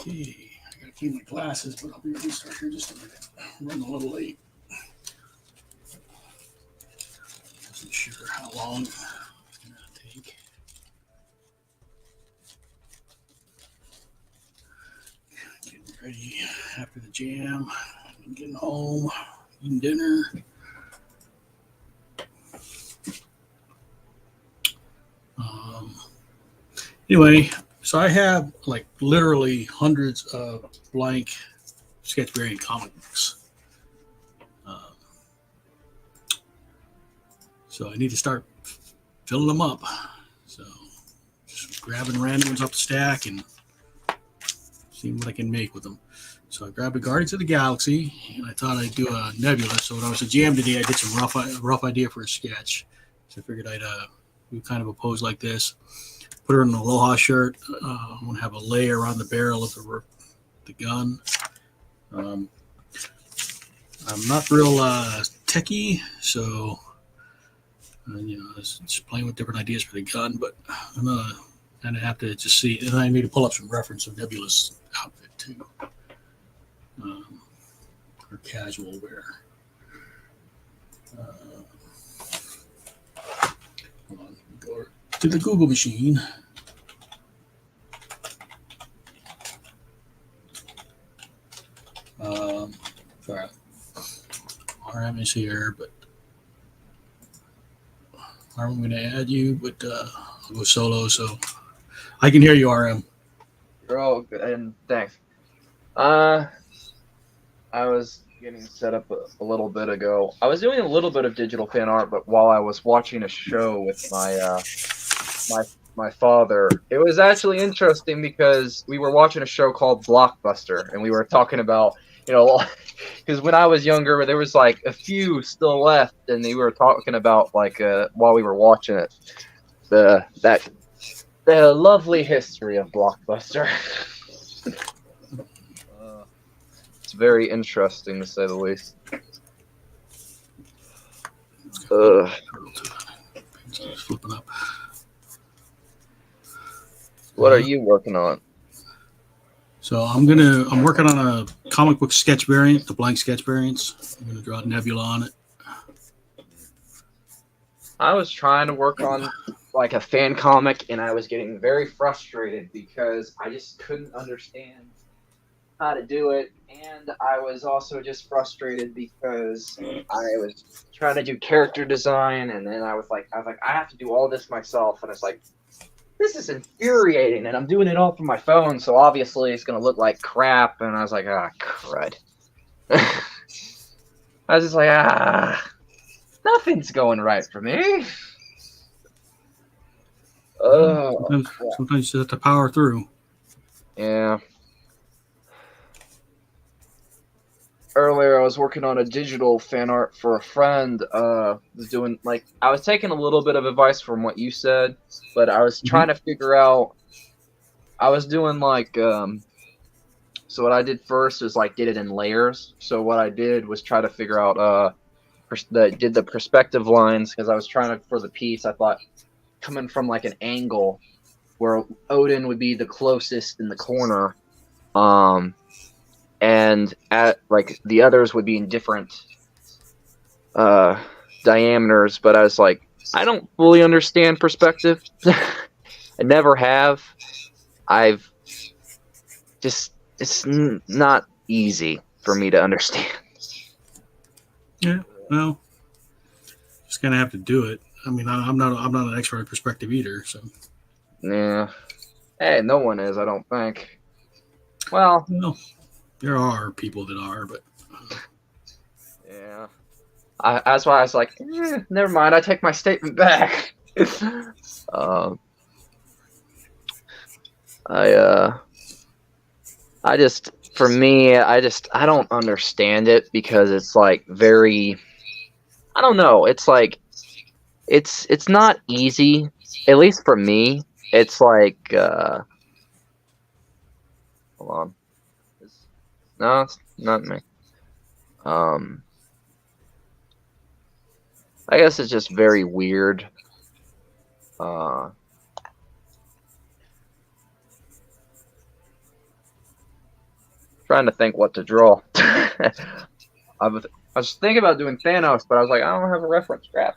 Okay, I gotta keep my glasses, but I'll be ready to start here in just a minute. I'm running a little late. Wasn't sure how long it's gonna take. Getting ready after the jam, getting home, eating dinner. Anyway, so I have like literally hundreds of blank sketch variant comic books. So I need to start filling them up. So just grabbing random ones off the stack and seeing what I can make with them. So I grabbed a Guardians of the Galaxy, and I thought I'd do a Nebula. So when I was at Jam today, I did some rough idea for a sketch. So I figured I'd do kind of a pose like this. Put her in an Aloha shirt. I'm going to have a layer on the barrel of the gun. I'm not real techie, so just playing with different ideas for the gun. But I'm going to kind of have to just see. And I need to pull up some reference of Nebula's outfit too, for casual wear. Hold on, go to the Google machine. Sorry, RM is here, but I'm going to add you, but I'll go solo, so I can hear you, RM. You're all good, and thanks. I was getting set up a little bit ago. I was doing a little bit of digital fan art, but while I was watching a show with my father, it was actually interesting because we were watching a show called Blockbuster, and we were talking about, because when I was younger, there was like a few still left, and they were talking about while we were watching it, the lovely history of Blockbuster. It's very interesting to say the least. Flipping up. What are you working on? So I'm working on a comic book sketch variant, the blank sketch variants. I'm gonna draw Nebula on it. I was trying to work on like a fan comic, and I was getting very frustrated because I just couldn't understand how to do it, and I was also just frustrated because I was trying to do character design, and then I was like, I have to do all this myself, and it's like, this is infuriating, and I'm doing it all from my phone, so obviously it's gonna look like crap. And I was like, crud. I was just like, nothing's going right for me. Sometimes you just have to power through. Yeah. Earlier, I was working on a digital fan art for a friend. I was taking a little bit of advice from what you said, but I was trying to figure out. I was doing so what I did first is did it in layers. So what I did was try to figure out did the perspective lines, because I was trying to, for the piece, I thought coming from an angle where Odin would be the closest in the corner, and at the others would be in different diameters. But I was like, I don't fully understand perspective. I never have. It's not easy for me to understand. Yeah, well, just gonna have to do it. I mean, I'm not an expert at perspective either, so. Yeah. Hey, no one is, I don't think. Well, there are people that are, but. Yeah. That's why I was like, never mind. I take my statement back. For me, I don't understand it because it's very, I don't know. It's it's not easy, at least for me. It's hold on. No, it's not me. I guess it's just very weird. trying to think what to draw. I was thinking about doing Thanos, but I was like, I don't have a reference. Crap.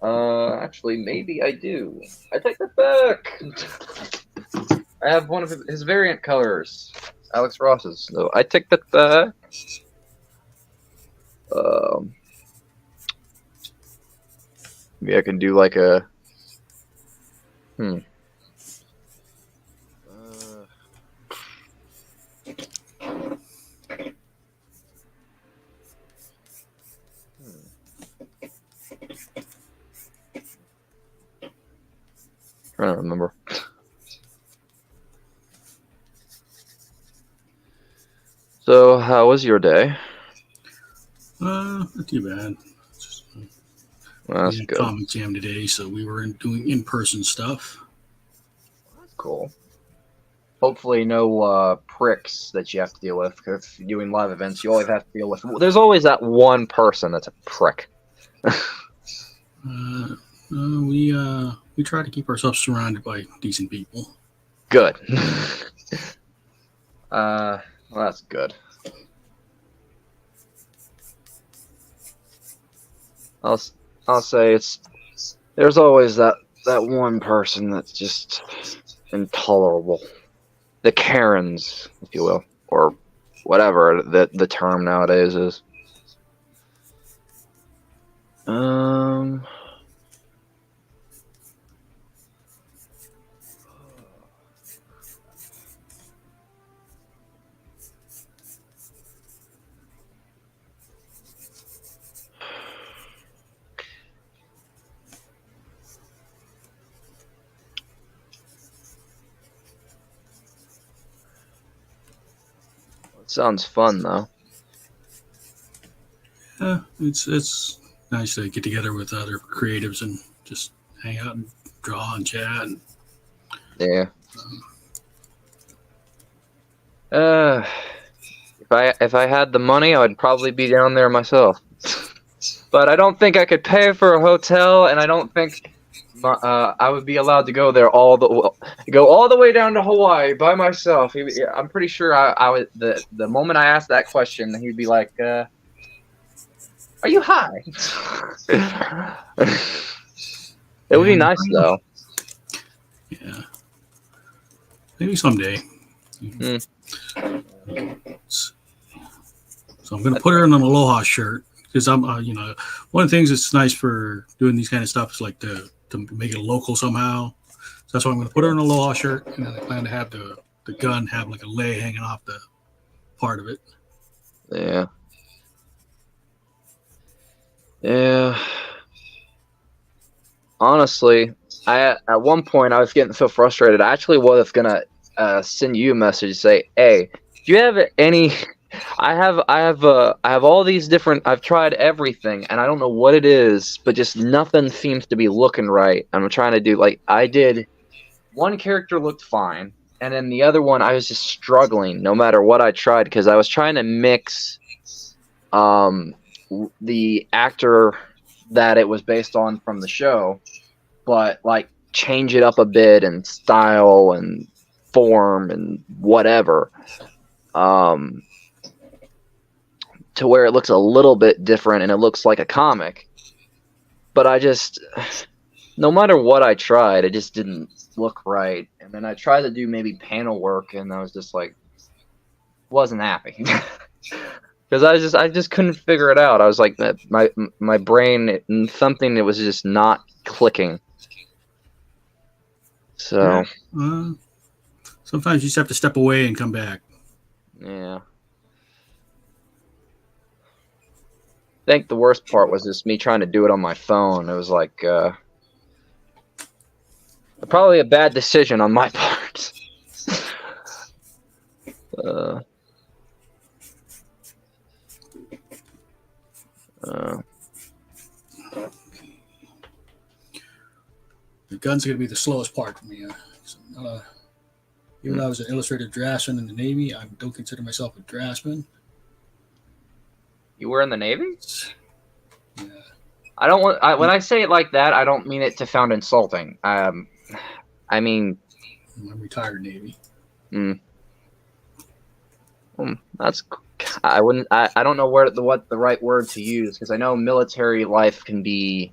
Actually, maybe I do. I take that back. I have one of his variant colors, Alex Ross's. So I take that back. Maybe I can do like a. Trying to remember. So, how was your day? Not too bad. Just, Well, that's good. comic jam today, so we were doing in-person stuff. That's cool. Hopefully, no pricks that you have to deal with. Because if you're doing live events, you always have to deal with. There's always that one person that's a prick. We try to keep ourselves surrounded by decent people. Good. Well, that's good. I'll say there's always that one person that's just intolerable. The Karens, if you will, or whatever the term nowadays is. Sounds fun though. Yeah, it's nice to get together with other creatives and just hang out and draw and chat. Yeah. If I had the money, I would probably be down there myself. But I don't think I could pay for a hotel, and I don't think I would be allowed to go there all the way down to Hawaii by myself. I'm pretty sure I would. The moment I asked that question, he'd be like, "Are you high?" It would be nice though. Yeah, maybe someday. So I'm going to put her in an Aloha shirt because I'm, one of the things that's nice for doing these kind of stuff is like to make it local somehow. So that's why I'm going to put her in an Aloha shirt, and then I plan to have the gun have like a lei hanging off the part of it. Yeah. Yeah. Honestly, at one point I was getting so frustrated. I actually was gonna send you a message, say, "Hey, do you have any?" I have all these different. I've tried everything, and I don't know what it is, but just nothing seems to be looking right. I'm trying to do I did. One character looked fine, and then the other one I was just struggling, no matter what I tried, because I was trying to mix, the actor that it was based on from the show, but change it up a bit and style and form and whatever. To where it looks a little bit different and it looks like a comic. But no matter what I tried, it just didn't look right. And then I tried to do maybe panel work, and I was just wasn't happy. Because I just couldn't figure it out. I was like, my brain, something that was just not clicking. So. Yeah. Sometimes you just have to step away and come back. Yeah. I think the worst part was just me trying to do it on my phone. It was probably a bad decision on my part. The gun's going to be the slowest part for me. Even though I was an illustrated draftsman in the Navy, I don't consider myself a draftsman. You were in the Navy? Yeah. I don't want. When I say it like that, I don't mean it to sound insulting. I mean, I'm retired Navy. That's. I wouldn't. I don't know what the right word to use, because I know military life can be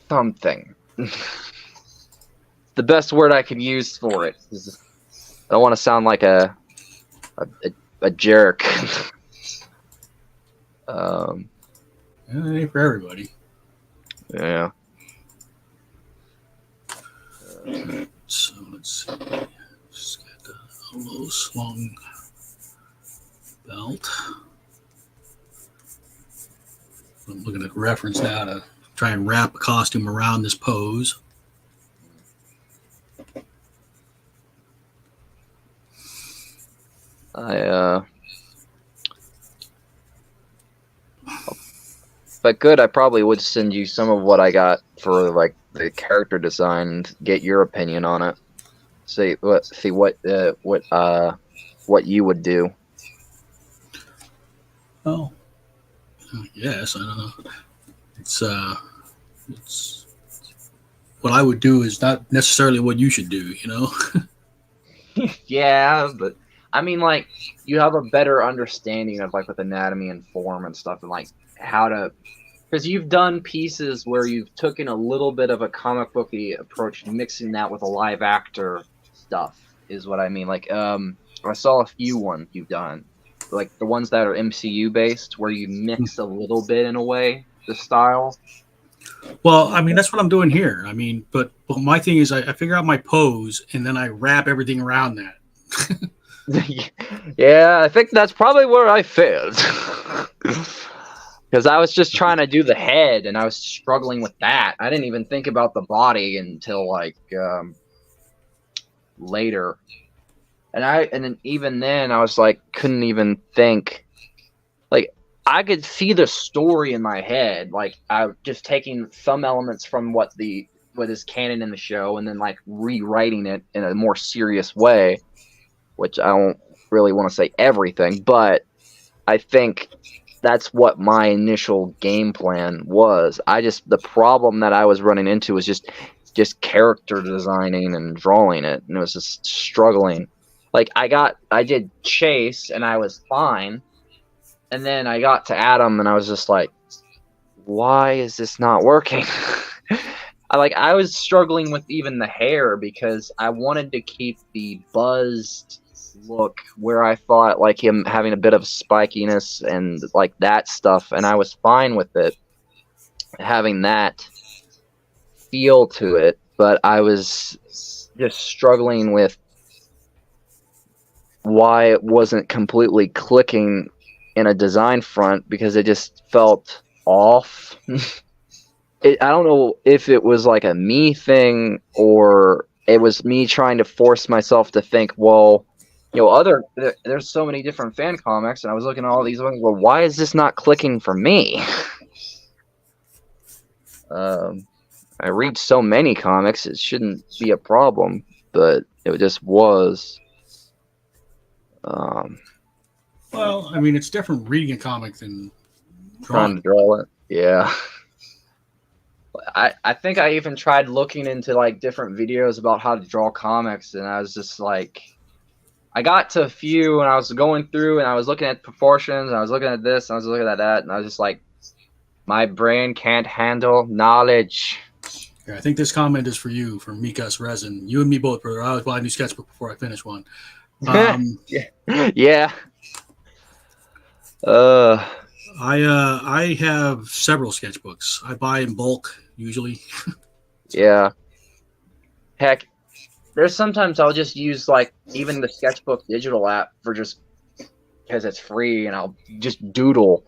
something. The best word I can use for it is, I don't want to sound like a jerk. It ain't for everybody. Yeah. So let's see. Just got a low slung belt. I'm looking at reference now to try and wrap a costume around this pose. If I could, I probably would send you some of what I got for like the character design and get your opinion on it. See what you would do. Oh, yes, I don't know. It's what I would do is not necessarily what you should do, you know? Yeah, but I mean, like, you have a better understanding of like with anatomy and form and stuff, and like how to, because you've done pieces where you've taken a little bit of a comic booky approach, mixing that with a live actor stuff, is what I mean. Like, I saw a few ones you've done, like the ones that are MCU based, where you mix a little bit in a way the style. Well, I mean, that's what I'm doing here. I mean, but my thing is I figure out my pose and then I wrap everything around that. Yeah, I think that's probably where I failed. Because I was just trying to do the head, and I was struggling with that. I didn't even think about the body until like later, and then even then I was like, couldn't even think. Like, I could see the story in my head. Like, I was just taking some elements from what is canon in the show, and then like rewriting it in a more serious way. Which I don't really want to say everything, but I think that's what my initial game plan was. The problem that I was running into was just character designing and drawing it, and it was just struggling. Like, I did Chase and I was fine, and then I got to Adam and I was just like, why is this not working? I was struggling with even the hair, because I wanted to keep the buzzed look where I thought like him having a bit of spikiness and like that stuff, and I was fine with it having that feel to it, but I was just struggling with why it wasn't completely clicking in a design front, because it just felt off. I don't know if it was like a me thing or it was me trying to force myself to think, well, there's so many different fan comics, and I was looking at all these ones. Well, why is this not clicking for me? I read so many comics, it shouldn't be a problem, but it just was. Well, I mean, it's different reading a comic than trying to draw it. Yeah. I think I even tried looking into like different videos about how to draw comics, and I was just like, I got to a few and I was going through and I was looking at proportions and I was looking at this and I was looking at that, and I was just like, my brain can't handle knowledge. Yeah, I think this comment is for you, from Mikas Resin. You and me both, brother. I was buying a new sketchbook before I finish one. Yeah. I have several sketchbooks. I buy in bulk usually. Yeah. Heck, there's sometimes I'll just use like even the sketchbook digital app for just because it's free, and I'll just doodle,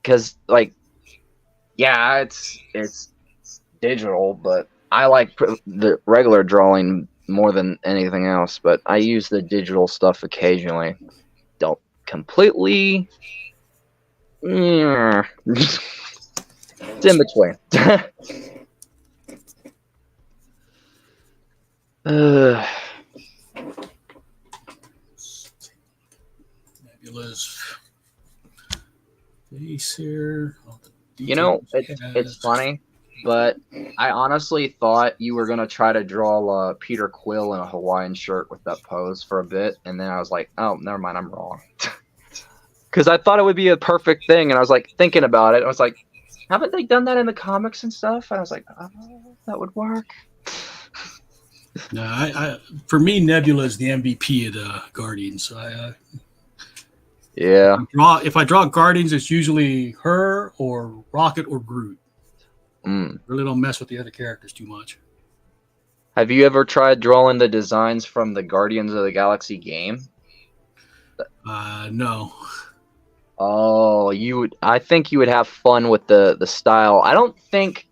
because like, yeah, it's digital, but I like the regular drawing more than anything else, but I use the digital stuff occasionally. Don't completely. It's in between. Nebula's face here. It's funny. but I honestly thought you were gonna try to draw Peter Quill in a Hawaiian shirt with that pose for a bit, and then I was like, oh, never mind, I'm wrong. Because I thought it would be a perfect thing, and I was like thinking about it. I was like, haven't they done that in the comics and stuff? And I was like, oh, that would work. No, for me, Nebula is the MVP of the Guardians. So Yeah. if I draw Guardians, it's usually her or Rocket or Groot. Really don't mess with the other characters too much. Have you ever tried drawing the designs from the Guardians of the Galaxy game? No. Oh, I think you would have fun with the style. I don't think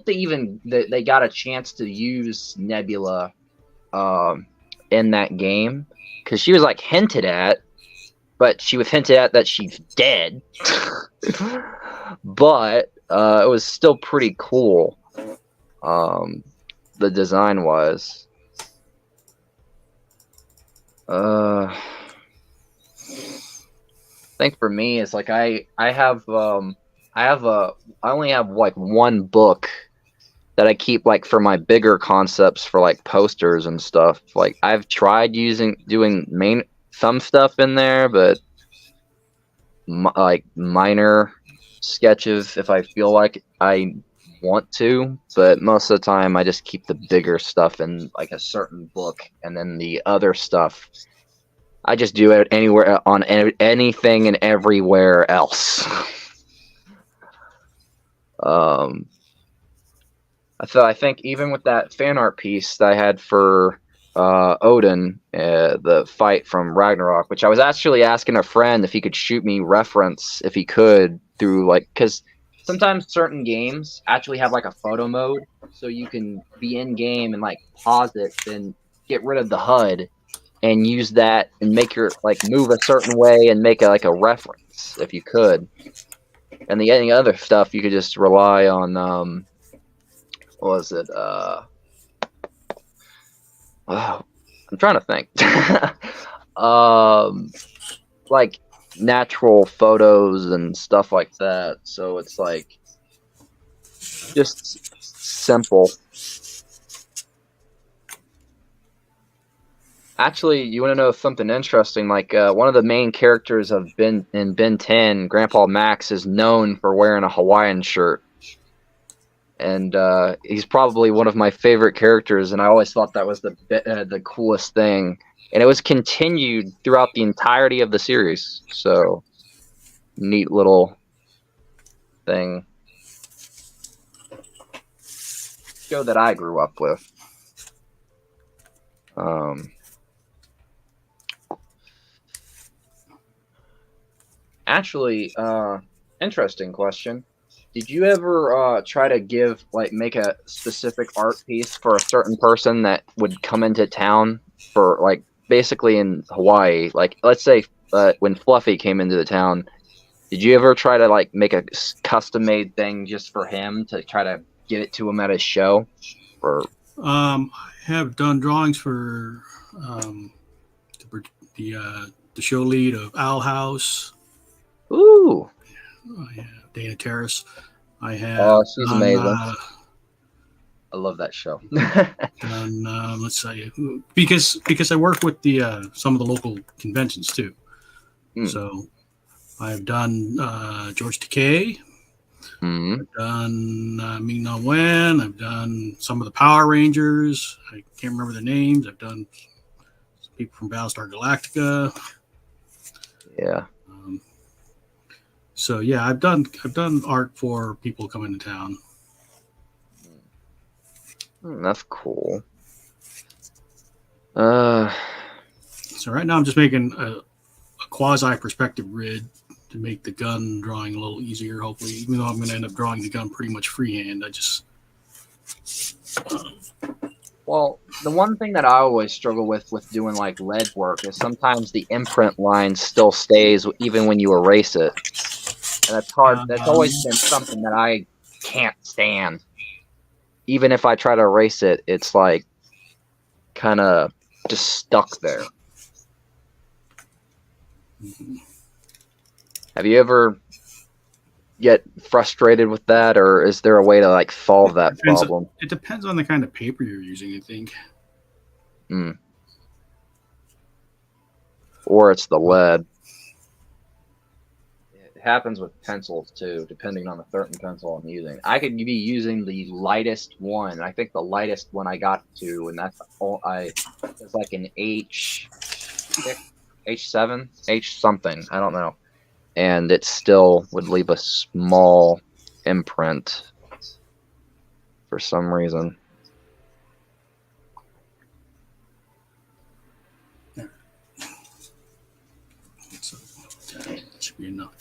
they got a chance to use Nebula in that game, because she was like hinted at, but she was hinted at that she's dead. But it was still pretty cool. The design was. I think for me, it's like I only have like one book that I keep like for my bigger concepts for like posters and stuff. Like I've tried doing some stuff in there, but like minor sketches if I feel like I want to. But most of the time, I just keep the bigger stuff in like a certain book, and then the other stuff I just do it anywhere on anything and everywhere else. I think even with that fan art piece that I had for Odin, the fight from Ragnarok, which I was actually asking a friend if he could shoot me reference if he could through like, because sometimes certain games actually have like a photo mode, so you can be in game and like pause it, then get rid of the HUD and use that and make your like move a certain way and make like a reference if you could. And any other stuff you could just rely on what was it? I'm trying to think. Like natural photos and stuff like that. So it's like just simple. Actually, you want to know something interesting? Like one of the main characters of Ben 10, Grandpa Max, is known for wearing a Hawaiian shirt, and he's probably one of my favorite characters. And I always thought that was the coolest thing, and it was continued throughout the entirety of the series. So neat little thing. Show that I grew up with. Actually, interesting question. Did you ever try to make a specific art piece for a certain person that would come into town for, like, basically in Hawaii? Like, let's say when Fluffy came into the town, did you ever try to, like, make a custom-made thing just for him to try to get it to him at his show? I have done drawings for the show lead of Owl House. Ooh. I have Dana Terrace. I have. Oh, she's amazing. I love that show. Let's say because I work with the some of the local conventions too. So I've done George Takei. I've done Ming Na Wen. I've done some of the Power Rangers. I can't remember their names. I've done some people from Battlestar Galactica. Yeah. So yeah, I've done art for people coming to town. That's cool. So right now I'm just making a quasi perspective grid to make the gun drawing a little easier, hopefully, even though I'm going to end up drawing the gun pretty much freehand. Well, the one thing that I always struggle with doing like lead work is sometimes the imprint line still stays even when you erase it. And that's hard. That's always been something that I can't stand. Even if I try to erase it, it's like kind of just stuck there. Have you ever get frustrated with that, or is there a way to like solve that problem? It depends on the kind of paper you're using, I think. Or it's the lead. It happens with pencils too, depending on the certain pencil I'm using. I could be using the lightest one. I think the lightest one I got to, and that's all it's like an H7, H something. I don't know. And it still would leave a small imprint for some reason. So that should be enough.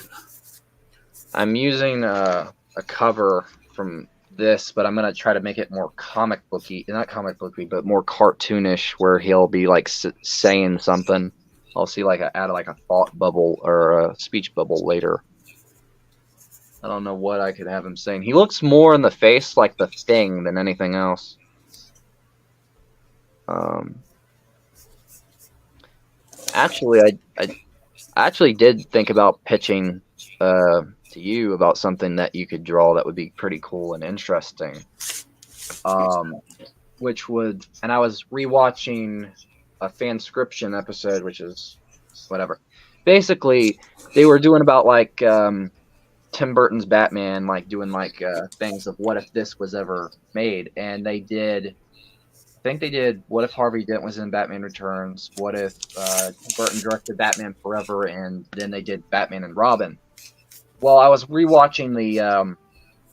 I'm using a cover from this, but I'm gonna try to make it more comic booky, not comic booky, but more cartoonish, where he'll be like saying something. I'll see like add like a thought bubble or a speech bubble later. I don't know what I could have him saying. He looks more in the face like the Thing than anything else. Actually, I actually did think about pitching to you about something that you could draw that would be pretty cool and interesting. Which would, and I was rewatching a Fanscription episode, which is whatever. Basically, they were doing about like Tim Burton's Batman, like doing like things of what if this was ever made, and they did. I think they did. What if Harvey Dent was in Batman Returns? What if Tim Burton directed Batman Forever, and then they did Batman and Robin? Well, I was rewatching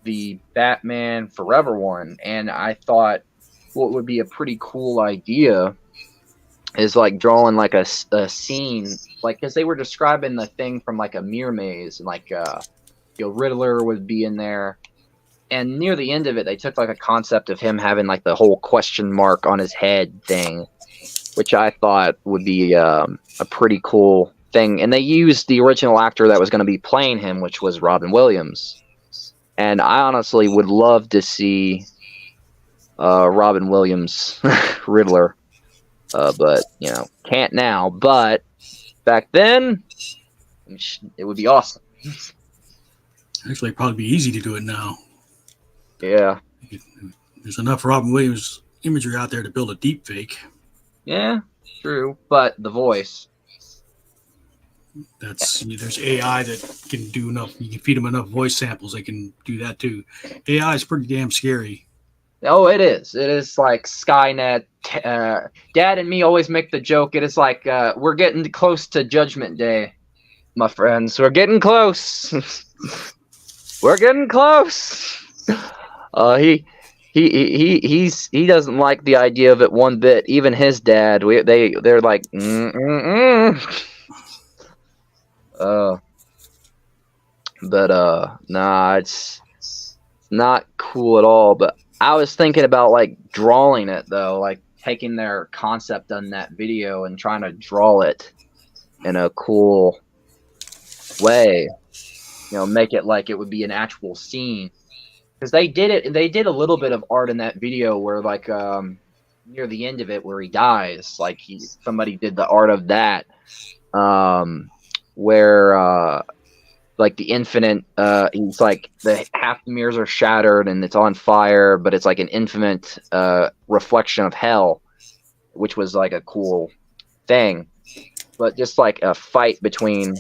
the Batman Forever one, and I thought what would be a pretty cool idea is like drawing like a scene, like because they were describing the Thing from like a mirror maze, and like Riddler would be in there, and near the end of it, they took like a concept of him having like the whole question mark on his head thing, which I thought would be a pretty cool thing. And they used the original actor that was going to be playing him, which was Robin Williams. And I honestly would love to see Robin Williams Riddler, but can't now. But back then, it would be awesome. Actually, it'd probably be easy to do it now. Yeah. There's enough Robin Williams imagery out there to build a deep fake. Yeah, true. But the voice. There's AI that can do enough. You can feed them enough voice samples, they can do that too. AI is pretty damn scary. Oh, it is. It is like Skynet. Dad and me always make the joke. It is like we're getting close to Judgment Day, my friends. We're getting close. We're getting close. He doesn't like the idea of it one bit. Even his dad, they're like, nah, it's not cool at all. But I was thinking about like drawing it though, like taking their concept on that video and trying to draw it in a cool way. Make it like it would be an actual scene. Because they did a little bit of art in that video where like near the end of it where he dies, like somebody did the art of that, where like the infinite, he's like the half the mirrors are shattered and it's on fire, but it's like an infinite reflection of hell, which was like a cool thing. But just like a fight between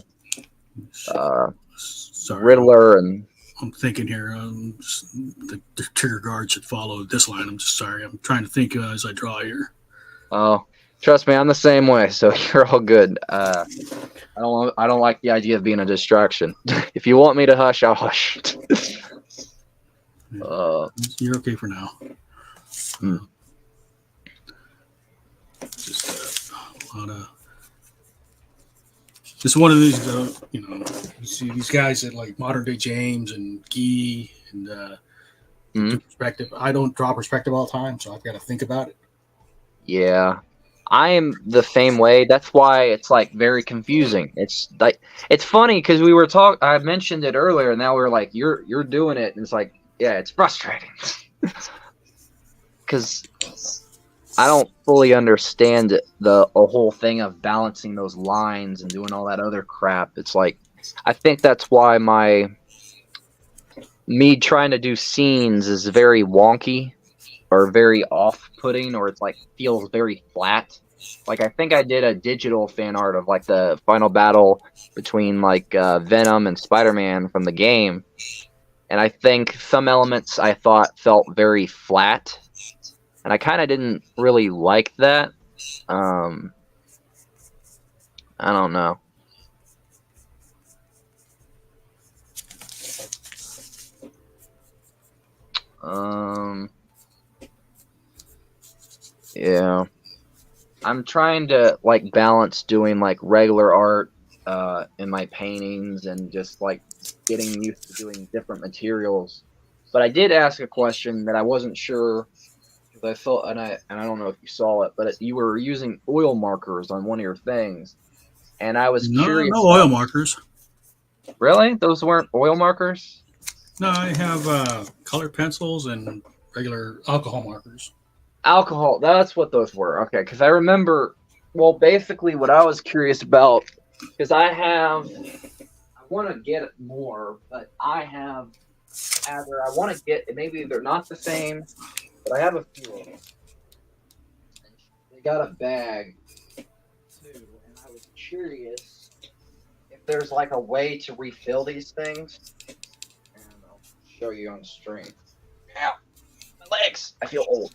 Riddler and. I'm thinking here, the trigger guard should follow this line. I'm just sorry. I'm trying to think as I draw here. Oh, trust me, I'm the same way. So you're all good. I don't like the idea of being a distraction. If you want me to hush, I'll hush. You're okay for now. Just a lot of. It's one of these, you see these guys that like modern day James and Guy and perspective. I don't draw perspective all the time, so I've got to think about it. Yeah, I am the same way. That's why it's like very confusing. It's like it's funny because we were I mentioned it earlier, and now we're like, you're doing it, and it's like, yeah, it's frustrating because I don't fully understand the whole thing of balancing those lines and doing all that other crap. It's like, I think that's why my me trying to do scenes is very wonky or very off-putting, or it's like feels very flat. Like I think I did a digital fan art of like the final battle between like Venom and Spider-Man from the game, and I think some elements I thought felt very flat, and I kind of didn't really like that. I don't know. Yeah. I'm trying to like balance doing like regular art in my paintings and just like getting used to doing different materials. But I did ask a question that I wasn't sure because I thought, and I don't know if you saw it, but you were using oil markers on one of your things, and I was No, curious no oil about. markers. Really? Those weren't oil markers? No, I have colored pencils and regular alcohol markers. Alcohol. That's what those were. Okay, because I remember. Well, basically, what I was curious about, because I want to get more, but I have either I want to get maybe they're not the same, but I have a few of them. They got a bag too, and I was curious if there's like a way to refill these things. And I'll show you on the stream. Ow, my legs! I feel old.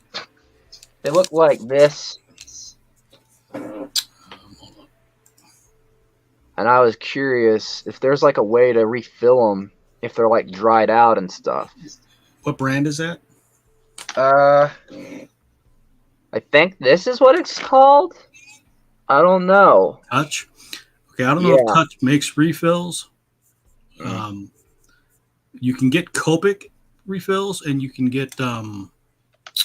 They look like this. And I was curious if there's like a way to refill them if they're like dried out and stuff. What brand is that? I think this is what it's called. I don't know. Touch. Okay, I don't know if Touch makes refills. You can get Copic refills, and you can get let's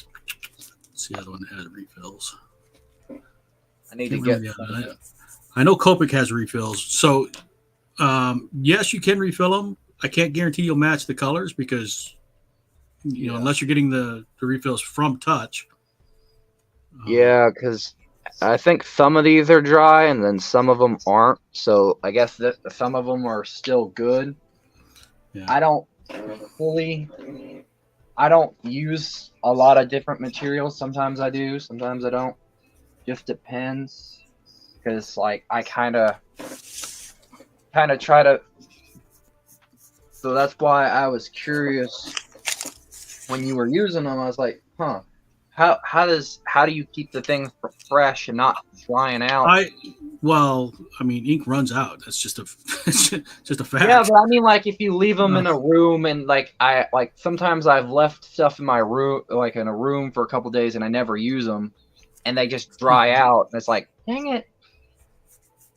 see the other one that has refills. I need to get. I know Copic has refills, so yes, you can refill them. I can't guarantee you'll match the colors because you know unless you're getting the refills from Touch. Yeah, because I think some of these are dry and then some of them aren't. So I guess that some of them are still good. Yeah. I don't use a lot of different materials. Sometimes I do, sometimes I don't. Just depends. Because like I kind of try to. So that's why I was curious when you were using them. I was like, huh. How do you keep the things fresh and not flying out? I mean, ink runs out. That's just a fact. Yeah, but I mean, like if you leave them in a room and like sometimes I've left stuff in my room, like in a room for a couple of days and I never use them, and they just dry out. And it's like, dang it.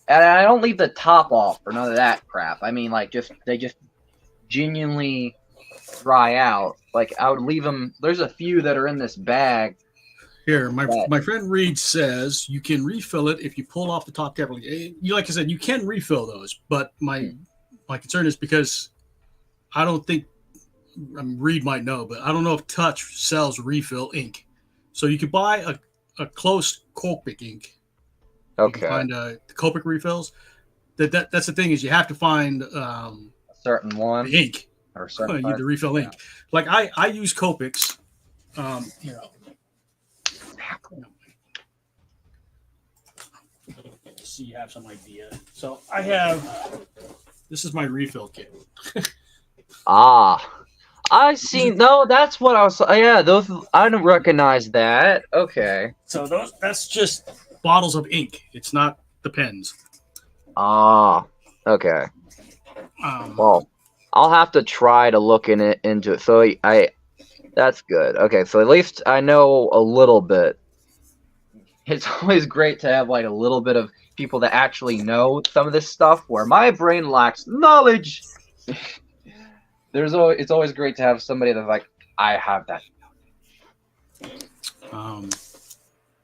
And I don't leave the top off or none of that crap. I mean, like they just genuinely dry out. Like I would leave them. There's a few that are in this bag. Here, my friend Reed says you can refill it if you pull off the top cap. You like I said, you can refill those, but my concern is because I don't think Reed might know, but I don't know if Touch sells refill ink. So you could buy a close Copic ink. Okay. You can find the Copic refills. That's the thing is you have to find a certain one the ink. Or certain the refill ink. Like I use Copics, so you have some idea. So I have, this is my refill kit. I see. No, that's what I was. Yeah, those I don't recognize that. Okay. So that's just bottles of ink. It's not the pens. Okay. Well, I'll have to try to look into it. So that's good. Okay, so at least I know a little bit. It's always great to have like a little bit of people that actually know some of this stuff where my brain lacks knowledge. It's always great to have somebody that's like, I have that.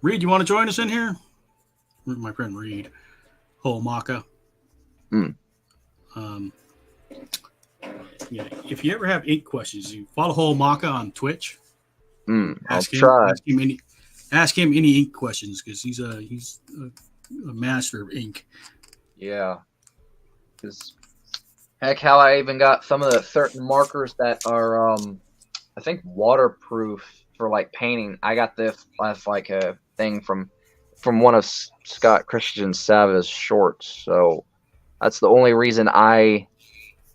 Reed, you want to join us in here? My friend Reed. Maka. Yeah, if you ever have ink questions, you follow Maka on Twitch. Ask him any ink questions because he's a master of ink. Yeah, because Heck, how I even got some of the certain markers that are, I think, waterproof for like painting. I got this as like a thing from one of Scott Christian Sava's shorts. So that's the only reason I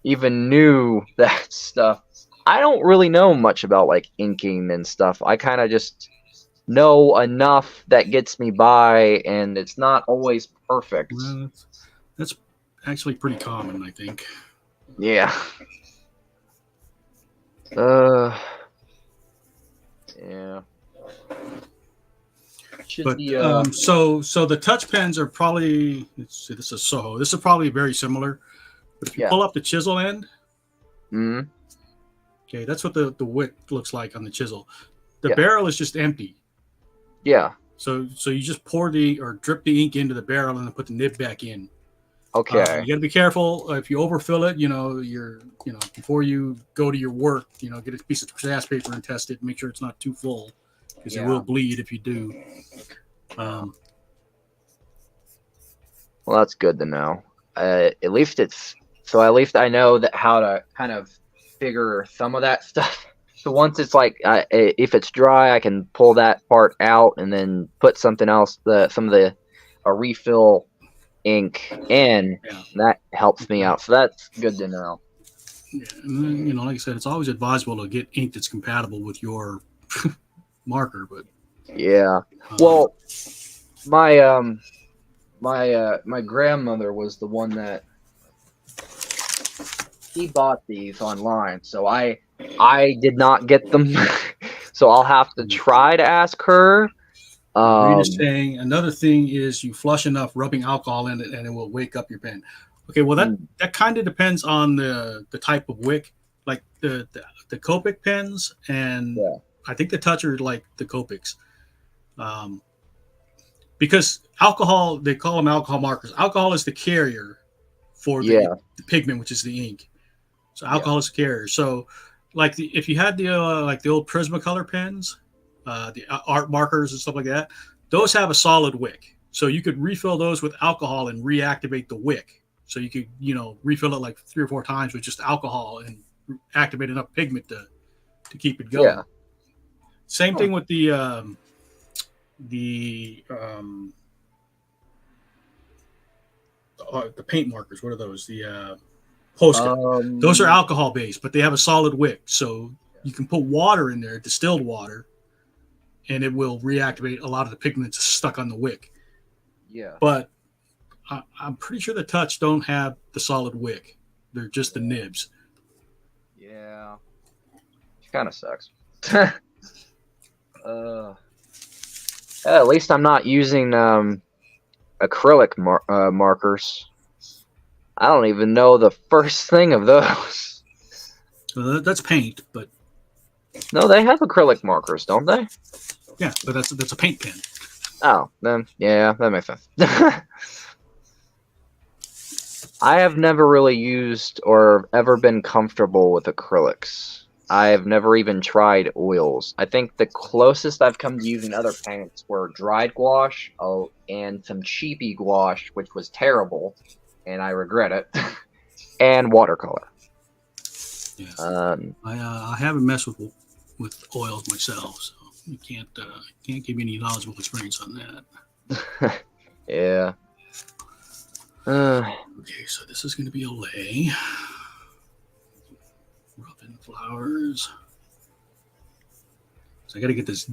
even knew that stuff. I don't really know much about like inking and stuff. I kind of just know enough that gets me by, and it's not always perfect. Well, that's actually pretty common, I think. Yeah. Yeah. But so the touch pens are probably, let's see, this is Soho. This is probably very similar. But if you pull up the chisel end, okay, that's what the wick looks like on the chisel. The barrel is just empty. Yeah. So you just pour or drip the ink into the barrel and then put the nib back in. Okay. You got to be careful if you overfill it. Before you go to your work, get a piece of SAS paper and test it. And make sure it's not too full, because it will bleed if you do. Well, that's good to know. At least I know that how to kind of figure some of that stuff. So once it's like, if it's dry, I can pull that part out and then put something else, some of a refill ink in. Yeah. That helps me out. So that's good to know. Yeah, and then, like I said, it's always advisable to get ink that's compatible with your marker. But yeah, well, my my grandmother was the one that he bought these online, so I did not get them. So I'll have to try to ask her. Reed is saying another thing is you flush enough rubbing alcohol in it and it will wake up your pen. Okay, well that kind of depends on the type of wick. Like the Copic pens, and I think the Touch are like the Copics. Because alcohol, they call them alcohol markers. Alcohol is the carrier for the pigment, which is the ink. So alcohol is the carrier. So like if you had the old Prismacolor pens, the art markers and stuff like that, those have a solid wick. So you could refill those with alcohol and reactivate the wick. So you could, refill it like 3 or 4 times with just alcohol and activate enough pigment to keep it going. Yeah. Same thing with the paint markers. What are those? The Posca. Those are alcohol based, but they have a solid wick. So you can put water in there, distilled water, and it will reactivate a lot of the pigments stuck on the wick. Yeah. But I'm pretty sure the Touch don't have the solid wick. They're just the nibs. Yeah. It kind of sucks. At least I'm not using acrylic markers. I don't even know the first thing of those. That's paint, but no, they have acrylic markers, don't they? Yeah, but that's a paint pen. Oh, then yeah, that makes sense. I have never really used or ever been comfortable with acrylics. I have never even tried oils. I think the closest I've come to using other paints were dried gouache, and some cheapy gouache, which was terrible, and I regret it, and watercolor. Yes. I haven't messed with oils myself, so you can't give me any knowledgeable experience on that. Yeah. Okay, so this is going to be a lay. Rubbing flowers. So I got to get this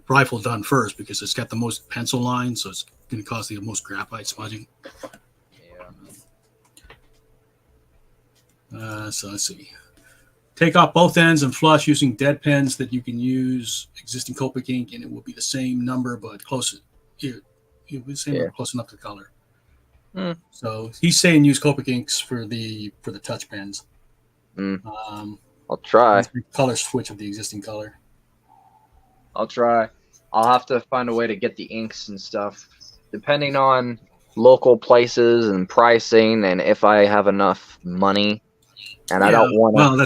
rifle done first because it's got the most pencil lines, so it's going to cause the most graphite smudging. Yeah. So let's see. Take off both ends and flush using dead pens that you can use existing Copic ink, and it will be the same number, but close. It will be the same number, close enough to the color. So he's saying use Copic inks for the Touch pens. I'll try. Color switch of the existing color. I'll try. I'll have to find a way to get the inks and stuff, depending on local places and pricing, and if I have enough money. And I don't want to. Well,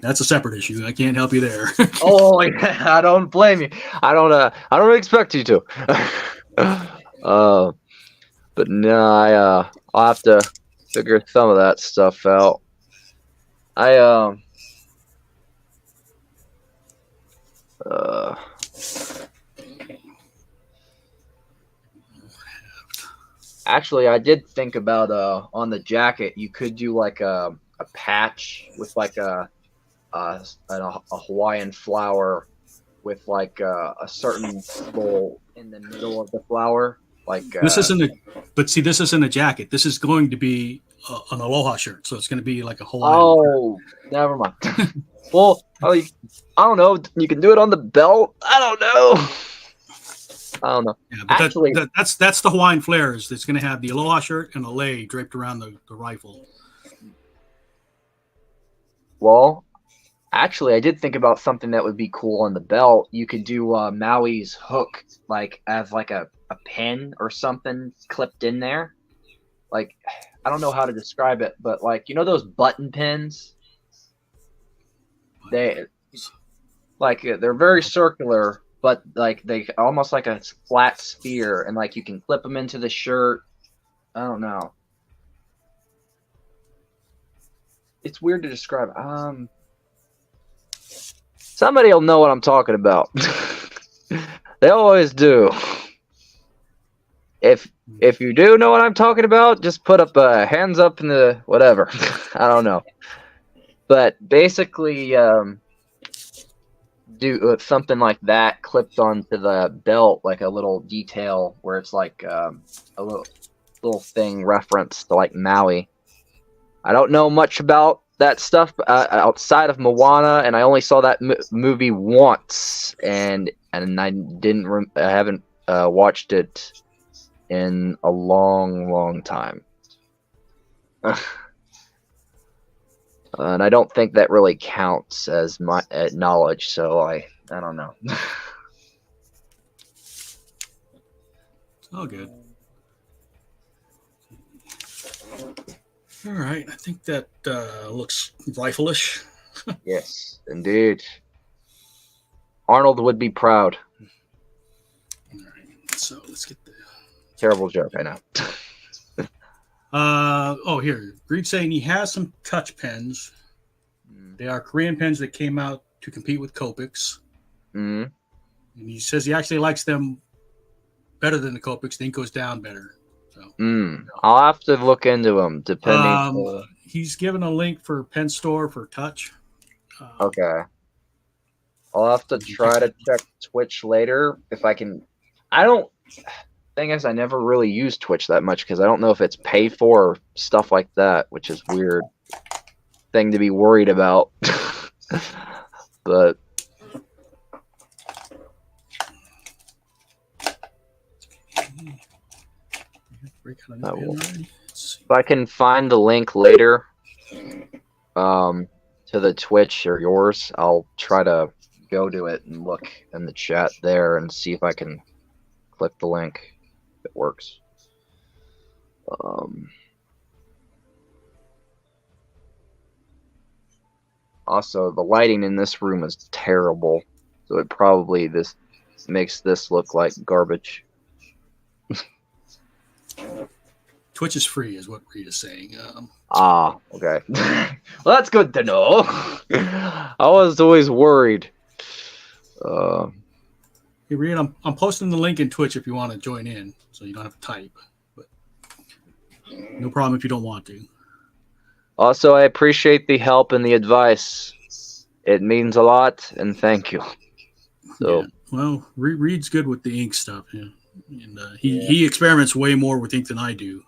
that's a separate issue. I can't help you there. Oh, I don't blame you. I don't expect you to. But no, I'll have to figure some of that stuff out. Actually, I did think about on the jacket you could do like a patch with like a Hawaiian flower with like a certain symbol in the middle of the flower. Like This isn't this isn't a jacket. This is going to be an aloha shirt, so it's going to be like a Hawaiian. Oh, never mind. Well, I don't know. You can do it on the belt. I don't know. Yeah, but Actually, that's the Hawaiian flares. It's going to have the aloha shirt and a lei draped around the rifle. well, actually, I did think about something that would be cool on the belt. You could do Maui's hook, like as like a pin or something clipped in there. Like, I don't know how to describe it, but like those button pins. They're very circular, but like they almost like a flat sphere, and like you can clip them into the shirt. I don't know. It's weird to describe. Somebody will know what I'm talking about. They always do. If you do know what I'm talking about, just put up hands up in the whatever. I don't know. But basically, do something like that clipped onto the belt, like a little detail where it's like a little thing reference to like Maui. I don't know much about that stuff outside of Moana, and I only saw that movie once, and I haven't watched it in a long time. And I don't think that really counts as my knowledge, so I don't know. Oh, good. All right, I think that looks rifle-ish. Yes, indeed. Arnold would be proud. All right, so let's get the terrible joke, I know. Here. Greed's saying he has some touch pens. They are Korean pens that came out to compete with Copics. Mm-hmm. And he says he actually likes them better than the Copics. The ink goes down better. So I'll have to look into them, depending. He's given a link for Pen Store for touch. Okay. I'll have to try to check Twitch later if I can. Thing is, I never really use Twitch that much because I don't know if it's pay for or stuff like that, which is weird thing to be worried about. But if I can find the link later to the Twitch or yours, I'll try to go to it and look in the chat there and see if I can click the link. It works. Also, the lighting in this room is terrible, so it probably makes this look like garbage. Twitch is free, is what Reed is saying. Okay. Well, that's good to know. I was always worried. Hey, Reed, I'm posting the link in Twitch if you want to join in, so you don't have to type. But no problem if you don't want to. Also, I appreciate the help and the advice. It means a lot, and thank you. So, yeah. Well, Reed's good with the ink stuff, yeah. And he experiments way more with ink than I do.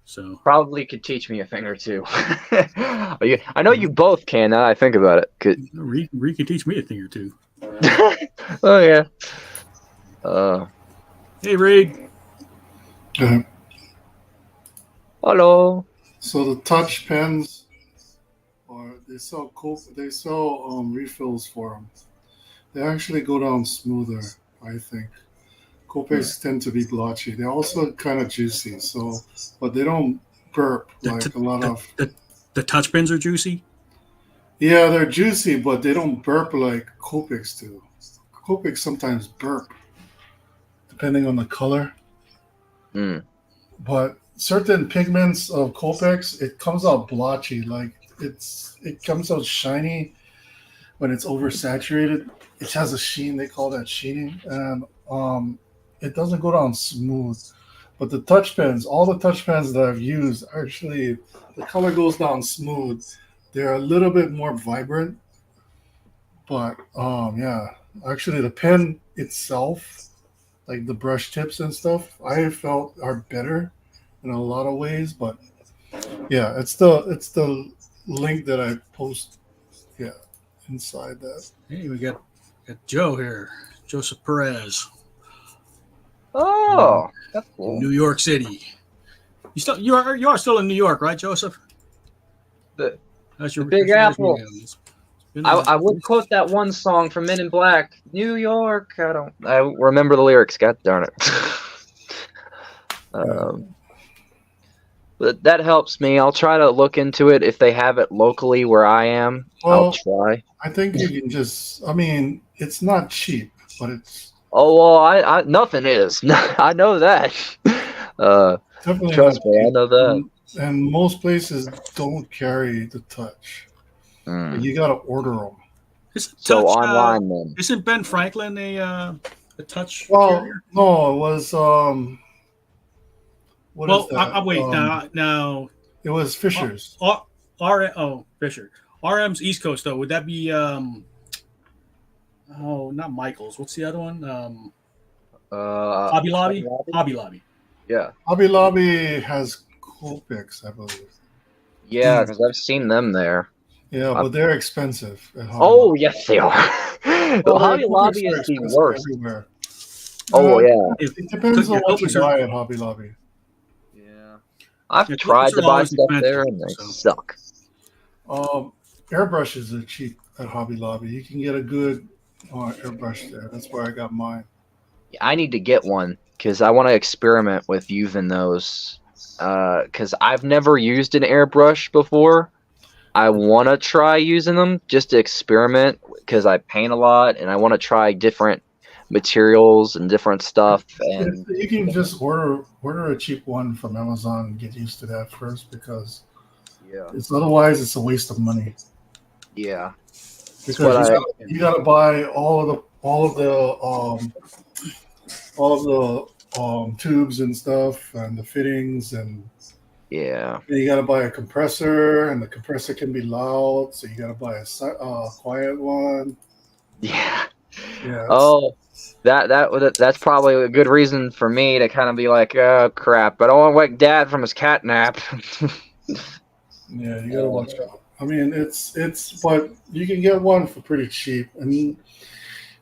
So probably could teach me a thing or two. I know you both can. Now I think about it. Reed can teach me a thing or two. Oh yeah. Hey Reed. Hello. So the touch pens, they sell refills for them. They actually go down smoother, I think. Copics tend to be blotchy. They're also kind of juicy, but they don't burp like a lot of. The touch pens are juicy. Yeah, they're juicy, but they don't burp like Copics do. Copics sometimes burp, depending on the color. But certain pigments of Copex, it comes out blotchy. Like it comes out shiny when it's oversaturated. It has a sheen. They call that sheening, and it doesn't go down smooth. But the touch pens, all the touch pens that I've used, actually, the color goes down smooth. They're a little bit more vibrant, but yeah, actually, the pen itself, like the brush tips and stuff, I felt are better in a lot of ways. But yeah, it's the link that I post. Yeah, inside that. Hey, we got Joe here, Joseph Perez, Oh, that's cool. New York City. You are still in New York, right, Joseph? That's your Big that's Apple. I would quote that one song from Men in Black, New York. I remember the lyrics. God darn it. But that helps me. I'll try to look into it if they have it locally where I am. Well, I'll try. I think you can just. I mean, it's not cheap, but it's Oh well, I nothing is. I know that. definitely Trust not me, I cheap. know that. And most places don't carry the touch. You got to order them. So online then. Isn't Ben Franklin a touch? Well, carrier? no, it was what is that? Wait now. It was Fisher's. Fisher. RM's East Coast though. Would that be not Michael's? What's the other one? Hobby Lobby. Hobby Lobby. Yeah. Hobby Lobby has Copex, I believe. Yeah, because I've seen them there. Yeah, but they're expensive. Oh, yes, they are. The Hobby Lobby is the worst. Everywhere. Oh, yeah. It depends on what you buy at Hobby Lobby. Yeah. I've tried to buy stuff there, and they suck. Airbrushes are cheap at Hobby Lobby. You can get a good airbrush there. That's where I got mine. Yeah, I need to get one because I want to experiment with using those. Because I've never used an airbrush before. I want to try using them just to experiment because I paint a lot and I want to try different materials and different stuff. And you can just order a cheap one from Amazon and get used to that first because otherwise it's a waste of money. Yeah, because you got to buy all of the tubes and stuff and the fittings and. Yeah. You got to buy a compressor, and the compressor can be loud, so you got to buy a quiet one. Yeah. Oh, that's probably a good reason for me to kind of be like, oh crap, I don't want to wake Dad from his cat nap. Yeah, you got to watch out. I mean, but you can get one for pretty cheap. I mean,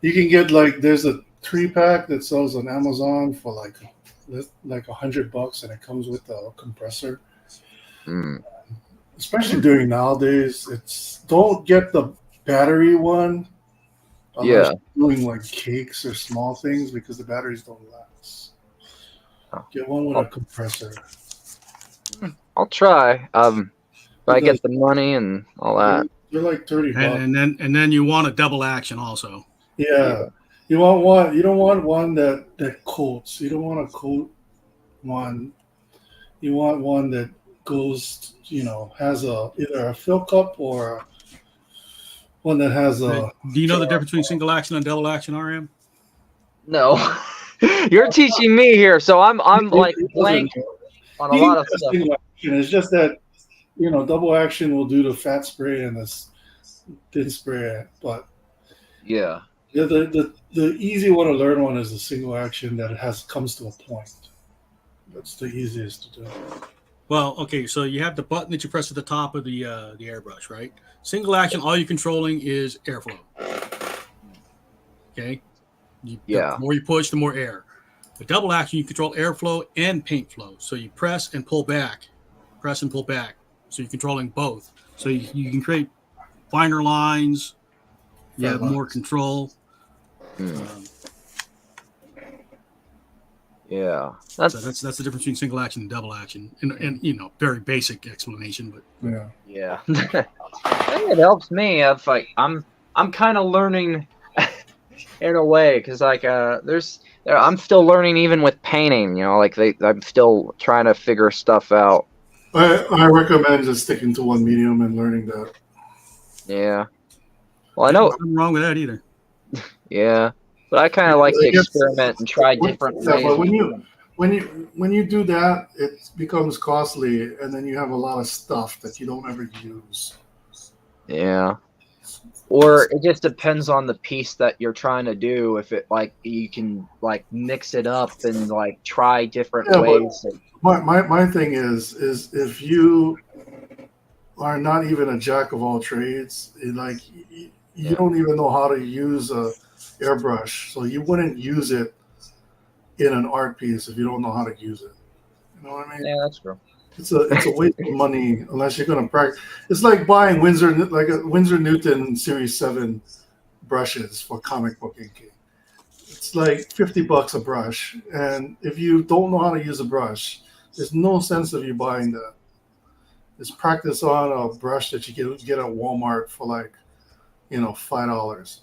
you can get there's a 3-pack that sells on Amazon for like $100, and it comes with a compressor. Especially during nowadays, don't get the battery one. Unless you're doing like cakes or small things because the batteries don't last. Get one with a compressor. I'll try. If I get the money and all that. They're like $30. And then you want a double action also. Yeah. You want one. You don't want one that coats. You don't want to coat one. You want one that goes, has either a fill cup or one that has a. Do you know the difference between single action and double action, RM? No, you're teaching me here, so I'm like blank on a lot of stuff. It's just that double action will do the fat spray and the thin spray, but yeah. Yeah, the easy one to learn one is the single action that comes to a point. That's the easiest to do. Well, okay, so you have the button that you press at the top of the airbrush, right? Single action, all you're controlling is airflow. Okay? The more you push, the more air. The double action, you control airflow and paint flow. So you press and pull back. Press and pull back. So you're controlling both. So you can create finer lines. You have more control. Yeah, that's the difference between single action and double action, and very basic explanation, but yeah, I think it helps me. I'm kind of learning in a way, because like I'm still learning even with painting. You know, like I'm still trying to figure stuff out. I recommend just sticking to one medium and learning that. Yeah. Well, I know. Nothing wrong with that either. Yeah, but I kind of like to experiment and try different ways. But when you do that, it becomes costly, and then you have a lot of stuff that you don't ever use. Yeah. Or it just depends on the piece that you're trying to do. If it like you can like mix it up and like try different ways. My thing is if you are not even a jack of all trades, you don't even know how to use a airbrush, so you wouldn't use it in an art piece if you don't know how to use it. You know what I mean? Yeah, that's true. It's a waste of money unless you're going to practice. It's like buying Winsor Newton Series 7 brushes for comic book inking. It's like $50 a brush, and if you don't know how to use a brush, there's no sense of you buying that. Just practice on a brush that you get at Walmart for like, $5,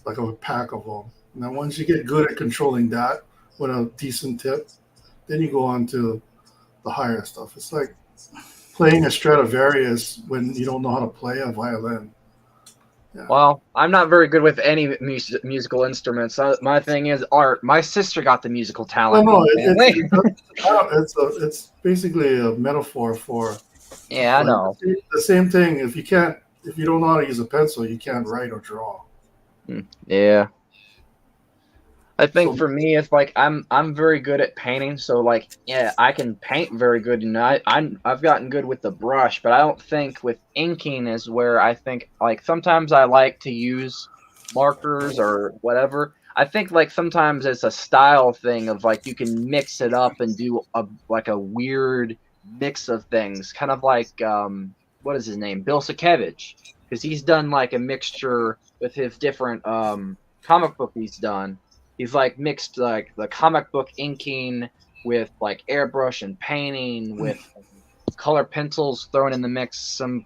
like a pack of them. And then once you get good at controlling that with a decent tip, then you go on to the higher stuff. It's like playing a Stradivarius when you don't know how to play a violin. Yeah. Well, I'm not very good with any musical instruments. My thing is art. My sister got the musical talent. No, it's basically a metaphor for. Yeah, I know. The same thing. If you don't know how to use a pencil, you can't write or draw. Yeah. I think for me, it's like I'm very good at painting, so like I can paint very good, and I've gotten good with the brush, but I don't think with inking is where I think like sometimes I like to use markers or whatever. I think like sometimes it's a style thing of like you can mix it up and do a weird mix of things, kind of like what is his name, Bill Sienkiewicz, because he's done like a mixture with his different comic book he's done. He's like mixed like the comic book inking with like airbrush and painting with color pencils thrown in the mix, and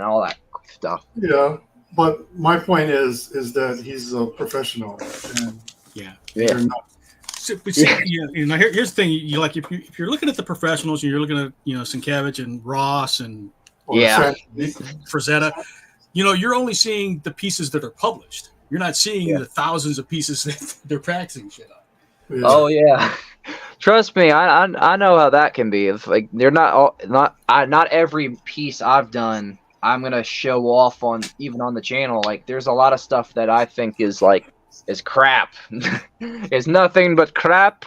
all that stuff. Yeah, but my point is that he's a professional. And yeah. You're not. So, but see, here's the thing: you like if you're looking at the professionals, and you're looking at Sienkiewicz and Ross and Frazetta, you're only seeing the pieces that are published. You're not seeing the thousands of pieces that they're practicing shit on. Yeah. Oh yeah, trust me, I know how that can be. If like they're not every piece I've done, I'm gonna show off on even on the channel. Like there's a lot of stuff that I think is crap. It's nothing but crap.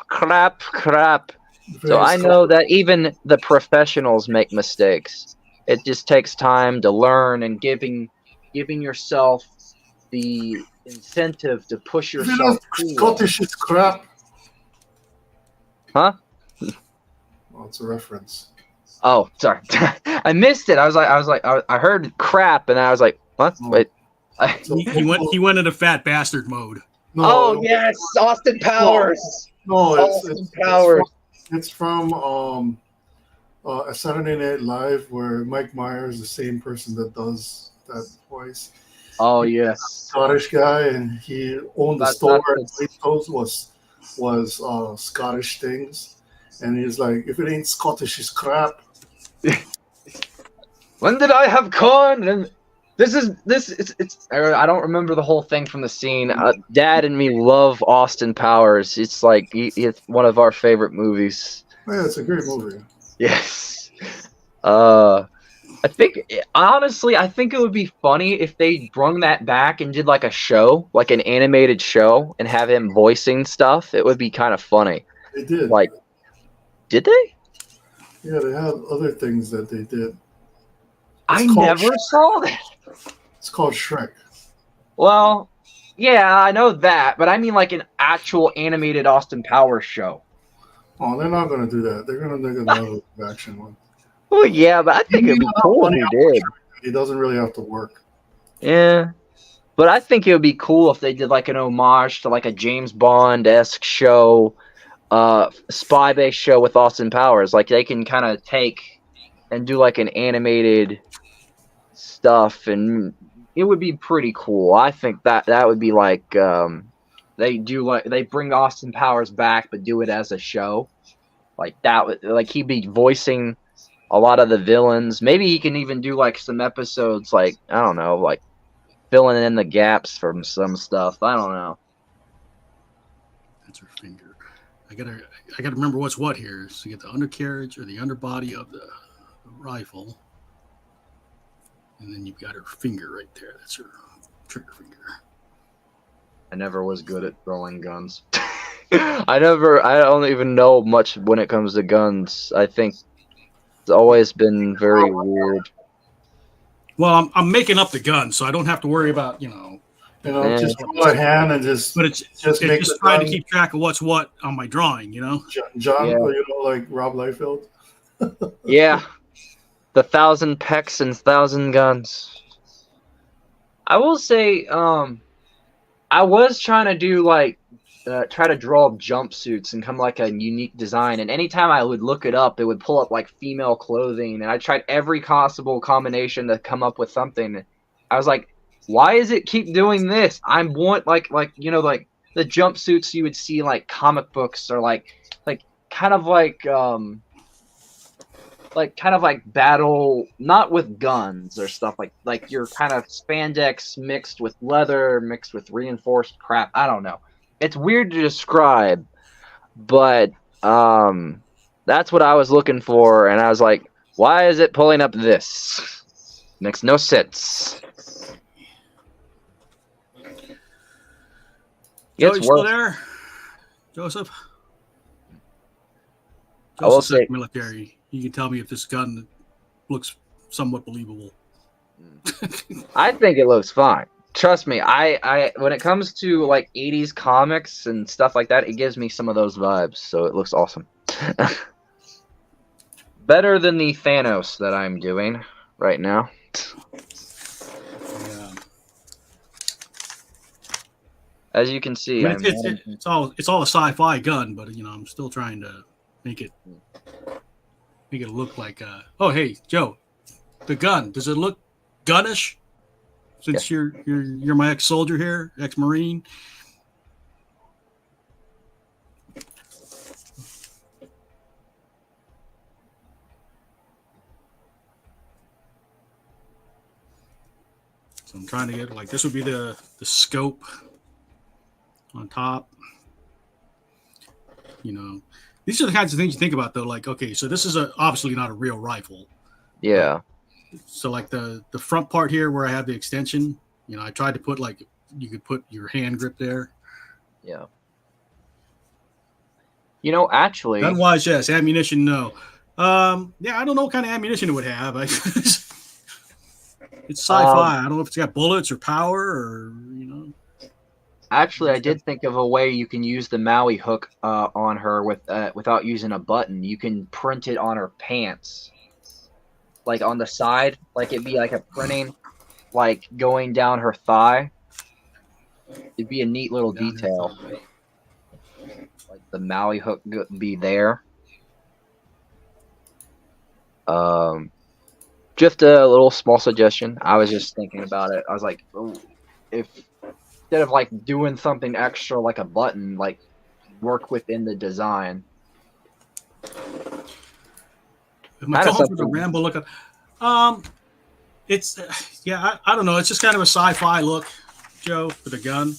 So I know that even the professionals make mistakes. It just takes time to learn and giving yourself the incentive to push yourself. Scottish is crap. Huh? Well, it's a reference. Oh, sorry. I missed it. I heard crap, and I was like, what? Oh. Wait. He went into fat bastard mode. No, yes, Austin Powers. No, Austin Powers. It's from a Saturday Night Live where Mike Myers, the same person that does that voice. Oh yes, Scottish guy, and he owned the store. And Waitrose was Scottish things, and he's like, if it ain't Scottish, it's crap. When did I have corn? And it's. I don't remember the whole thing from the scene. Dad and me love Austin Powers. It's like it's one of our favorite movies. Oh, yeah, it's a great movie. Yes. I think it would be funny if they brung that back and did like a show, like an animated show, and have him voicing stuff. It would be kind of funny. They did. Like, did they? Yeah, they had other things that they did. I never saw that. It's called Shrek. Well, yeah, I know that, but I mean like an actual animated Austin Powers show. Oh, they're not going to do that. They're going to make another action one. Well, yeah, but I think it'd be cool if he did. He doesn't really have to work. Yeah, but I think it would be cool if they did like an homage to like a James Bond-esque show, spy-based show with Austin Powers. Like they can kind of take and do like an animated stuff, and it would be pretty cool. I think that would be like they bring Austin Powers back, but do it as a show. Like that, like he'd be voicing a lot of the villains. Maybe he can even do like some episodes, like I don't know, like filling in the gaps from some stuff. I don't know. That's her finger. I gotta remember what's what here. So you get the undercarriage or the underbody of the rifle, and then you've got her finger right there. That's her trigger finger. I never was good at throwing guns. I don't even know much when it comes to guns. I think it's always been very weird. Well, I'm making up the gun, so I don't have to worry about just hold a hand and just. But it's make just the trying to gun. keep track of what's what on my drawing. John, Yeah. like Rob Liefeld. Yeah, the 1,000 pecks and 1,000 guns. I will say, I was trying to do try to draw jumpsuits and come like a unique design. And anytime I would look it up, it would pull up like female clothing. And I tried every possible combination to come up with something. I was like, why is it keep doing this? I want like the jumpsuits you would see in like comic books or like kind of like battle, not with guns or stuff like your kind of spandex mixed with leather mixed with reinforced crap. I don't know. It's weird to describe, but that's what I was looking for, and I was like, why is it pulling up this? Makes no sense. Joe, It's you still worth. there? Joseph? I will Joseph's say- military. You can tell me if this gun looks somewhat believable. I think it looks fine. Trust me, I when it comes to like 80s comics and stuff like that, it gives me some of those vibes, so it looks awesome. Better than the Thanos that I'm doing right now. Yeah. As you can see, I mean, it's all a sci-fi gun, but I'm still trying to make it look like. Oh, hey, Joe, the gun. Does it look gunnish? Since you're my ex-soldier here, ex-marine. So I'm trying to get like this would be the scope on top. These are the kinds of things you think about though. Like, okay, so this is obviously not a real rifle. yeah. So like the front part here where I have the extension, I tried to put like you could put your hand grip there. Yeah. Actually, Gun wise, yes. Ammunition, no. Yeah, I don't know what kind of ammunition it would have. It's sci-fi. I don't know if it's got bullets or power or Actually, I did think of a way you can use the Maui hook on her without using a button. You can print it on her pants, like on the side, like it'd be like a printing, like going down her thigh. It'd be a neat little detail. Like the Maui hook be there. Just a little small suggestion. I was just thinking about it. I was like, oh, if instead of like doing something extra like a button, like work within the design. Am I going for the Rambo look? It's I don't know. It's just kind of a sci-fi look, Joe, for the gun.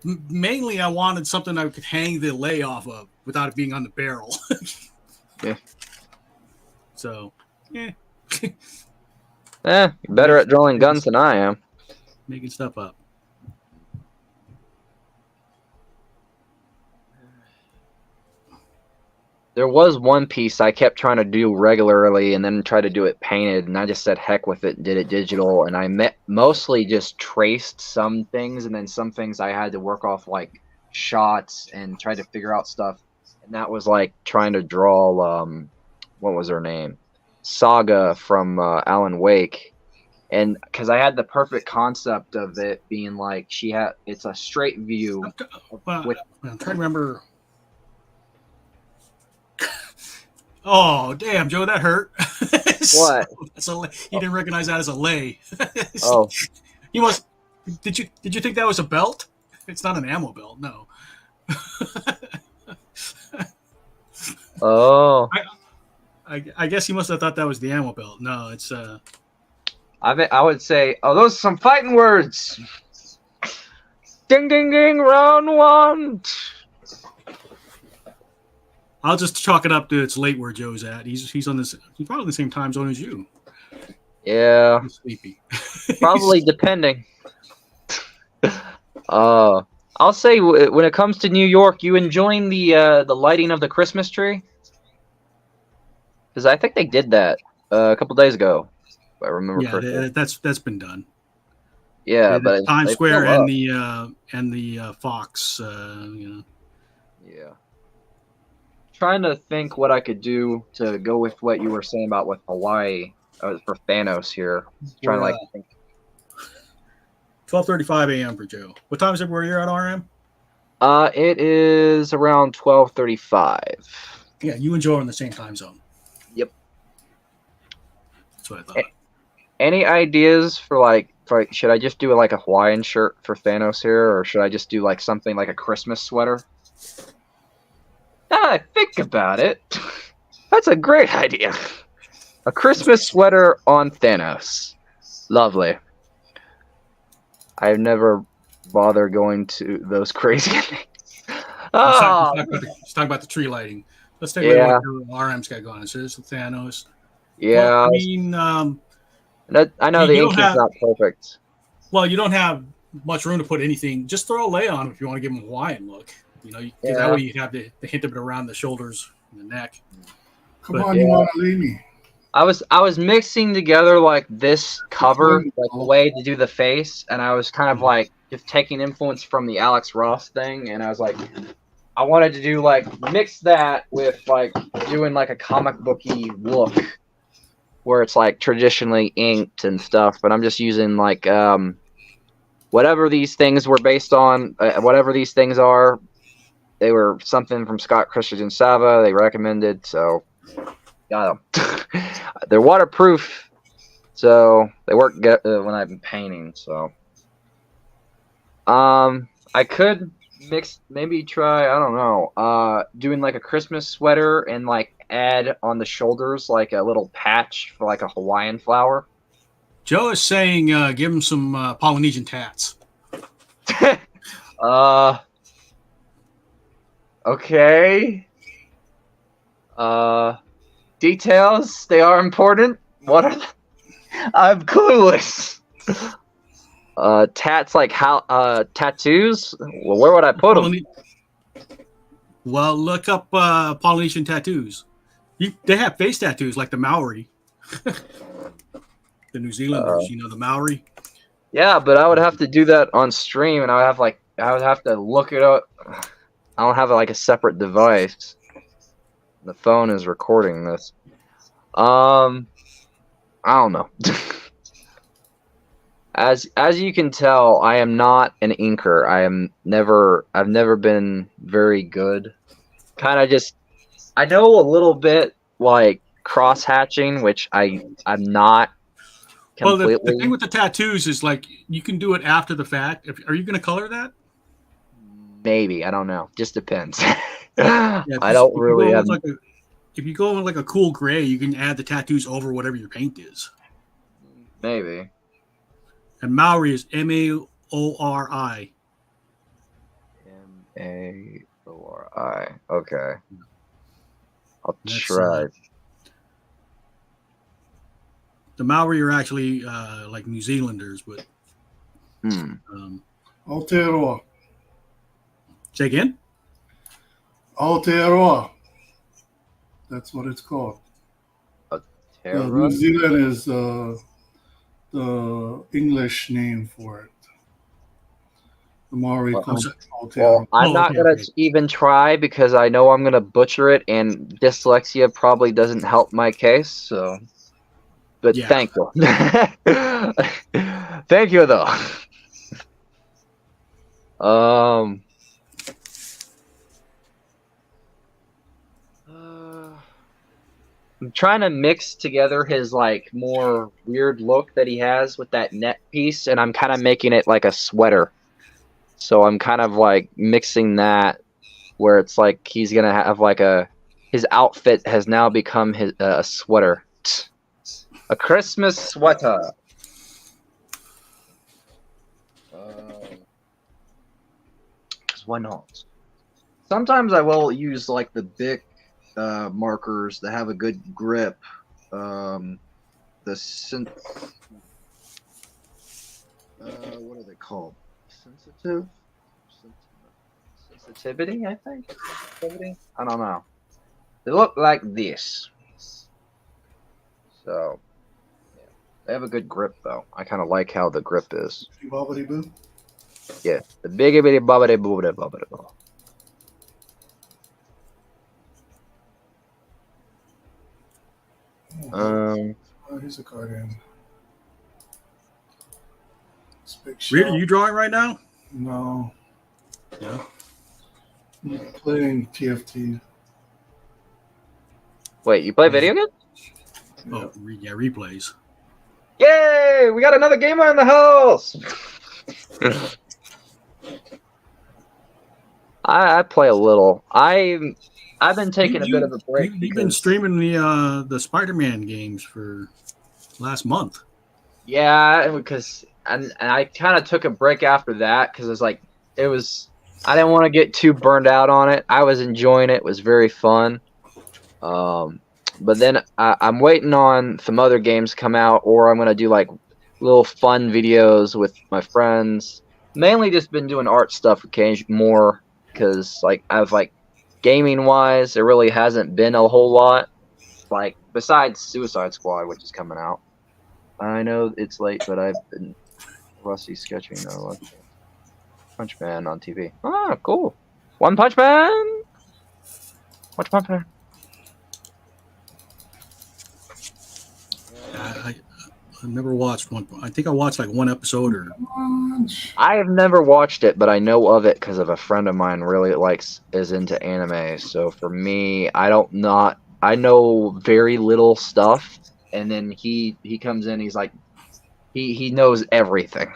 Mainly, I wanted something I could hang the lay off of without it being on the barrel. Yeah. So, yeah. You're better at drawing guns than I am. Making stuff up. There was one piece I kept trying to do regularly and then try to do it painted, and I just said heck with it and did it digital, and I mostly just traced some things, and then some things I had to work off like shots and try to figure out stuff, and that was like trying to draw what was her name? Saga from Alan Wake. And because I had the perfect concept of it being like it's a straight view. I'm trying to remember. Oh, damn, Joe, that hurt. What? He didn't recognize that as a lay. Oh. He must. Did you think that was a belt? It's not an ammo belt. No. Oh, I guess he must have thought that was the ammo belt. No, it's I would say, oh, those are some fighting words. Ding, ding, ding, round one. I'll just chalk it up to it's late where Joe's at. He's on this. He's probably the same time zone as you. Yeah, He's sleepy. probably depending. I'll say when it comes to New York, you enjoying the lighting of the Christmas tree? Because I think they did that a couple days ago, if I remember Yeah, correctly. that's been done. Yeah, The but Times they Square fill and the Fox. Yeah. Trying to think what I could do to go with what you were saying about with Hawaii for Thanos here. Trying to We're, like think. 12:35 a.m. for Joe. What time is it where you're at, RM? It is around 12:35. Yeah, you and Joe are in the same time zone. Yep. That's what I thought. Any ideas for should I just do like a Hawaiian shirt for Thanos here, or should I just do like something like a Christmas sweater? Now that I think about it, that's a great idea. A Christmas sweater on Thanos. Lovely. I've never bothered going to those crazy things. Oh, Let's talk about the tree lighting. Let's take Yeah. a look at what RM's got going. So there's the Thanos. yeah. Well, I mean, I know you the don't ink is have- not perfect. well, you don't have much room to put anything. Just throw a lay on if you want to give him a Hawaiian look. You know, because that Yeah. way you have the hint of it around the shoulders and the neck. Come But- on, you want to leave me? I was mixing together like this cover, Fine. like the way to do the face, and I was kind of like just taking influence from the Alex Ross thing, and I was like, I wanted to do like mix that with like doing like a comic booky look, where it's like traditionally inked and stuff, but I'm just using like whatever these things were based on, whatever these things are, they were something from Scott Christensen Sava. They recommended, so got them. They're waterproof, so they work good when I'm painting. So, I could maybe try. I don't know. Doing like a Christmas sweater and like add on the shoulders like a little patch for like a Hawaiian flower. Joe is saying give him some Polynesian tats. Okay. Details, they are important. What are they? I'm clueless. Tats like how tattoos? Well, where would I put them? Well, look up Polynesian tattoos. They have face tattoos like the Maori. The New Zealanders, the Maori. Yeah, but I would have to do that on stream, and I would have to look it up. I don't have like a separate device. The phone is recording this. I don't know. As you can tell, I am not an inker. I've never been very good. Kind of just, I know a little bit like cross hatching, which I'm not completely. Well, the thing with the tattoos is like you can do it after the fact. Are you going to color that? Maybe, I don't know. Just depends. Yeah, I don't really have. If you go in like a cool gray, you can add the tattoos over whatever your paint is. Maybe. And Maori is Maori. Maori. Okay. I'll That's, try. The Maori are actually like New Zealanders, but Aotearoa. say again. Aotearoa. That's what it's called. New Zealand is the English name for it. The Maori call it Aotearoa. Well, I'm not going to even try because I know I'm going to butcher it, and dyslexia probably doesn't help my case. So, but Yeah. thank you. Thank you, though. I'm trying to mix together his like more weird look that he has with that net piece, and I'm kind of making it like a sweater. So I'm kind of like mixing that, where it's like he's gonna have like his outfit has now become his a sweater, a Christmas sweater. Because why not? Sometimes I will use like the big markers that have a good grip. What are they called? Sensitivity, I think. Sensitivity? I don't know. They look like this. So, yeah. They have a good grip, though. I kind of like how the grip is. Bobbity boo. Yeah. The biggy bitty bobbity bobbity bobbity bobbity. Here's a Guardian. It's big Reed, are shot. you drawing right now? No. Yeah. I'm playing TFT. Wait, you play video games? Oh, yeah, replays. Yay! We got another gamer in the house! I play a little. I've been taking a bit of a break. You've been streaming the Spider-Man games for last month. Yeah, because and I kind of took a break after that because I didn't want to get too burned out on it. I was enjoying it. It was very fun. But then I'm waiting on some other games to come out, or I'm gonna do like little fun videos with my friends. Mainly just been doing art stuff occasionally more because like I've like gaming wise, there really hasn't been a whole lot. Like besides Suicide Squad, which is coming out. I know it's late, but I've been rusty sketching though. Punch Man on TV. Ah, cool. One Punch Man. Watch Punch Man. I've never watched one. I think I watched like one episode or. I have never watched it, but I know of it because of a friend of mine really is into anime. So for me, I know very little stuff, and then he comes in, he's like, he knows everything.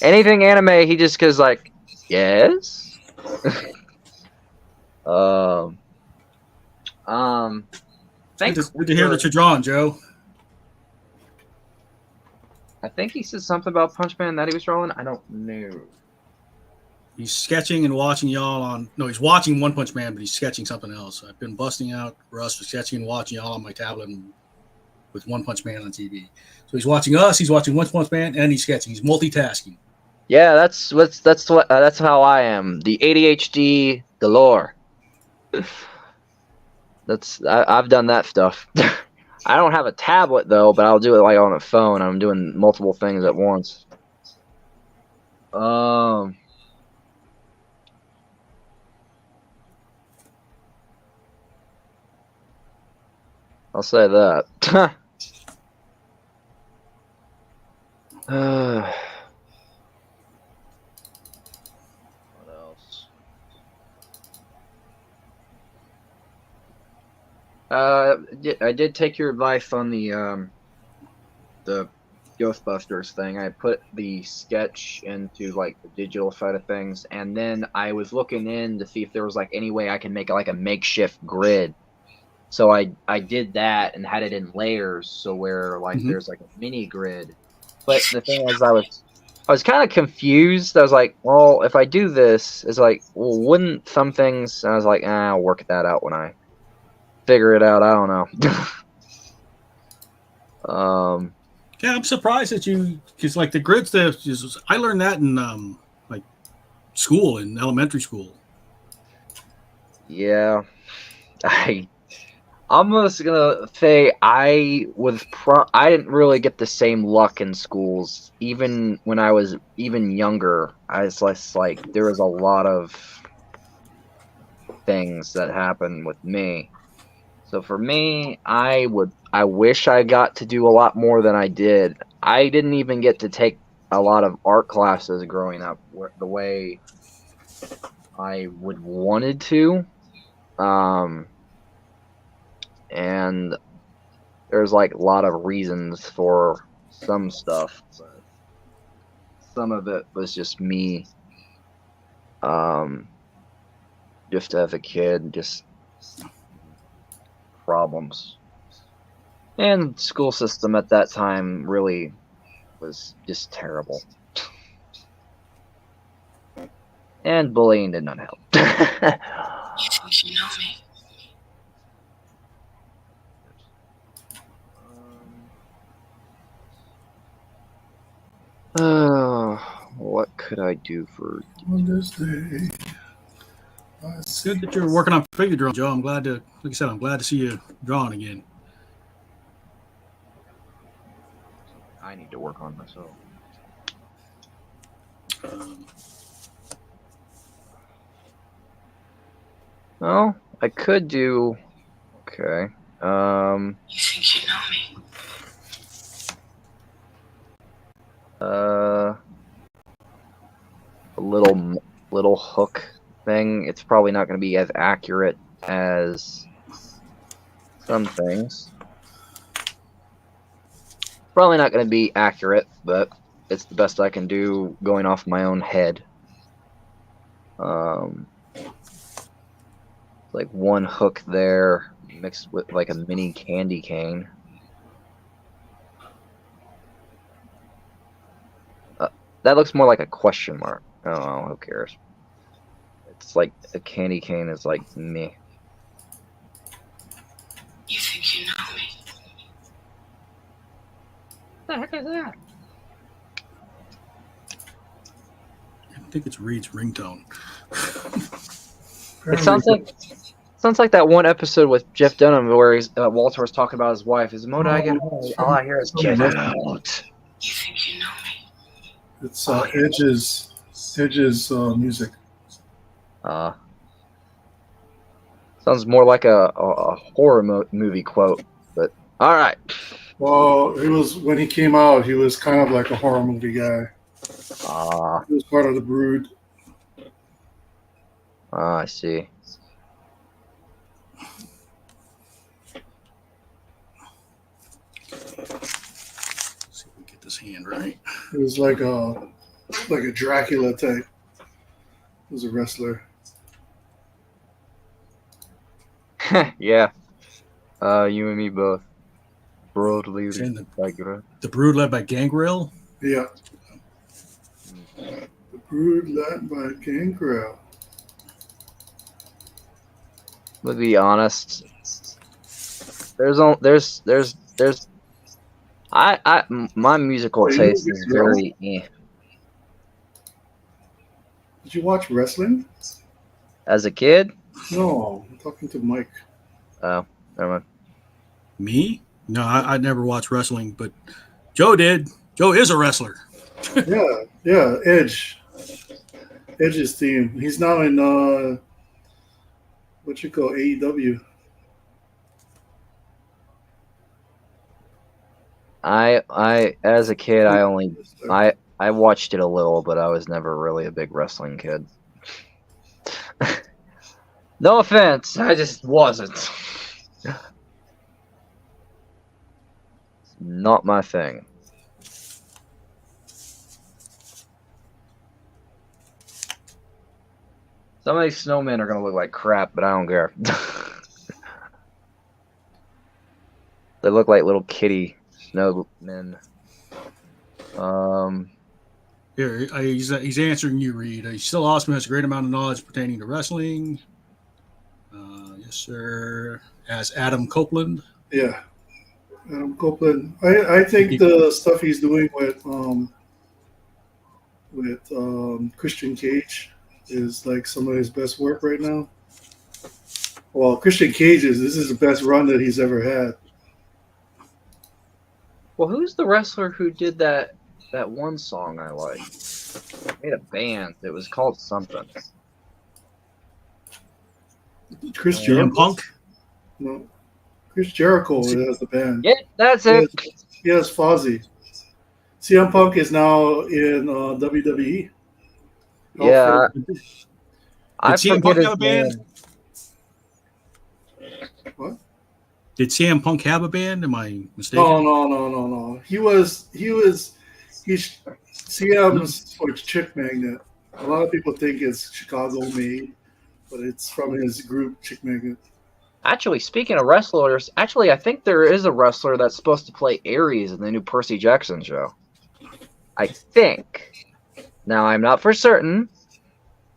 Anything anime, he just goes like, yes. Good to hear that you're drawing, Joe. I think he said something about Punch Man that he was drawing. I don't know. He's sketching and watching y'all on. No, he's watching One Punch Man, but he's sketching something else. I've been busting out Russ for sketching and watching y'all on my tablet with One Punch Man on TV. So he's watching us. He's watching One Punch Man, and he's sketching. He's multitasking. Yeah, that's how I am. The ADHD galore. I've done that stuff. I don't have a tablet though, but I'll do it like on a phone. I'm doing multiple things at once. I'll say that. What else? I did take your advice on the Ghostbusters thing. I put the sketch into like the digital side of things, and then I was looking in to see if there was like any way I can make like a makeshift grid. So I did that and had it in layers, so where like there's like a mini grid. But the thing is, I was kind of confused. I was like, well, if I do this, it's like, well, wouldn't some things? And I was like, I'll work that out when I figure it out. I don't know. Yeah, I'm surprised that because like the grid stuff, I learned that in like school, in elementary school. Yeah, I'm just gonna say I didn't really get the same luck in schools. Even when I was even younger, I was less like there was a lot of things that happened with me. So for me, I wish I got to do a lot more than I did. I didn't even get to take a lot of art classes growing up the way I would wanted to. And there's like a lot of reasons for some stuff, but some of it was just me Just as a kid, just problems. And the school system at that time really was just terrible. And bullying did not help. You think you know me? What could I do for... On this day, It's good that you're working on figure drawing, Joe. I'm glad to, like I said, I'm glad to see you drawing again. I need to work on myself. Well, I could do... Okay. You think you know me? A little hook thing. It's probably not going to be as accurate as some things. Probably not going to be accurate, but it's the best I can do going off my own head. Like one hook there mixed with like a mini candy cane. That looks more like a question mark. Oh, who cares? It's like a candy cane is like me. You think you know me? What the heck is that? I think it's Reed's ringtone. It sounds like that one episode with Jeff Dunham where Walter was talking about his wife. Is the moment I get home, all I hear is get out. You think you know me? It's Edge's music. Sounds more like a horror movie quote, but all right. Well, when he came out, he was kind of like a horror movie guy. He was part of the Brood. I see. Let's see if we get this hand right. He was like a Dracula type. He was a wrestler. Yeah. You and me both. Broadly And like the Brood led by Gangrel. Yeah. The Brood led by Gangrel. To be honest, my musical taste is very eh. Did you watch wrestling? As a kid? No, I'm talking to Mike. Oh, never mind. Me? No, I never watched wrestling, but Joe did. Joe is a wrestler. Yeah, Edge. Edge's team. He's now in what you call AEW. I as a kid I watched it a little, but I was never really a big wrestling kid. No offense, I just wasn't. Not my thing. Some of these snowmen are gonna look like crap, but I don't care. They look like little kitty snowmen. Here, he's answering you, Reed. He's still awesome. Has a great amount of knowledge pertaining to wrestling. Yes, sir. As Adam Copeland. Yeah, Adam Copeland. I think the stuff he's doing with Christian Cage is like some of his best work right now. Well, Christian Cage this is the best run that he's ever had. Well, who's the wrestler who did that one song I like? Made a band. It was called something. Chris CM Jericho. Punk. No, Chris Jericho has the band. Yeah, that's it. He has Fozzy. CM Punk is now in WWE. Yeah, Did I CM forget Punk his have a band? What? What? Did CM Punk have a band? Am I mistaken? No. He's CM's for Chick Magnet. A lot of people think it's Chicago made, but it's from his group Chick Magnet. Actually, speaking of wrestlers, I think there is a wrestler that's supposed to play Ares in the new Percy Jackson show. I think. Now, I'm not for certain,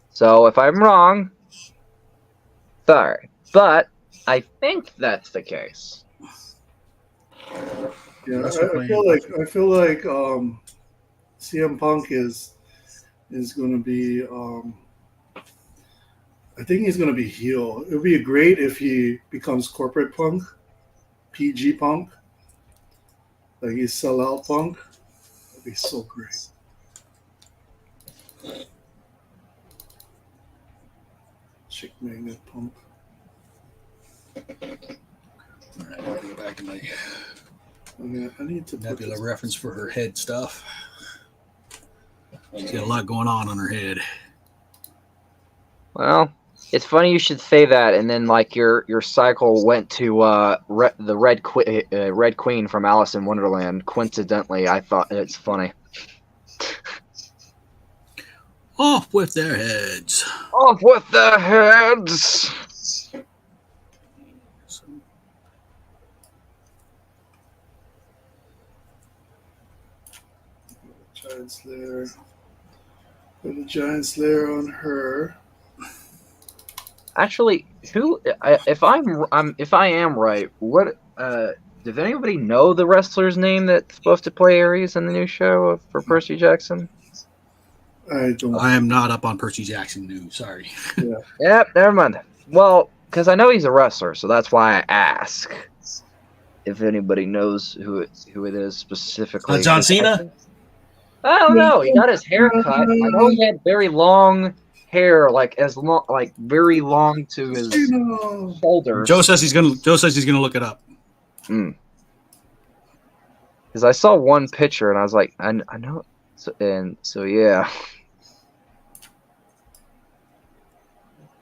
so if I'm wrong, sorry. But I think that's the case. Yeah, Wrestler I playing- feel like CM Punk is going to be. I think he's going to be heel. It would be great if he becomes corporate Punk, PG Punk, like he's sellout Punk. That'd be so great. Chick Magnet Punk. All right, I'm gonna go back to my I need to put Nebula this. reference for her head stuff. She's got a lot going on her head. Well, it's funny you should say that, and then like your cycle went to the Red Queen from Alice in Wonderland. Coincidentally, I thought it's funny. Off with their heads. Off with their heads. Giant Slayer. Put a Giant Slayer on her. Actually, if I am right, what does anybody know the wrestler's name that's supposed to play Ares in the new show for Percy Jackson? I don't. I am not up on Percy Jackson news. Sorry. Yep, never mind. Well, because I know he's a wrestler, so that's why I ask if anybody knows who it is specifically. John Cena? I don't know. He got his hair cut. I know he had very long hair, like very long to his shoulders. Joe says he's gonna look it up. Because I saw one picture and I was like, I know. So yeah.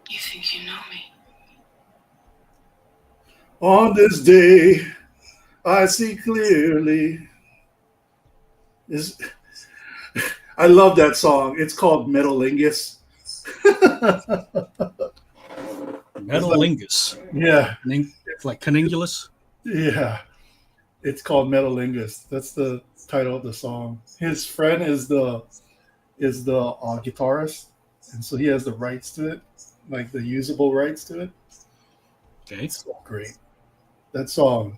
You think you know me? On this day, I see clearly. I love that song. It's called Metalingus. Metalingus. Yeah, It's like Caningulus. yeah. It's called Metalingus. That's the title of the song. His friend is the guitarist, and so he has the rights to it, like the usable rights to it. Okay. It's so great. That song.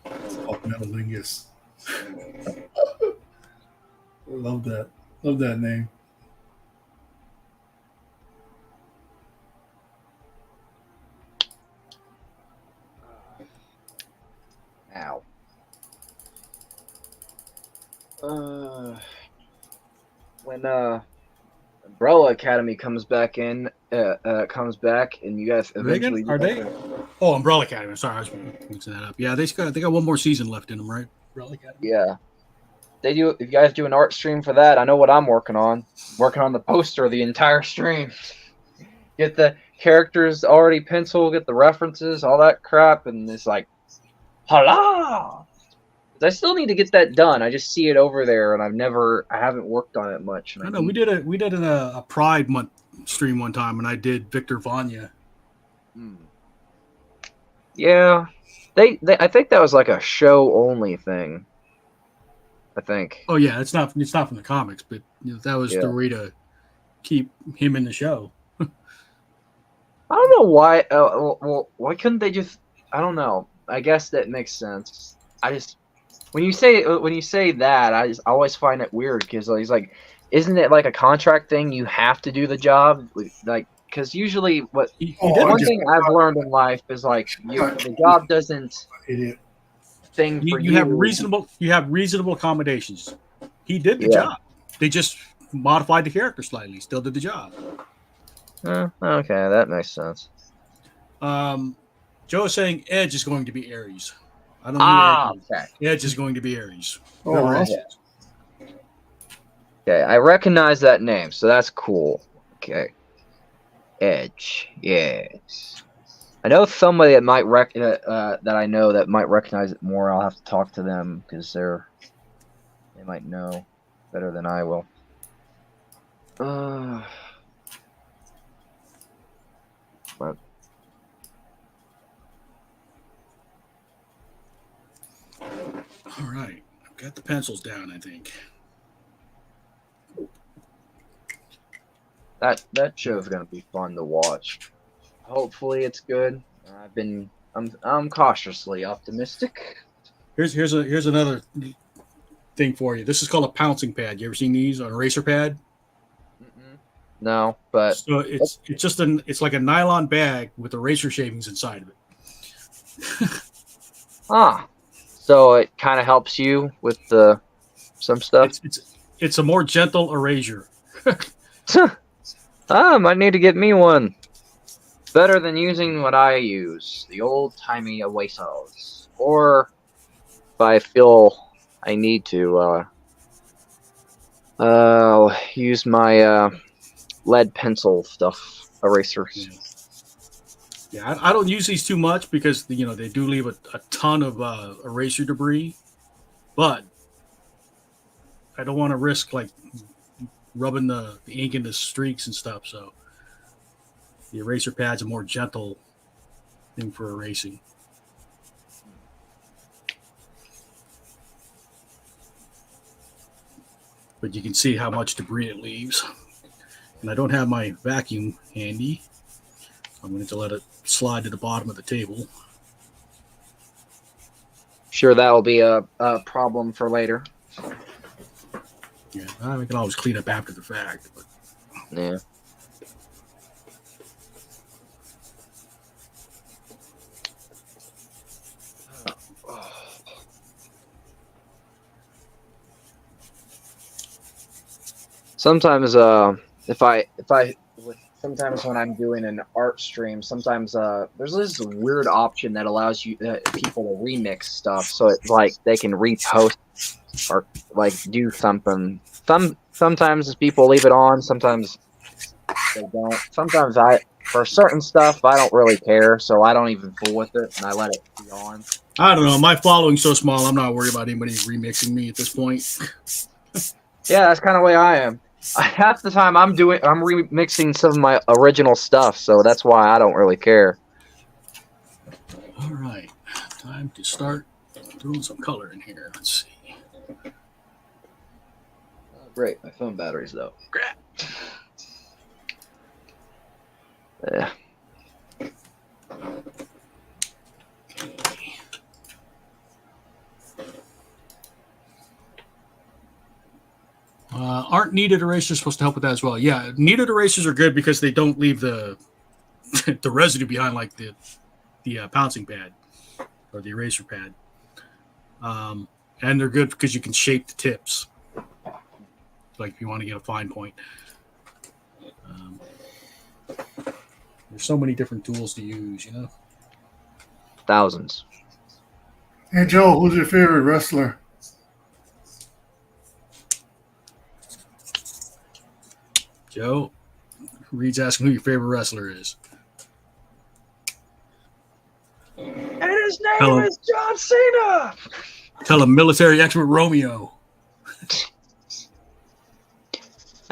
It's called Metalingus. I love that. Love that name. Ow. When Umbrella Academy comes back, and you guys eventually Are they? Oh, Umbrella Academy. Sorry, I was mixing that up. Yeah, they got one more season left in them, right? Umbrella Academy. Yeah. They do. If you guys do an art stream for that, I know what I'm working on. Working on the poster of the entire stream. Get the characters already penciled, get the references, all that crap, and it's like, hola! I still need to get that done. I just see it over there, and I haven't worked on it much. And I know we did a Pride Month stream one time, and I did Victor Vanya. Yeah, they I think that was like a show only thing. I think. Oh yeah, it's not from the comics, but that was Yeah. the way to keep him in the show. I don't know why. Well, why couldn't they just? I don't know. I guess that makes sense. I just when you say that, I always find it weird because he's like, isn't it like a contract thing? You have to do the job, like because usually what He Oh, did one just- thing I've learned in life is like the job doesn't Idiot. thing for you have reasonable accommodations. He did the Yeah. job. They just modified the character slightly. Still did the job. Okay, that makes sense. Joe is saying Edge is going to be Ares. I don't know. Who Okay. Edge is going to be Ares. Oh, Whoever wow. Edge is. Okay, I recognize that name, so that's cool. Okay. Edge, yes. I know somebody that might that I know that might recognize it more. I'll have to talk to them because they might know. better than I will. But All right. I've got the pencils down, I think. that show's gonna be fun to watch. Hopefully, it's good. I'm cautiously optimistic. Here's another thing for you. This is called a pouncing pad. You ever seen these on a eraser pad? No, but So it's like a nylon bag with eraser shavings inside of it. so it kind of helps you with some stuff. It's a more gentle erasure. Might need to get me one. Better than using what I use, the old-timey erasers. Or if I feel I need to, I'll use my lead pencil stuff erasers. Yeah, I don't use these too much because they do leave a ton of eraser debris, but I don't want to risk like rubbing the ink into streaks and stuff. So the eraser pad's a more gentle thing for erasing. But you can see how much debris it leaves. And I don't have my vacuum handy. I'm going to let it slide to the bottom of the table. Sure, that'll be a problem for later. Yeah, we can always clean up after the fact. But. Yeah. Sometimes, sometimes when I'm doing an art stream, sometimes there's this weird option that allows people to remix stuff, so it's like they can repost or like do something. Sometimes people leave it on, sometimes they don't. Sometimes for certain stuff I don't really care, so I don't even fool with it and I let it be on. I don't know. My following's so small, I'm not worried about anybody remixing me at this point. Yeah, that's kind of the way I am. Half the time I'm remixing some of my original stuff, so that's why I don't really care. All right, time to start throwing some color in here. Let's see. Great, my phone battery's low. Yeah. Aren't kneaded erasers supposed to help with that as well? Yeah, kneaded erasers are good because they don't leave the the residue behind like the pouncing pad or the eraser pad. And they're good because you can shape the tips, like if you want to get a fine point. There's so many different tools to use, Thousands. Hey Joe, who's your favorite wrestler? Joe, Reed's asking who your favorite wrestler is. And his name is John Cena! Tell him military expert Romeo.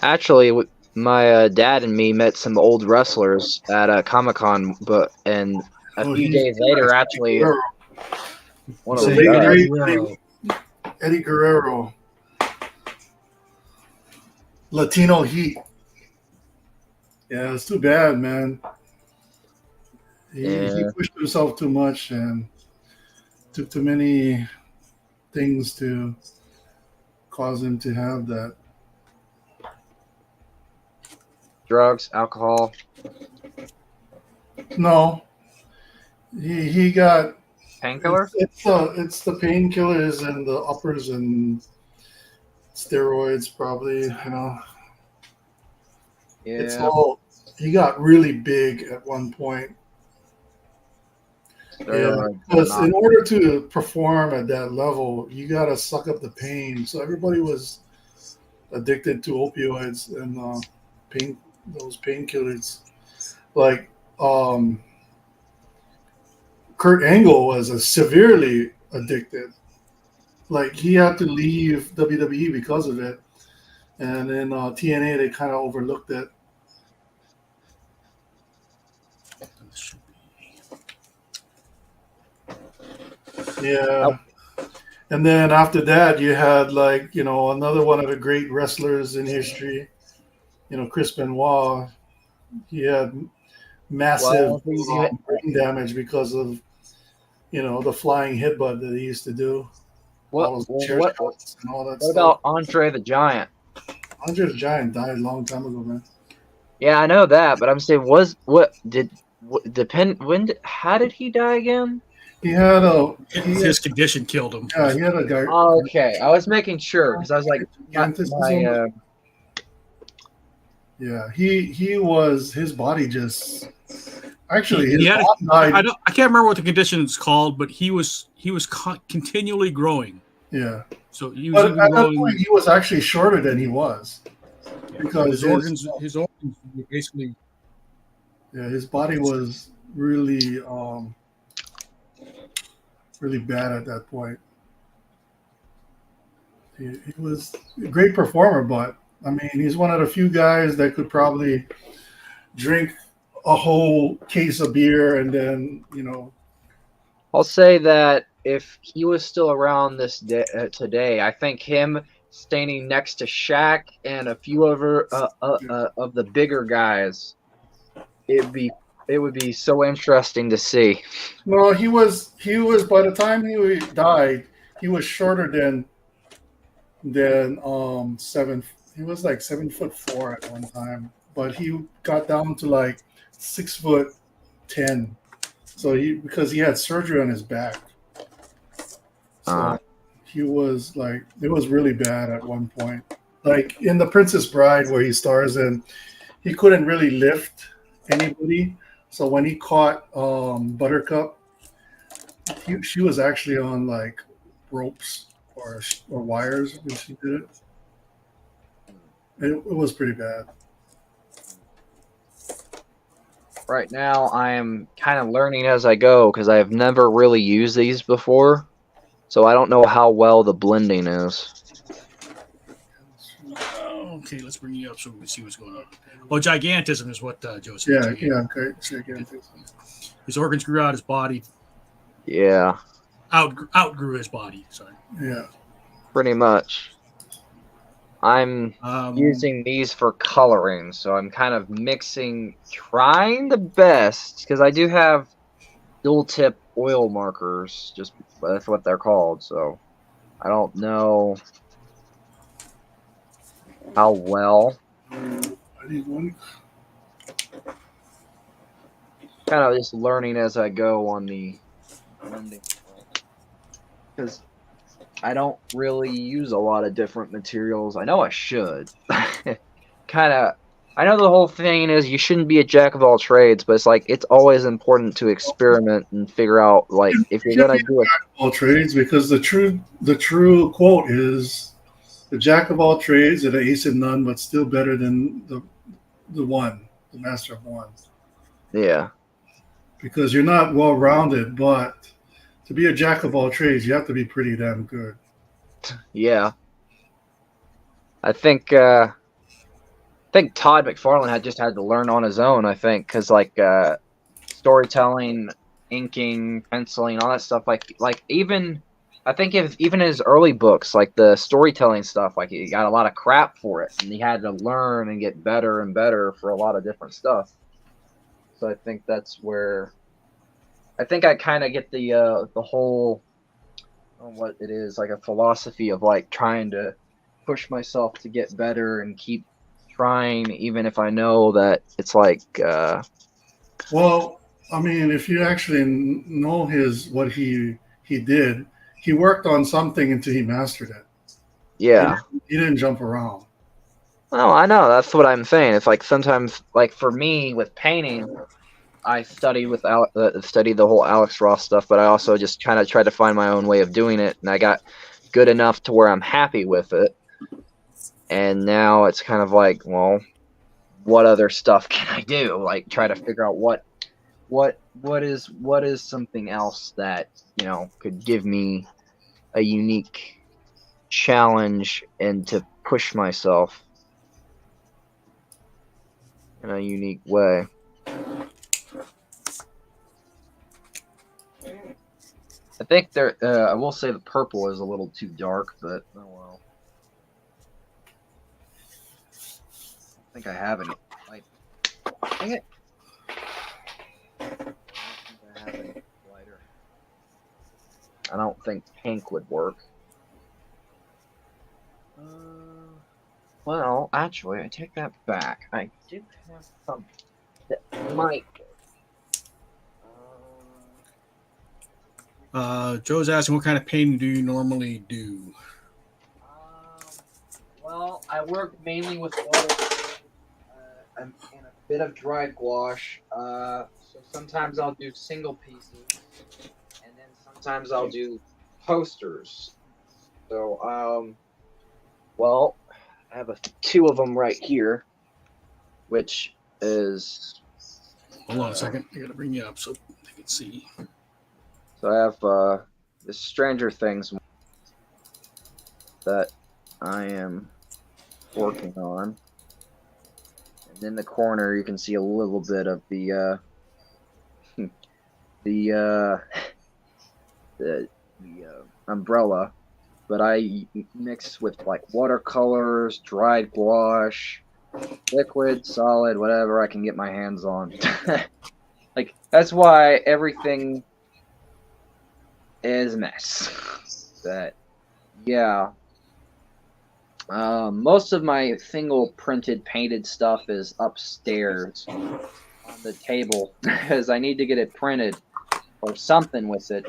Actually, my dad and me met some old wrestlers at Comic-Con, and a few days later, actually, one of them Eddie Guerrero. Latino Heat. Yeah, it's too bad, man. He pushed himself too much and took too many things to cause him to have that. Drugs, alcohol. No, he got painkiller. It's the painkillers and the uppers and steroids, probably. Yeah. It's all. He got really big at one point. Yeah, because in order to perform at that level, you gotta suck up the pain. So everybody was addicted to opioids and those painkillers. Like Kurt Angle was severely addicted. Like he had to leave WWE because of it. and in TNA they kind of overlooked it. Yeah. And then after that, you had like, another one of the great wrestlers in history, Chris Benoit. He had massive Well, he brain damage because of, the flying headbutt that he used to do. what All those well, chair what shots and all that what stuff. about Andre the Giant? Andre the Giant died a long time ago, man. Yeah, I know that, but I'm saying how did he die again? He had His condition killed him. he had a guy. Okay, I was making sure because I was like, Gigantism. Yeah, he was, his body just actually his He had body died. I can't remember what the condition is called, but he was continually growing. Yeah, So he was but even at that growing. point he was actually shorter than he was because His organs were basically. Yeah, his body was really really bad at that point. He was a great performer, but I mean, he's one of the few guys that could probably drink a whole case of beer and then, I'll say that if he was still around this day, today, I think him standing next to Shaq and a few other of the bigger guys, it would be so interesting to see. no, he was by the time he died, he was shorter than 7. He was like 7'4" at one time, but he got down to like 6'10". So because he had surgery on his back, so he was like, it was really bad at one point. Like in The Princess Bride, where he stars in, he couldn't really lift anybody. So when he caught Buttercup, she was actually on like ropes or wires when she did it. It was pretty bad. Right now, I am kind of learning as I go because I have never really used these before, so I don't know how well the blending is. Okay, let's bring you up so we can see what's going on. Oh, gigantism is what Joe said. Yeah, okay. Gigantism. His organs grew out his body. Yeah. Outgrew his body. Sorry. Yeah. Pretty much. I'm using these for coloring, so I'm kind of trying the best, because I do have dual tip oil markers, just that's what they're called, so I don't know how well. I need one. Kind of just learning as I go on the blending, because I don't really use a lot of different materials. I know I should. I know the whole thing is you shouldn't be a jack of all trades, but it's like it's always important to experiment and figure out, like, if you're gonna do it. Jack of all trades, because the true quote is, the jack of all trades and an ace of none, but still better than the master of one. Yeah. Because you're not well rounded, but to be a jack of all trades, you have to be pretty damn good. Yeah. I think Todd McFarlane had to learn on his own, I think, because storytelling, inking, penciling, all that stuff, like even I think even his early books, like the storytelling stuff, like he got a lot of crap for it, and he had to learn and get better and better for a lot of different stuff. So I think that's where I kind of get the whole, what it is, like a philosophy of like trying to push myself to get better and keep trying, even if I know that it's like. Well, I mean, if you actually know what he did, he worked on something until he mastered it. Yeah. He didn't jump around. Oh, I know. That's what I'm saying. It's like sometimes, like for me with painting, I studied the whole Alex Ross stuff, but I also just kind of tried to find my own way of doing it, and I got good enough to where I'm happy with it. And now it's kind of like, well, what other stuff can I do? Like try to figure out what is something else that, could give me a unique challenge and to push myself. in a unique way. I think I will say the purple is a little too dark, but oh well. I think I have any light. Dang it. I don't think I have any lighter. I don't think pink would work. Well, actually, I take that back. I do have something that might work. Joe's asking, what kind of painting do you normally do? Well, I work mainly with water and a bit of dry gouache. So sometimes I'll do single pieces, and then sometimes I'll do posters. So, well, I have two of them right here, which is. Hold on a second. I gotta bring you up so they can see. So I have the Stranger Things that I am working on. And in the corner, you can see a little bit of the umbrella, but I mix with like watercolors, dried gouache, liquid, solid, whatever I can get my hands on. Like that's why everything is a mess. That yeah. Most of my single printed painted stuff is upstairs on the table because I need to get it printed or something with it.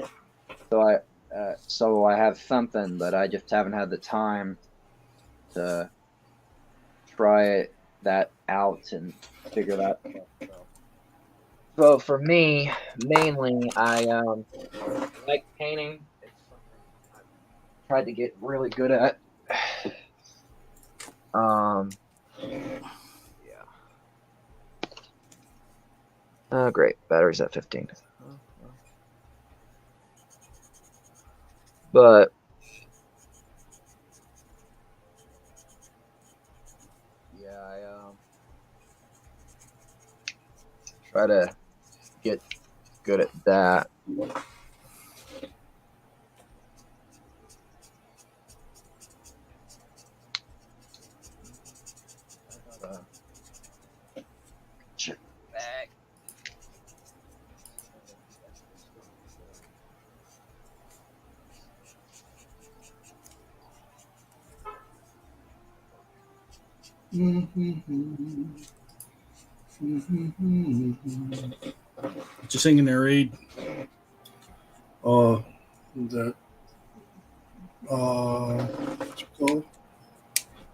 So I have something, but I just haven't had the time to try that out and figure that out. So for me, mainly, I like painting. It's something I've tried to get really good at. Yeah. Oh, great. Battery's at 15. But yeah, I try to get good at that. Check back. What you singing there, Reed? That what's it called?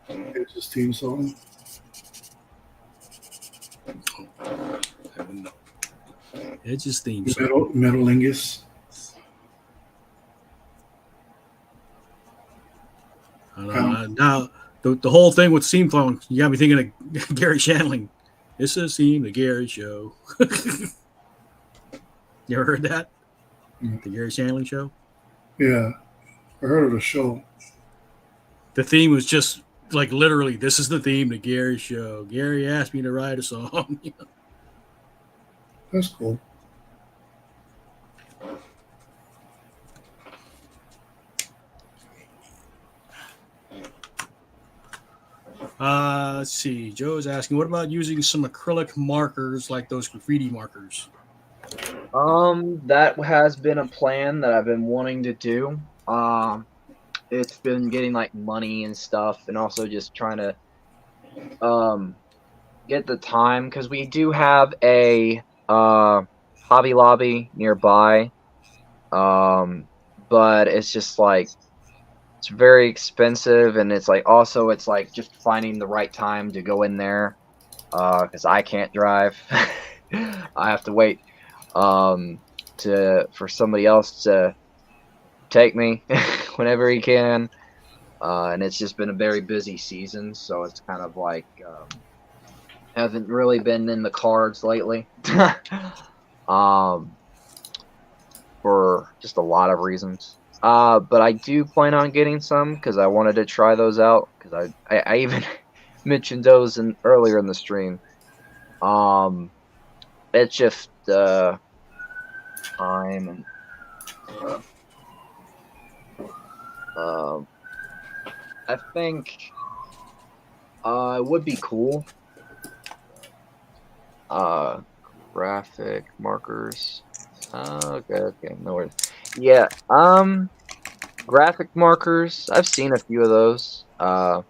It's his theme song. It's his theme song. Metalingus. Now, the whole thing with theme song, you got me thinking of Gary Shandling. It's a scene, the Gary Show. You ever heard that? The Gary Shandling Show? Yeah, I heard of the show. The theme was just like literally, this is the theme, the Gary Show. Gary asked me to write a song. That's cool. Let's see. Joe's asking, what about using some acrylic markers like those graffiti markers? That has been a plan that I've been wanting to do. It's been getting like money and stuff, and also just trying to get the time because we do have a Hobby Lobby nearby. But it's just like it's very expensive, and it's like also it's like just finding the right time to go in there because I can't drive. I have to wait for somebody else to take me whenever he can, and it's just been a very busy season, so it's kind of like hasn't really been in the cards lately. For just a lot of reasons. But I do plan on getting some because I wanted to try those out because I even mentioned those earlier in the stream. It's just time and I think it would be cool. Graphic markers. Okay, no worries. Yeah, graphic markers. I've seen a few of those. I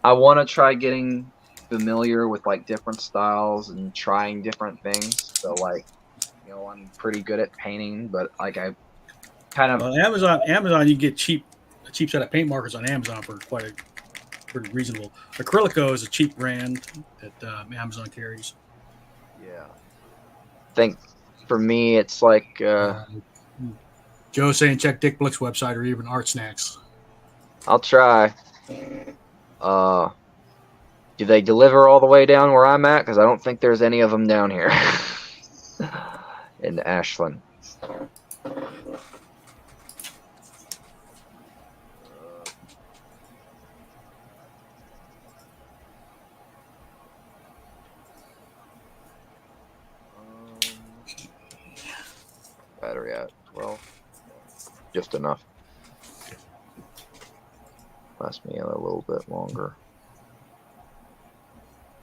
want to try getting familiar with like different styles and trying different things. So like, I'm pretty good at painting, but like I kind of Well, Amazon, you can get a cheap set of paint markers on Amazon for pretty reasonable. Acrylico is a cheap brand that Amazon carries. yeah. Think for me, it's like Joe saying check Dick Blick's website or even Art Snacks. I'll try. Do they deliver all the way down where I'm at? Because I don't think there's any of them down here in Ashland. Battery at 12. Just enough. Last me a little bit longer.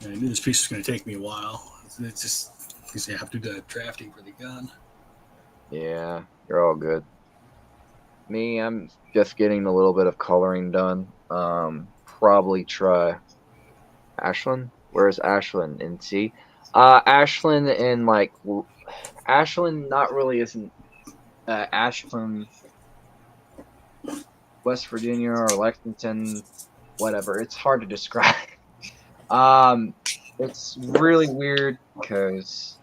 I knew this piece was going to take me a while. It's just because I have to do the drafting for the gun. Yeah, you're all good. Me, I'm just getting a little bit of coloring done. Probably try Ashland. Where's Ashland? In C. Ashland and like Ashland not really isn't Ashland, West Virginia or Lexington, whatever. It's hard to describe. It's really weird because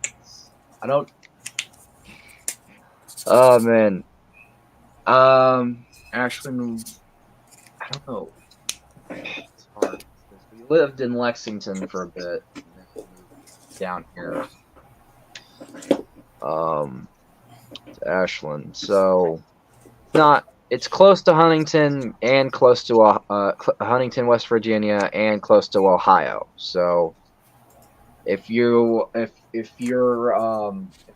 I don't. Oh man. Ashland. I don't know. It's hard. We lived in Lexington for a bit, and then we moved down here. To Ashland. So, it's close to Huntington and close to Huntington, West Virginia, and close to Ohio. So, if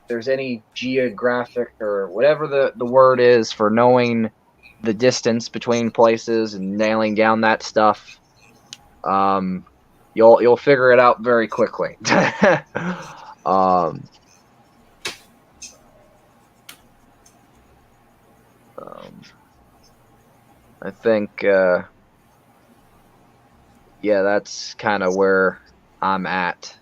there's any geographic or whatever the word is for knowing the distance between places and nailing down that stuff, you'll figure it out very quickly. I think, yeah, that's kind of where I'm at.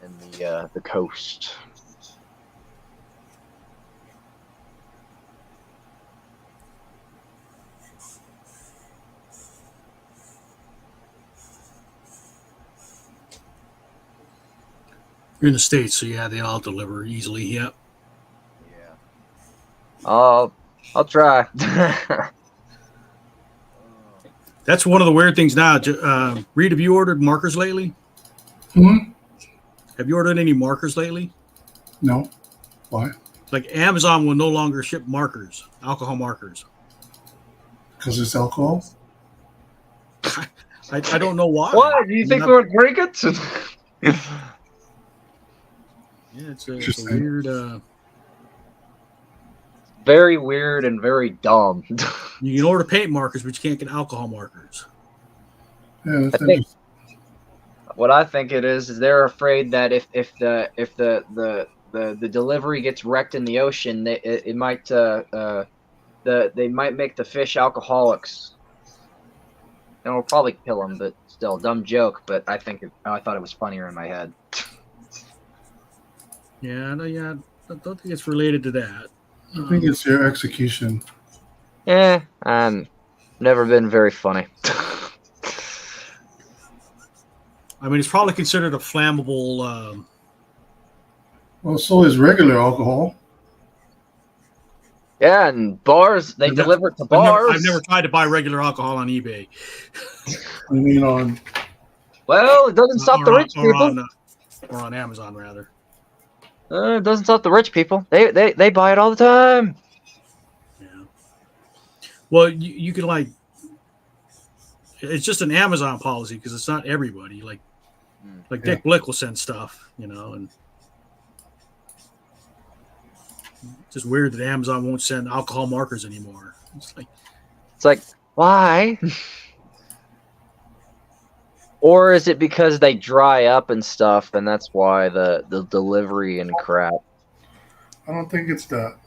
In the coast. You're in the States, so yeah, they all deliver easily. Yep. Yeah. I'll try. That's one of the weird things now. Reed, have you ordered markers lately? Hmm? Have you ordered any markers lately? No. Why? Like Amazon will no longer ship markers, alcohol markers. Because it's alcohol? I don't know why. What? Do you think we would drink it? Yeah, it's a weird. Very weird and very dumb. You can order paint markers, but you can't get alcohol markers. Yeah, that's I think what I think it is they're afraid that if the delivery gets wrecked in the ocean, they might make the fish alcoholics. And it'll probably kill them, but still, dumb joke. But I thought it was funnier in my head. Yeah, I don't think it's related to that. I think it's your execution. Yeah, never been very funny. I mean, it's probably considered a flammable. Well, so is regular alcohol. Yeah, and bars, they deliver it to bars. I've never tried to buy regular alcohol on eBay. I mean, on. Well, it doesn't stop the rich people. Or on Amazon, rather. It doesn't stop the rich people. They buy it all the time. Yeah. Well, you can like, it's just an Amazon policy because it's not everybody. Like Yeah. Dick Blick will send stuff, and it's just weird that Amazon won't send alcohol markers anymore. It's like, why? Or is it because they dry up and stuff, and that's why the delivery and crap? I don't think it's that.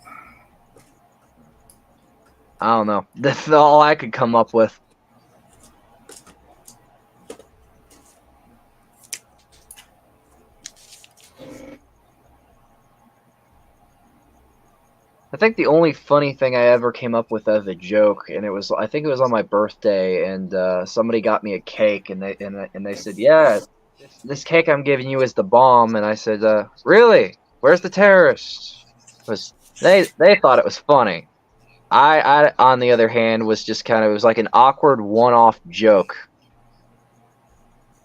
I don't know. That's all I could come up with. I think the only funny thing I ever came up with as a joke, and I think it was on my birthday, and somebody got me a cake, and they said, "Yeah, this cake I'm giving you is the bomb," and I said, "Really? Where's the terrorists?" They thought it was funny. I on the other hand was just it was like an awkward one-off joke,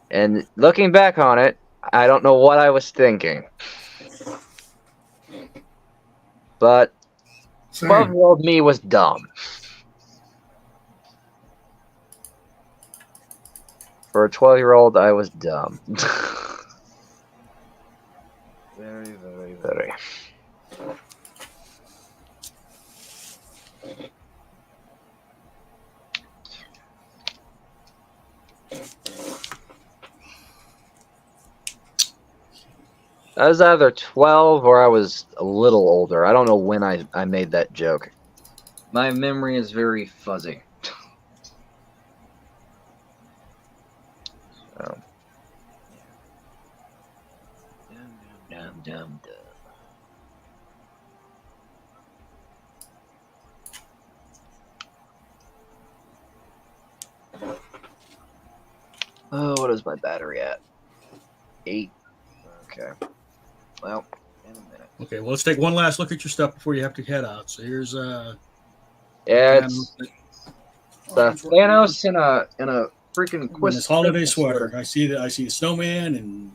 and looking back on it, I don't know what I was thinking, but. Same. 12-year-old me was dumb. For a 12-year-old, I was dumb. Very, very, very. I was either 12 or I was a little older. I don't know when I made that joke. My memory is very fuzzy. So. Dum. Oh, what is my battery at? 8. Okay. Well, in a minute. Okay, well, let's take one last look at your stuff before you have to head out. So here's Yeah, it's the Thanos in a freaking this holiday sweater. I see a snowman and.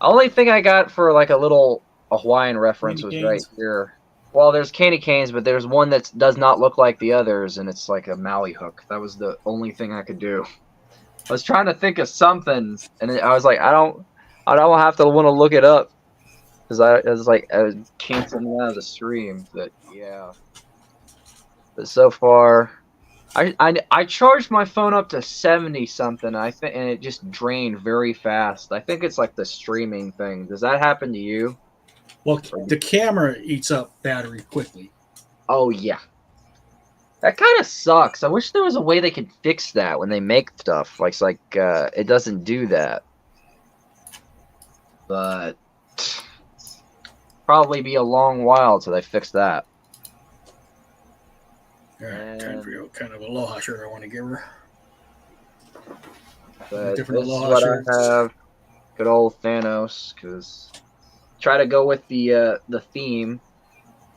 Only thing I got for like a little Hawaiian reference was right here. Well, there's candy canes, but there's one that does not look like the others, and it's like a Maui hook. That was the only thing I could do. I was trying to think of something, and I was like, I don't have to want to look it up, because I was canceling out of the stream. But yeah, but so far, I charged my phone up to 70 something. I think, and it just drained very fast. I think it's like the streaming thing. Does that happen to you? Well, the camera eats up battery quickly. Oh yeah. That kind of sucks. I wish there was a way they could fix that when they make stuff. It doesn't do that. But probably be a long while till they fix that. All right, trying to figure out what kind of aloha shirt I want to give her. But Different this is aloha what shirts. I have. Good old Thanos, because try to go with the theme.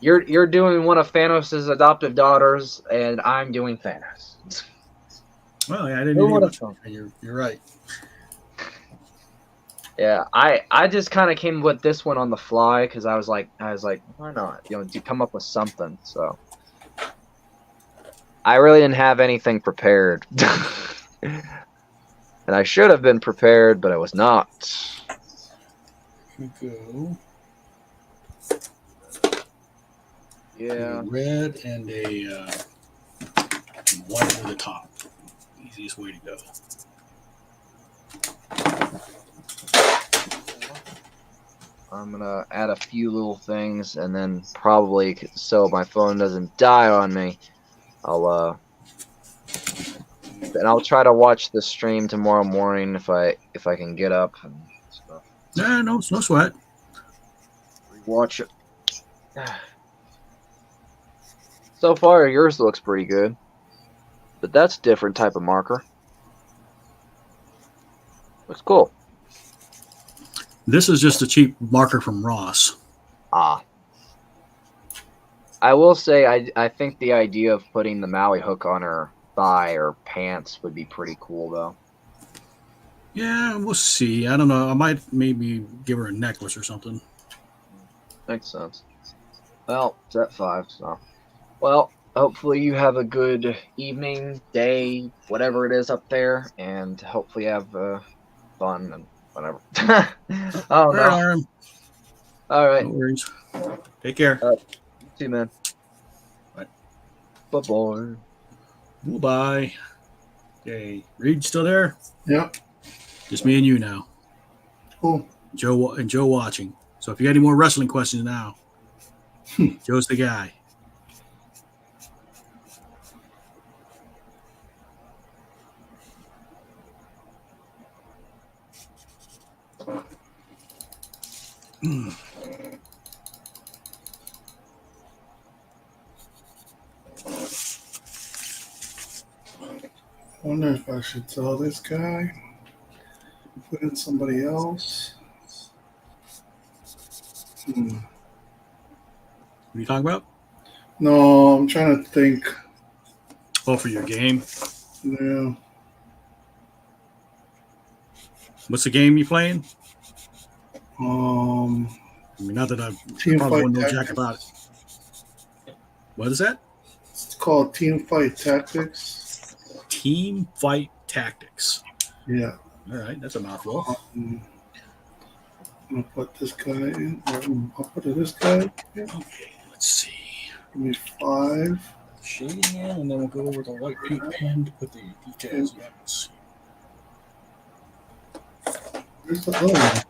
You're doing one of Thanos' adoptive daughters, and I'm doing Thanos. Well, yeah, I didn't even get much. You're right. Yeah, I just kind of came with this one on the fly because I was like, why not? To come up with something. So I really didn't have anything prepared, and I should have been prepared, but I was not. Here we go. Yeah. A red and a white over the top. Easiest way to go. I'm gonna add a few little things, and then probably so my phone doesn't die on me, I'll try to watch the stream tomorrow morning if I can get up and stuff. Nah, no sweat. Watch it. So far, yours looks pretty good, but that's a different type of marker. Looks cool. This is just a cheap marker from Ross. Ah. I will say, I think the idea of putting the Maui hook on her thigh or pants would be pretty cool, though. Yeah, we'll see. I don't know. I might maybe give her a necklace or something. Makes sense. Well, it's at 5, so. Well, hopefully you have a good evening, day, whatever it is up there, and hopefully you have fun and whatever. I don't All right, know. Arm. All right. No worries. Take care. You too, man. Bye. Bye-bye. Bye. Okay. Reed, still there? Yep. Just me and you now. Cool. Joe watching. So if you got any more wrestling questions now, Joe's the guy. I wonder if I should tell this guy. Put in somebody else. What are you talking about? No, I'm trying to think. Oh, for your game. Yeah. What's the game you playing? Um, I mean, not that I Team probably Fight won't know Tactics. jack about it. What is that? It's called Team Fight Tactics. Team Fight Tactics. Yeah. All right, that's a mouthful. I'm gonna put this guy in. I'll put this guy in. Okay, let's see. Give me 5. Shading in, and then we'll go over the white paint pen to put the details in. Let's see. Where's the other one?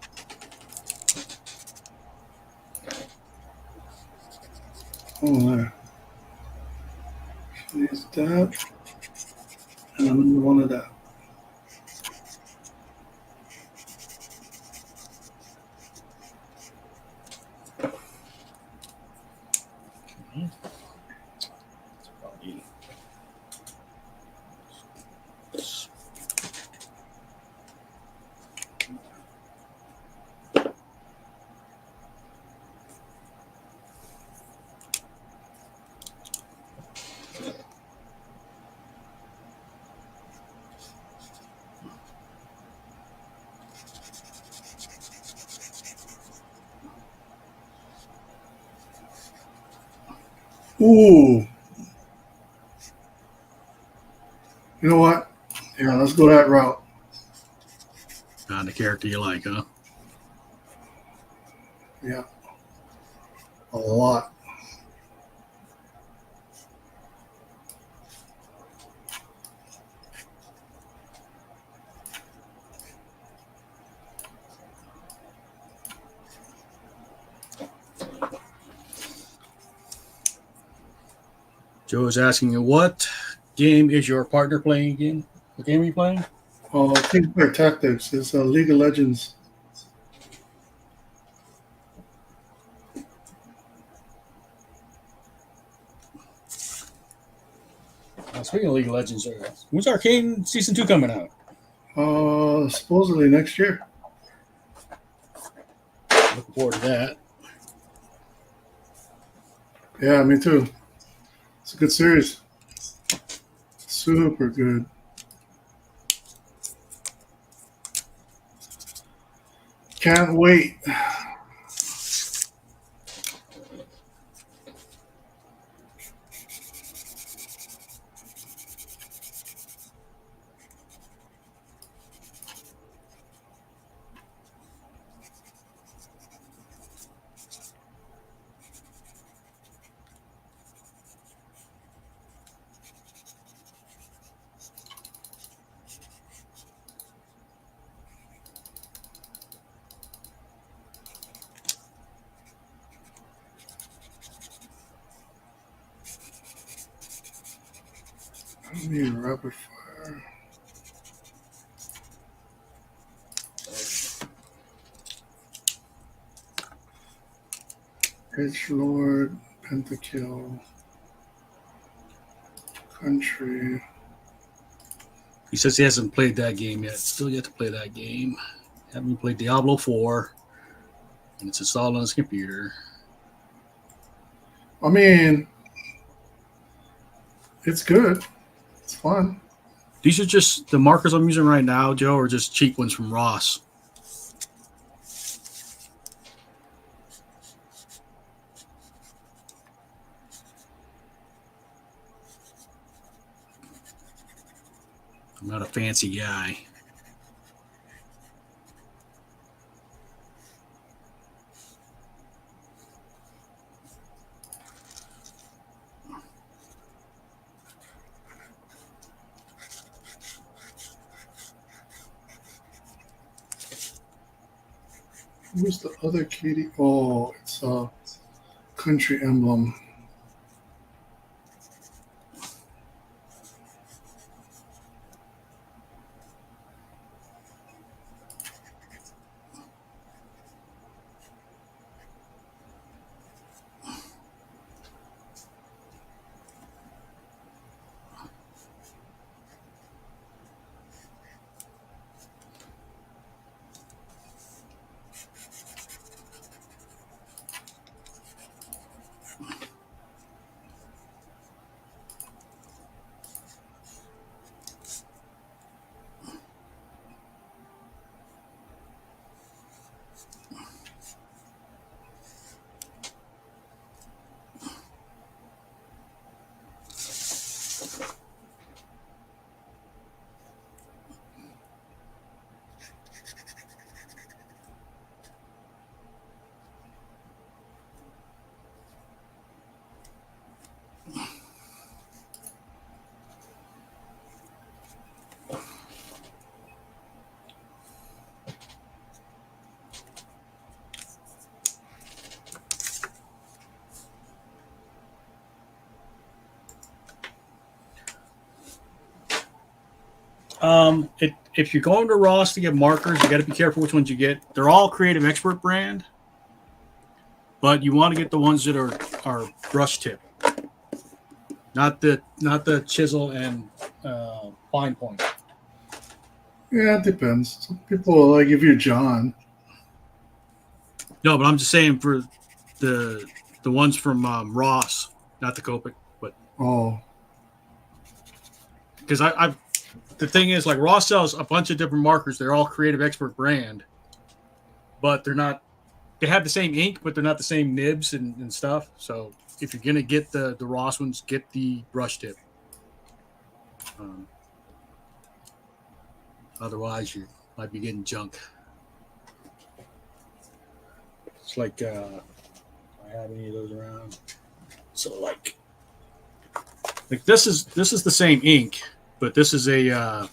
Oh, there. Use that. And another one of that. Ooh. You know what? Yeah, let's go that route. The character you like, huh? Yeah. A lot. Joe is asking you, what game is your partner playing again? What game are you playing? Team Fight Tactics is League of Legends. Speaking of League of Legends, when's Arcane Season 2 coming out? Supposedly next year. Looking forward to that. Yeah, me too. It's a good series. Super good. Can't wait. I need rapid fire. Edgelord, Pentakill, Country. He says he hasn't played that game yet. Still yet to play that game. Haven't played Diablo 4. And it's installed on his computer. I mean, it's good. It's fun. These are just the markers I'm using right now, Joe, are just cheap ones from Ross. I'm not a fancy guy. Who's the other kitty? Oh, it's a country emblem. If you're going to Ross to get markers, you got to be careful which ones you get. They're all Creative Expert brand, but you want to get the ones that are brush tip, not the chisel and fine point. Yeah, it depends. Some people like if you're John. No, but I'm just saying for the ones from Ross, not the Copic, but Oh, because I've the thing is, like, Ross sells a bunch of different markers. They're all Creative Expert brand, but they're not. They have the same ink, but they're not the same nibs and stuff. So if you're gonna get the Ross ones, get the brush tip. Otherwise, you might be getting junk. It's like I have any of those around. So like this is the same ink, but this is a I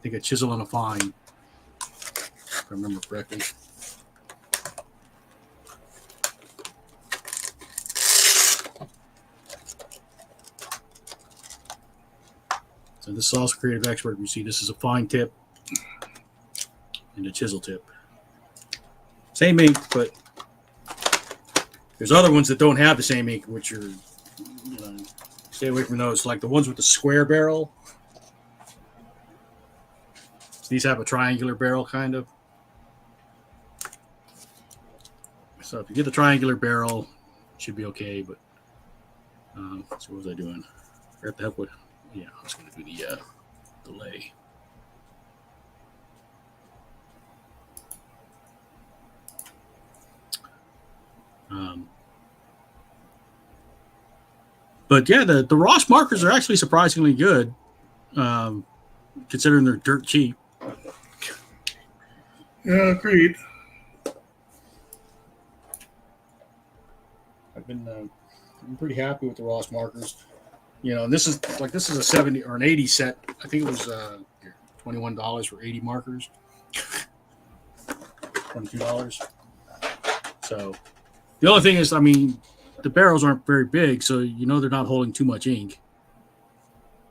think a chisel and a fine, if I remember correctly. So this is also Creative Expert. You see, this is a fine tip and a chisel tip. Same ink, but there's other ones that don't have the same ink, which are, stay away from those. Like the ones with the square barrel. So these have a triangular barrel, kind of. So if you get the triangular barrel, it should be okay. But so what was I doing? Where the heck would? Yeah, I was going to do the delay. But yeah, the Ross markers are actually surprisingly good, considering they're dirt cheap. yeah, agreed. I'm pretty happy with the Ross markers. And this is a 70 or an 80 set. I think it was $21 for 80 markers. $22. So the only thing is, I mean, the barrels aren't very big, so they're not holding too much ink.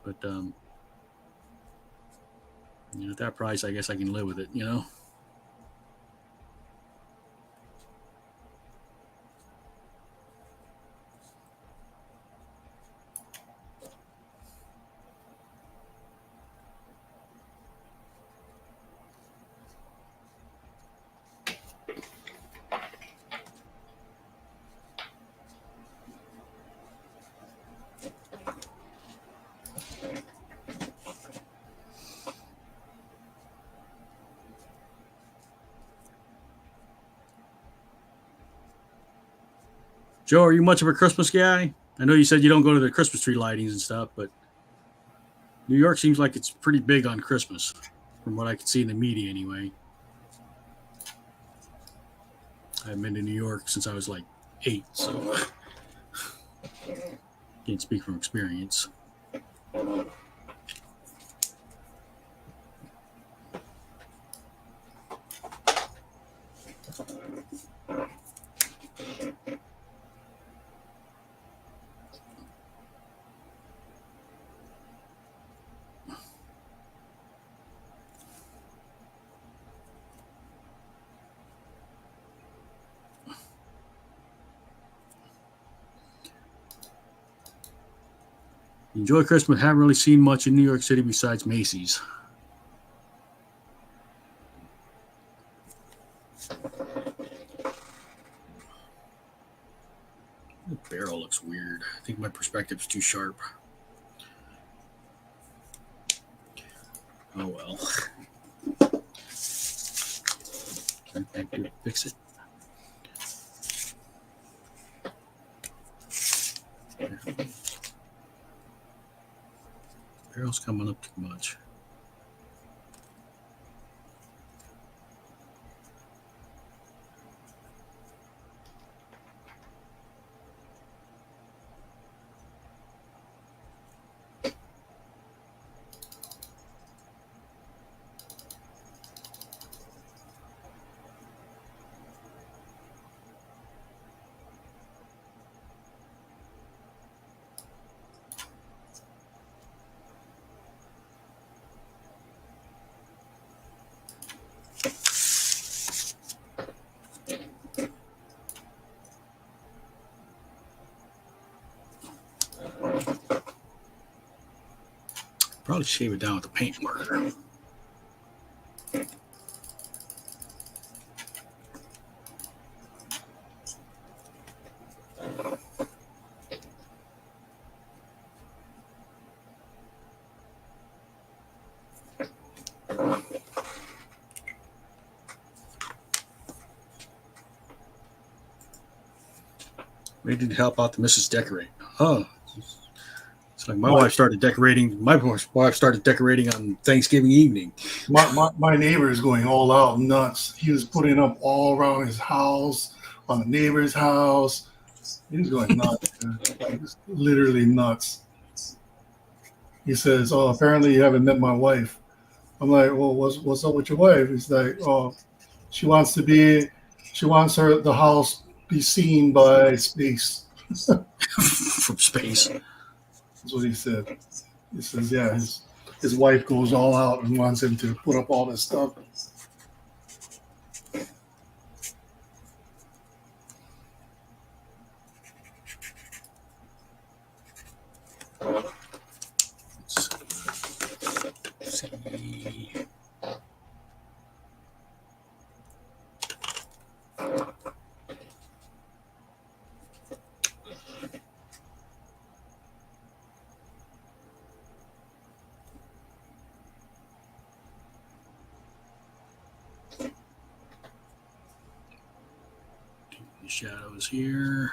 But at that price, I guess I can live with it. Joe, are you much of a Christmas guy? I know you said you don't go to the Christmas tree lightings and stuff, but New York seems like it's pretty big on Christmas, from what I can see in the media anyway. I haven't been to New York since I was like 8, so can't speak from experience. Enjoy Christmas. Haven't really seen much in New York City besides Macy's. The barrel looks weird. I think my perspective's too sharp. Oh well. Can't do it. Fix it. Barrel's coming up too much. Probably shave it down with the paint marker. Maybe to help out the missus decorate. Oh, it's like my wife started decorating. My wife started decorating on Thanksgiving evening. My neighbor is going all out nuts. He was putting up all around his house, on the neighbor's house. He was going nuts. Like, literally nuts. He says, "Oh, apparently you haven't met my wife." I'm like, "Well, what's up with your wife?" He's like, "Oh, she wants the house be seen by space." From space. That's what he said. He says, "Yeah, his wife goes all out and wants him to put up all this stuff." Let's see. The shadows here.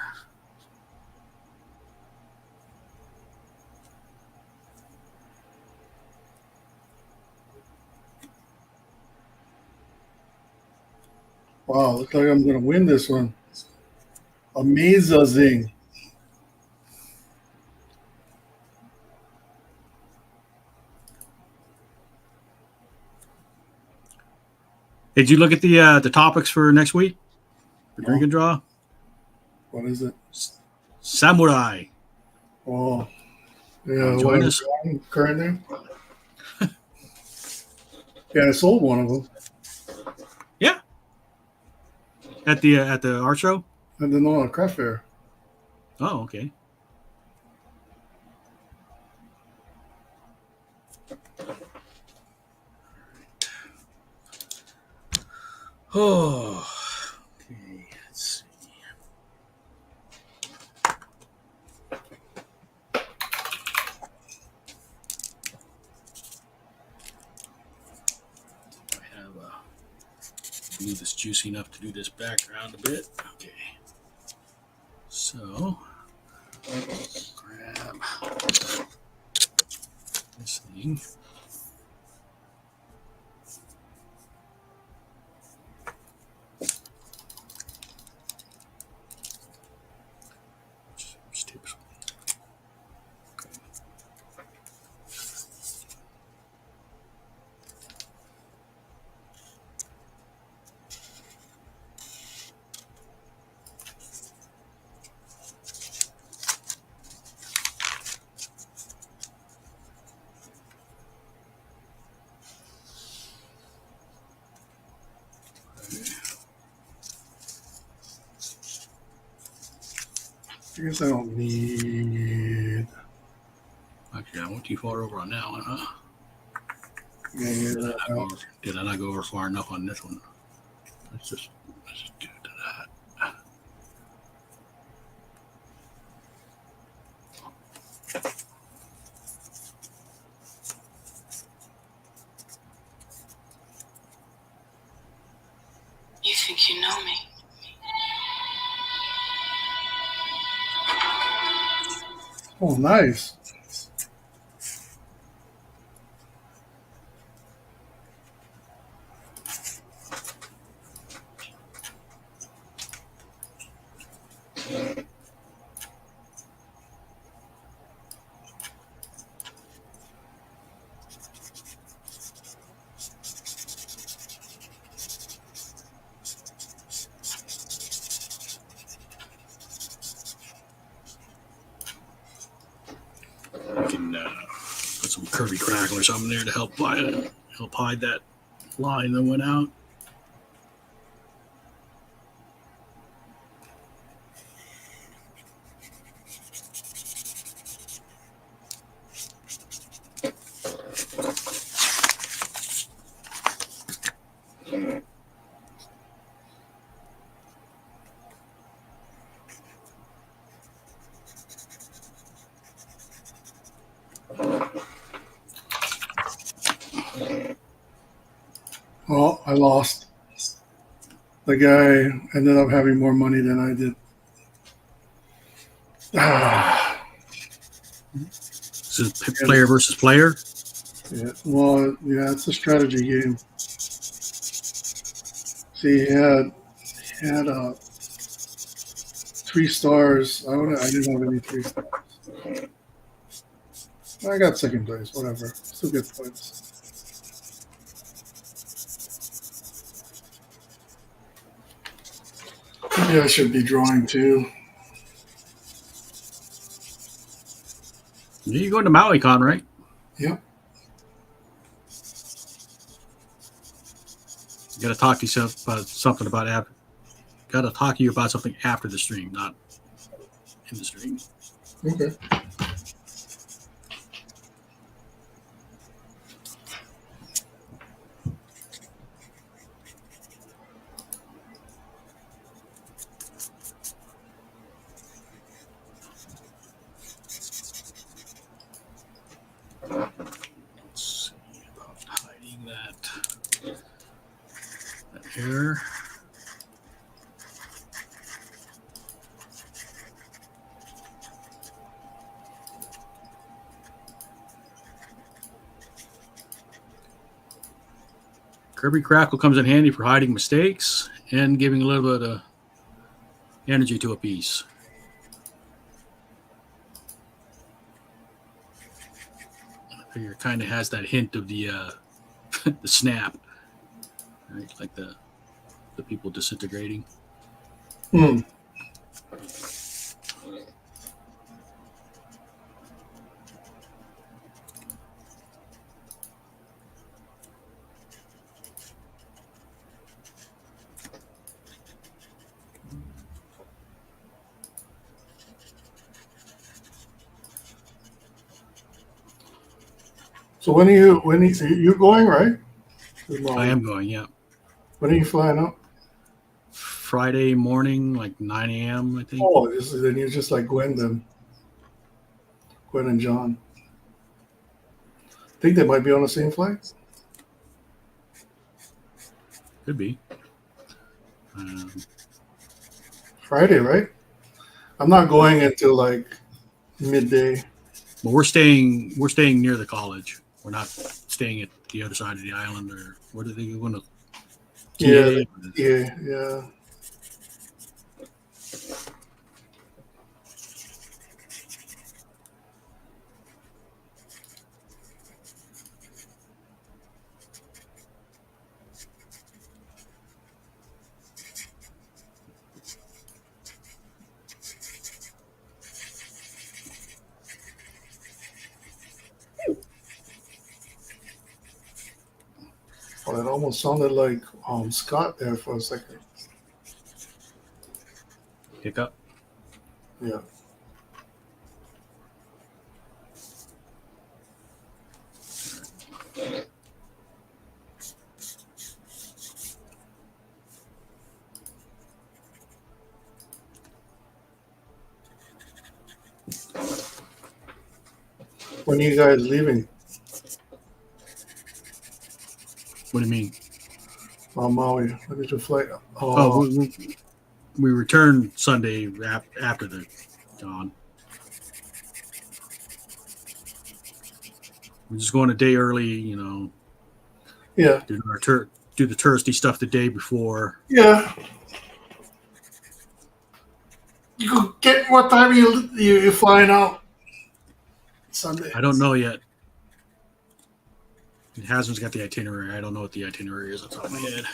Wow, looks like I'm gonna win this one. Amazing. Did you look at the topics for next week? For No. drink and draw? What is it? Samurai. Oh, yeah. Join What us. currently? Yeah, I sold one of them. Yeah. At the art show? And then on a craft fair. Oh, okay. Oh, okay. Let's see. I have glue that's juicy enough to do this background a bit. Okay. So, grab this thing. I guess I don't need. Actually, I went too far over on that one, huh? Yeah, Did I not go over far enough on this one? Let's just do that. You think you know me? Oh, nice. I can put some Kirby Crackle or something there to help hide that line that went out. Oh, I lost. The guy ended up having more money than I did. This is player versus player. Yeah. Well, yeah, it's a strategy game. See, he had 3 stars. I didn't have any 3 stars. I got second place. Whatever. Still good points. Maybe I should be drawing too. You're going to MauiCon, right? Yep. You got to talk to yourself about something about after. Got to talk to you about something after the stream, not in the stream. Okay. Let's see about hiding that error. Kirby Crackle comes in handy for hiding mistakes and giving a little bit of energy to a piece. I figure it kind of has that hint of the the snap, right? Like the people disintegrating. Hmm. So when are you going, right? I am going, yeah. When are you flying up? Friday morning, like 9 a.m., I think. Oh, then you're just like Gwen then. Gwen and John. I think they might be on the same flight. Could be. Friday, right? I'm not going until like midday. But we're staying near the college. We're not staying at the other side of the island, or what are they going to? Yeah, yeah. Well, it almost sounded like Scott there for a second. Hiccup. Yeah. When are you guys leaving? What do you mean? Maui. When did you flight? Oh, we returned Sunday after the dawn. We're just going a day early, yeah. do the touristy stuff the day before. Yeah. You get what time you flying out? Sunday. I don't know yet. Hasm's got the itinerary. I don't know what the itinerary is off the top of my head.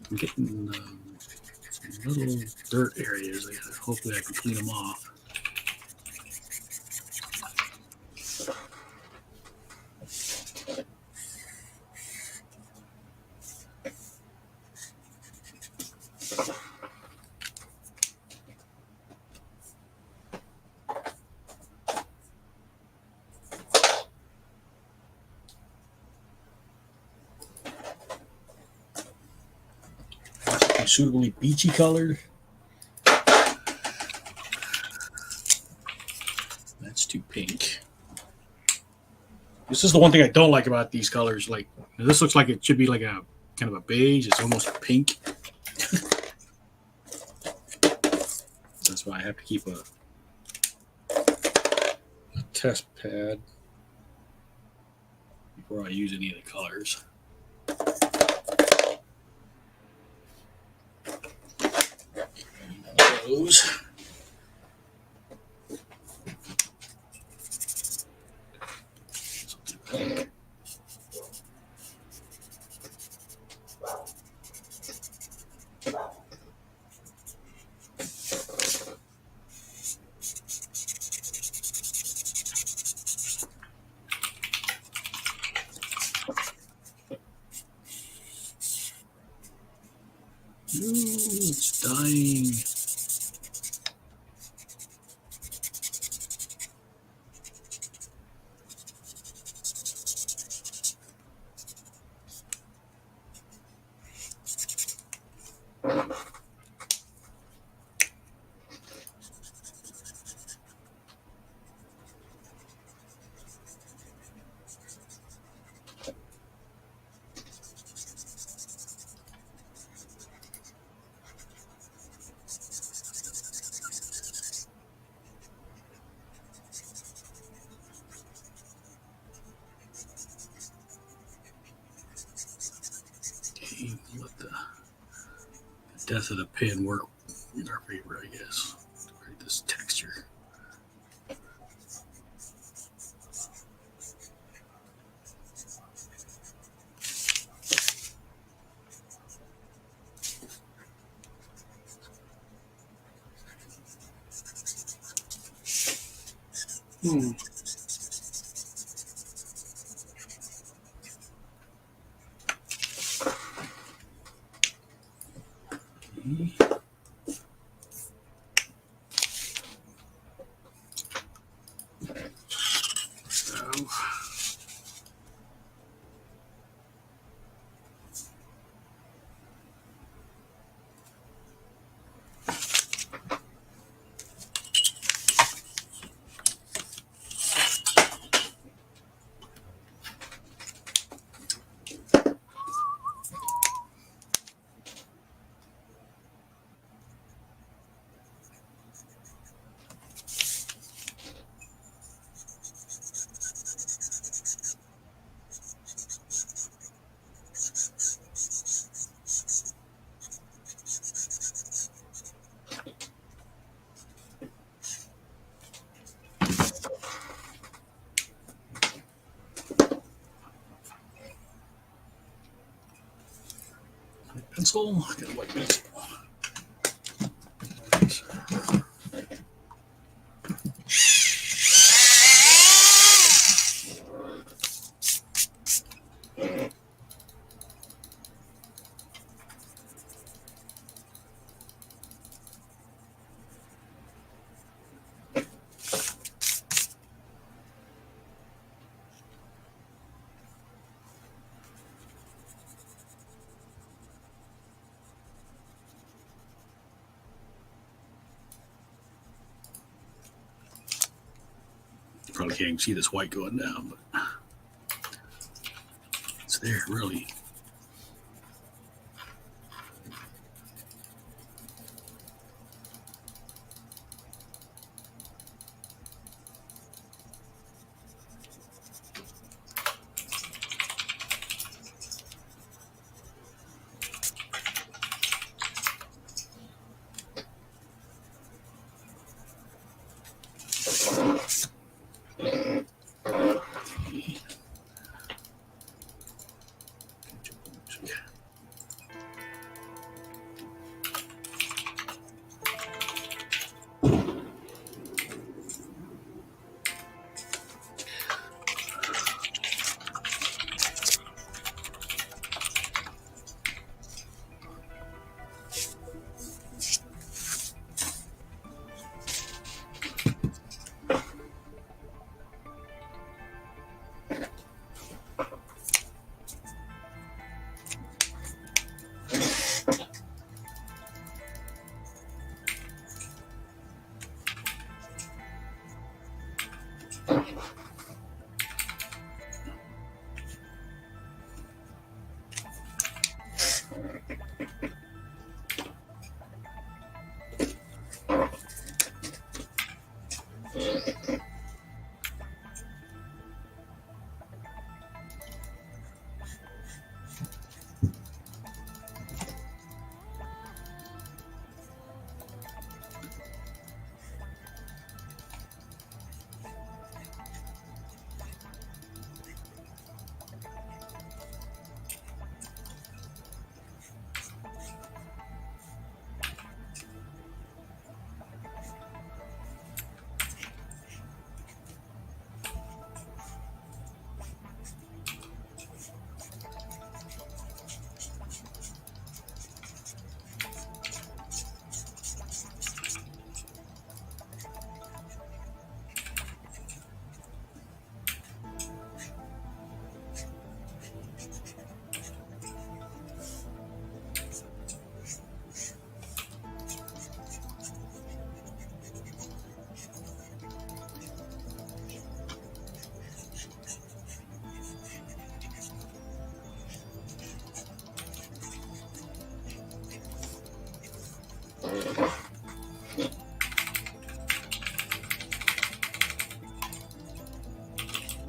I'm getting some little dirt areas. Hopefully I can clean them off. Suitably beachy colored. That's too pink. This is the one thing I don't like about these colors. Like, this looks like it should be like a kind of a beige. It's almost pink. That's why I have to keep a test pad before I use any of the colors. Those. It's dying. Let the death of the pin work in our favor, I guess. To create this texture. Hmm. pencil. Got a white pencil. Probably can't even see this white going down, but it's there, really.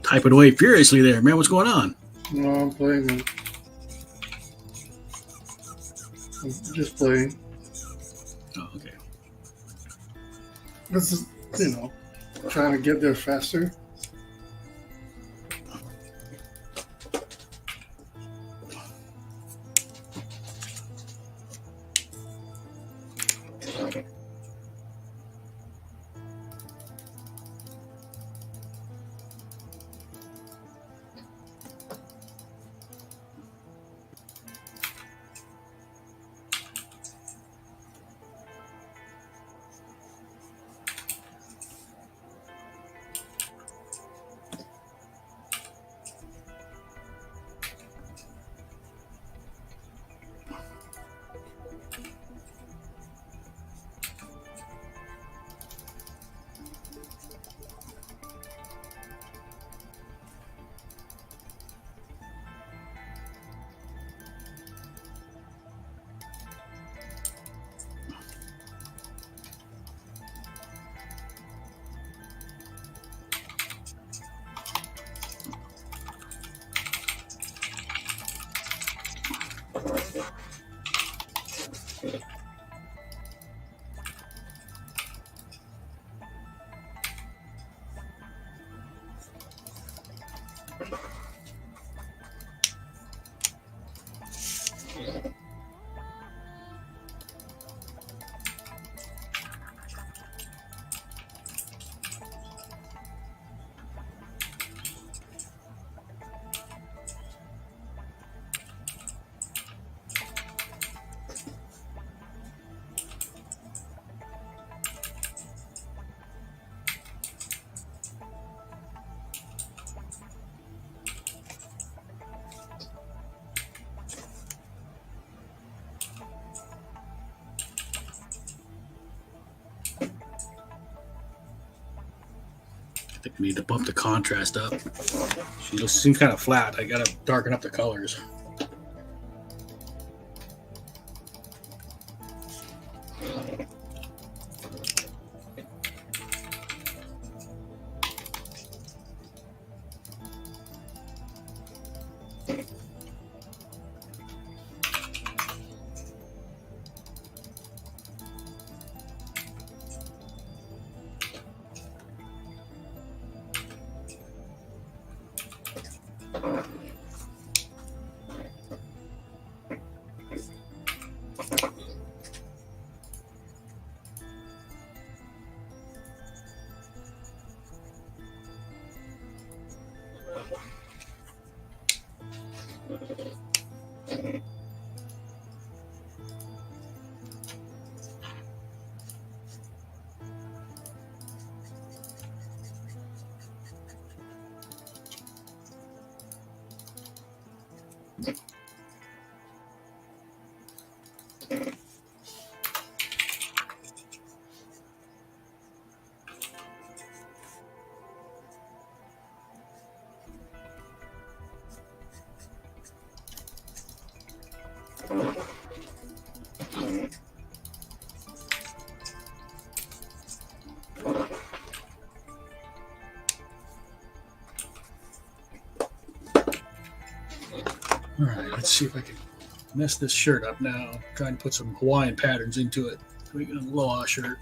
Typing away furiously there, man. What's going on? No, I'm playing it. I'm just playing. Oh, okay. This is, trying to get there faster. Like we need to bump the contrast up. She seems kind of flat. I gotta darken up the colors. All right, let's see if I can mess this shirt up now. I'm trying to put some Hawaiian patterns into it. Make it a Aloha shirt.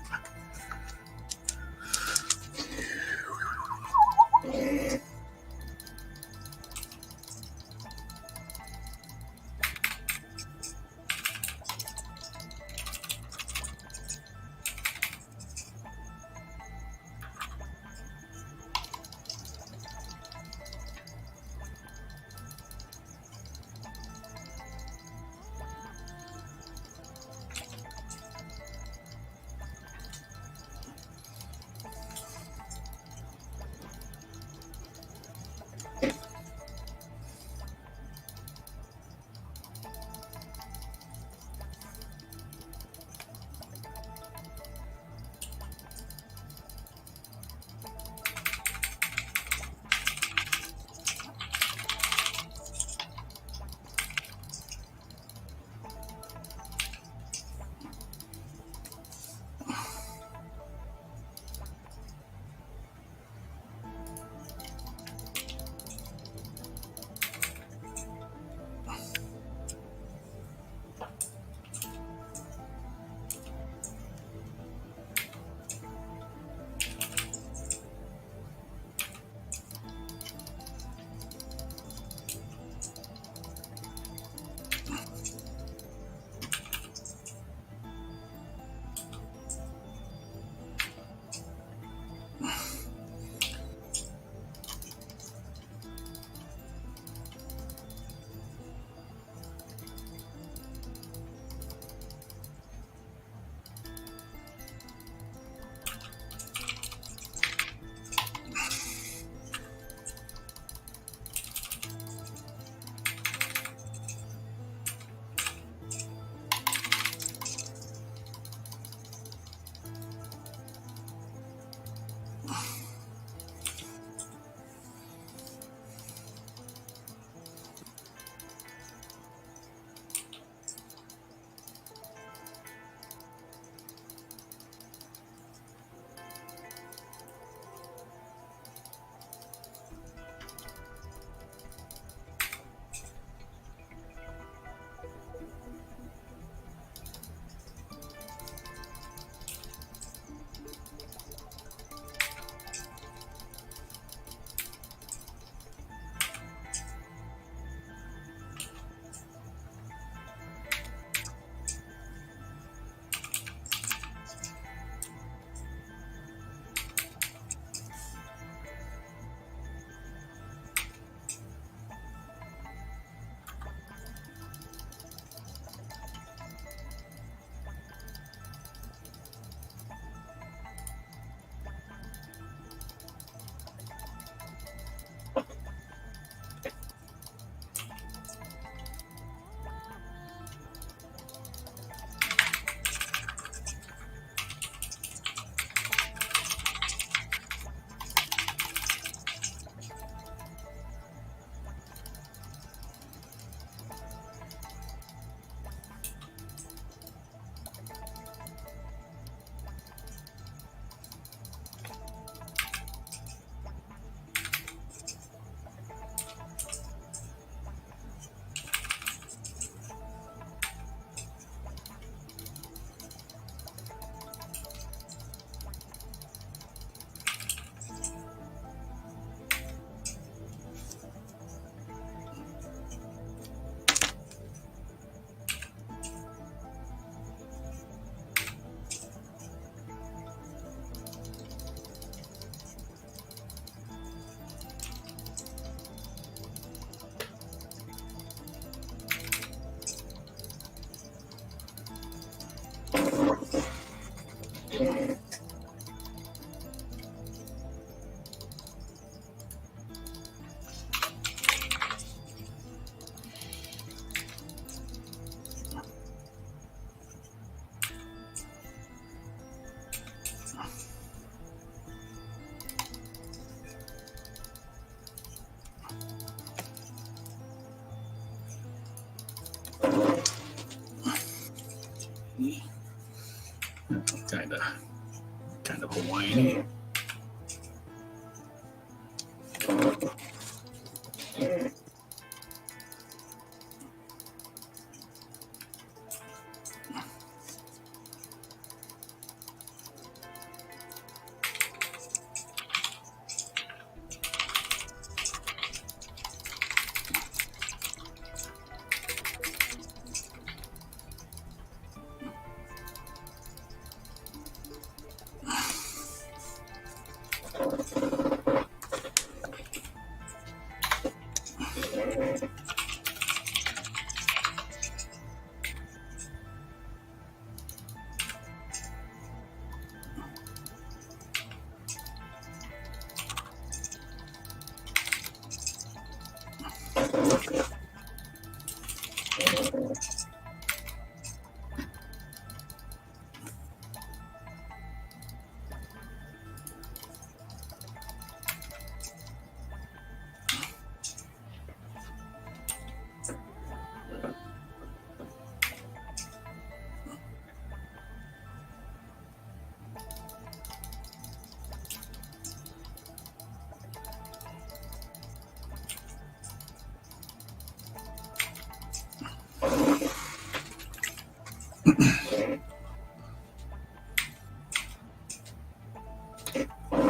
Kind of Hawaiian.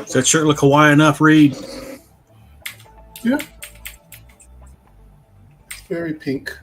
Does that shirt look Hawaiian enough, Reed? Yeah. Very pink.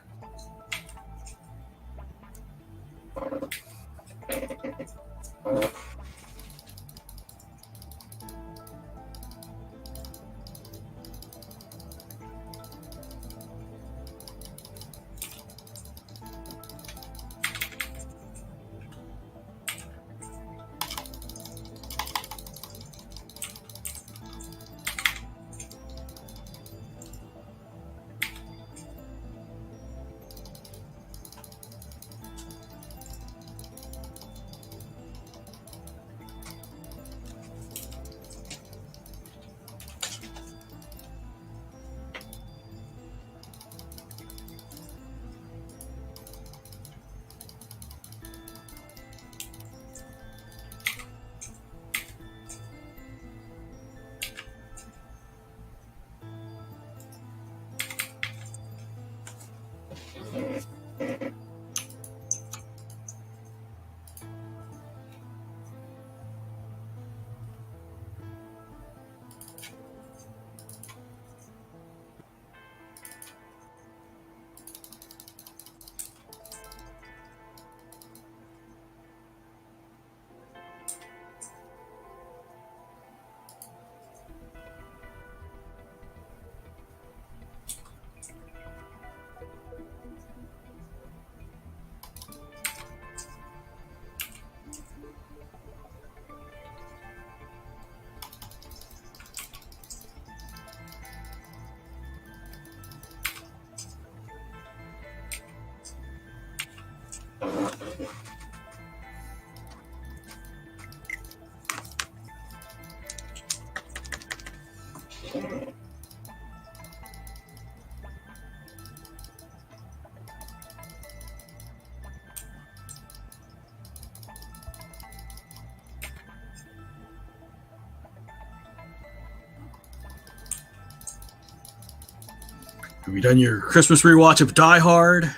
Have you done your Christmas rewatch of Die Hard?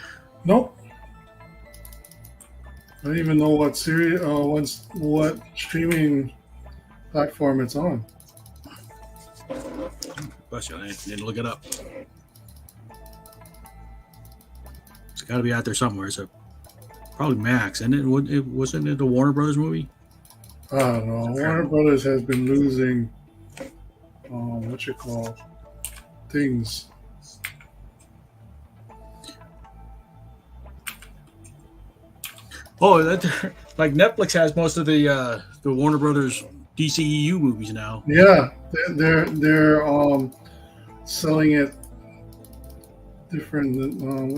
Nope. I don't even know what series, what streaming platform it's on. Bless you. I need to look it up. It's got to be out there somewhere. So probably Max, and wasn't it a Warner Brothers movie? I don't know. Warner Brothers has been losing, things. Oh, that like Netflix has most of the Warner Brothers DCEU movies now. Yeah, they're selling it different than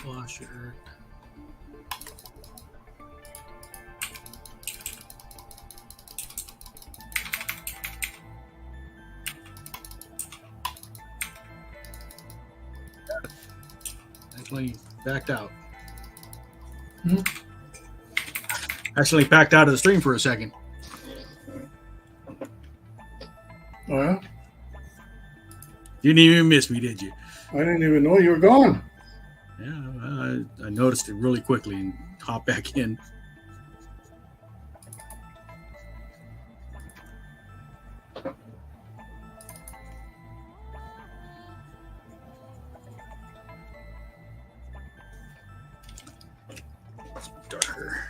Washer. Actually backed out. Hmm? Actually backed out of the stream for a second. Oh, yeah? You didn't even miss me, did you? I didn't even know you were gone. Yeah, I noticed it really quickly and hopped back in. It's darker.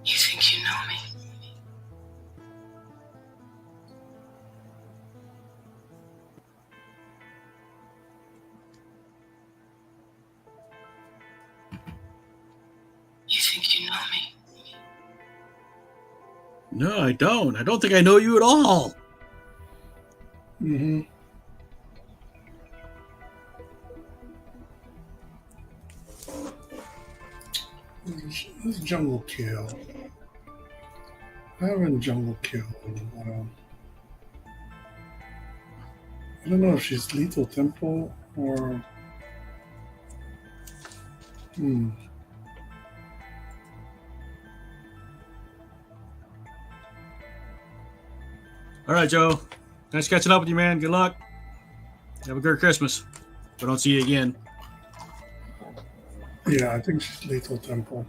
You think you know me? You think you know me? No, I don't. I don't think I know you at all. Mm-hmm. This jungle kill. I haven't jungle killed in a while. I don't know if she's lethal tempo or. All right, Joe. Nice catching up with you, man. Good luck. Have a good Christmas. If I don't see you again. Yeah, I think she's lethal tempo.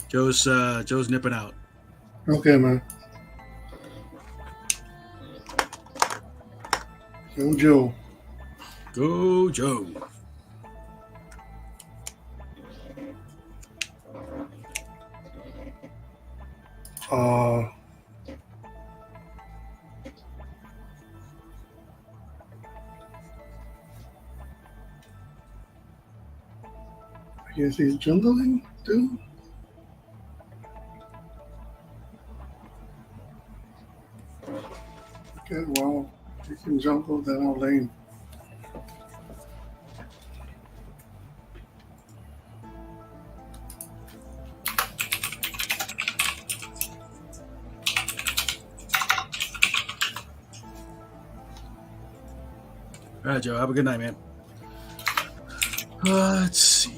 Joe's nipping out. Okay, man. Yo, Joe. Go, Joe. I guess he's jungling too. Okay, well, if you can jungle, then I'll lane. All right, Joe. Have a good night, man. Let's see.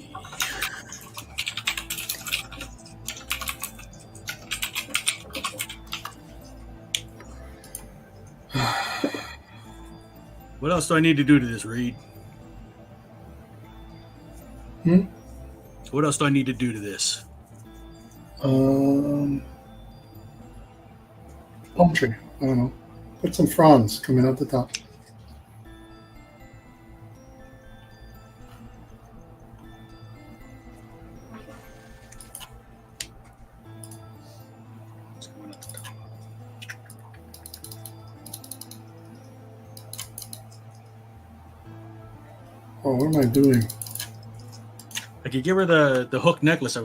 What else do I need to do to this, Reed? So what else do I need to do to this? Palm tree. I don't know. Put some fronds coming out the top. What's going at the top? Oh, what am I doing? I could give her the hook necklace that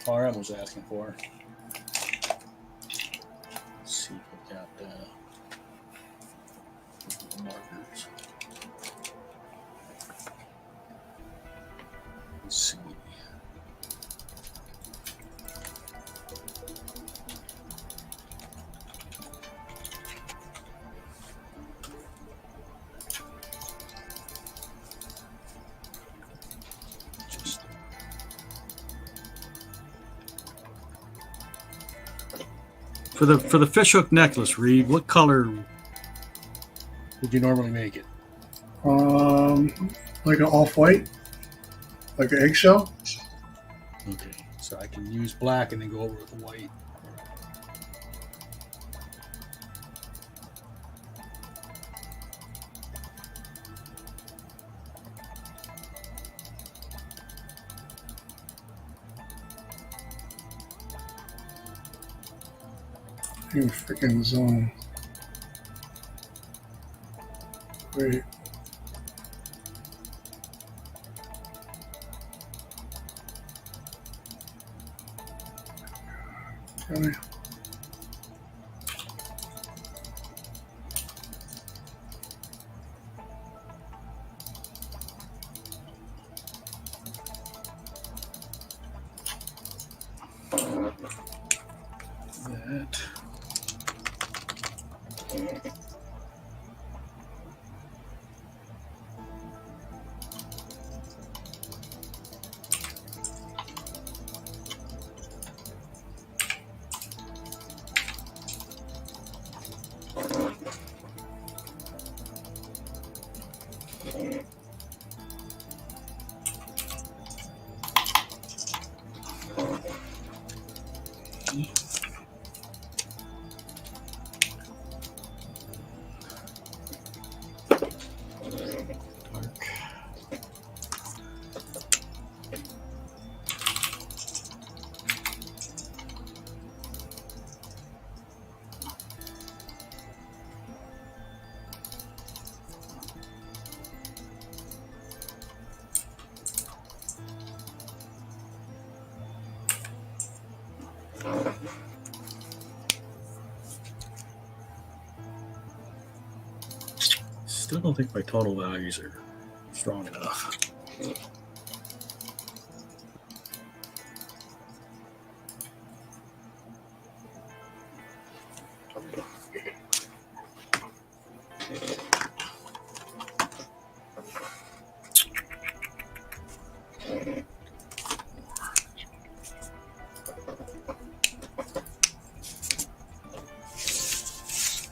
RM was asking for. Let's see if we got the markers. Let's see. Just for the fishhook necklace, Reed, what color would you normally make it? Like an off-white, like an eggshell. Okay, so I can use black and then go over with white. You freaking zone. Great. Really? That. Still don't think my total values are strong enough.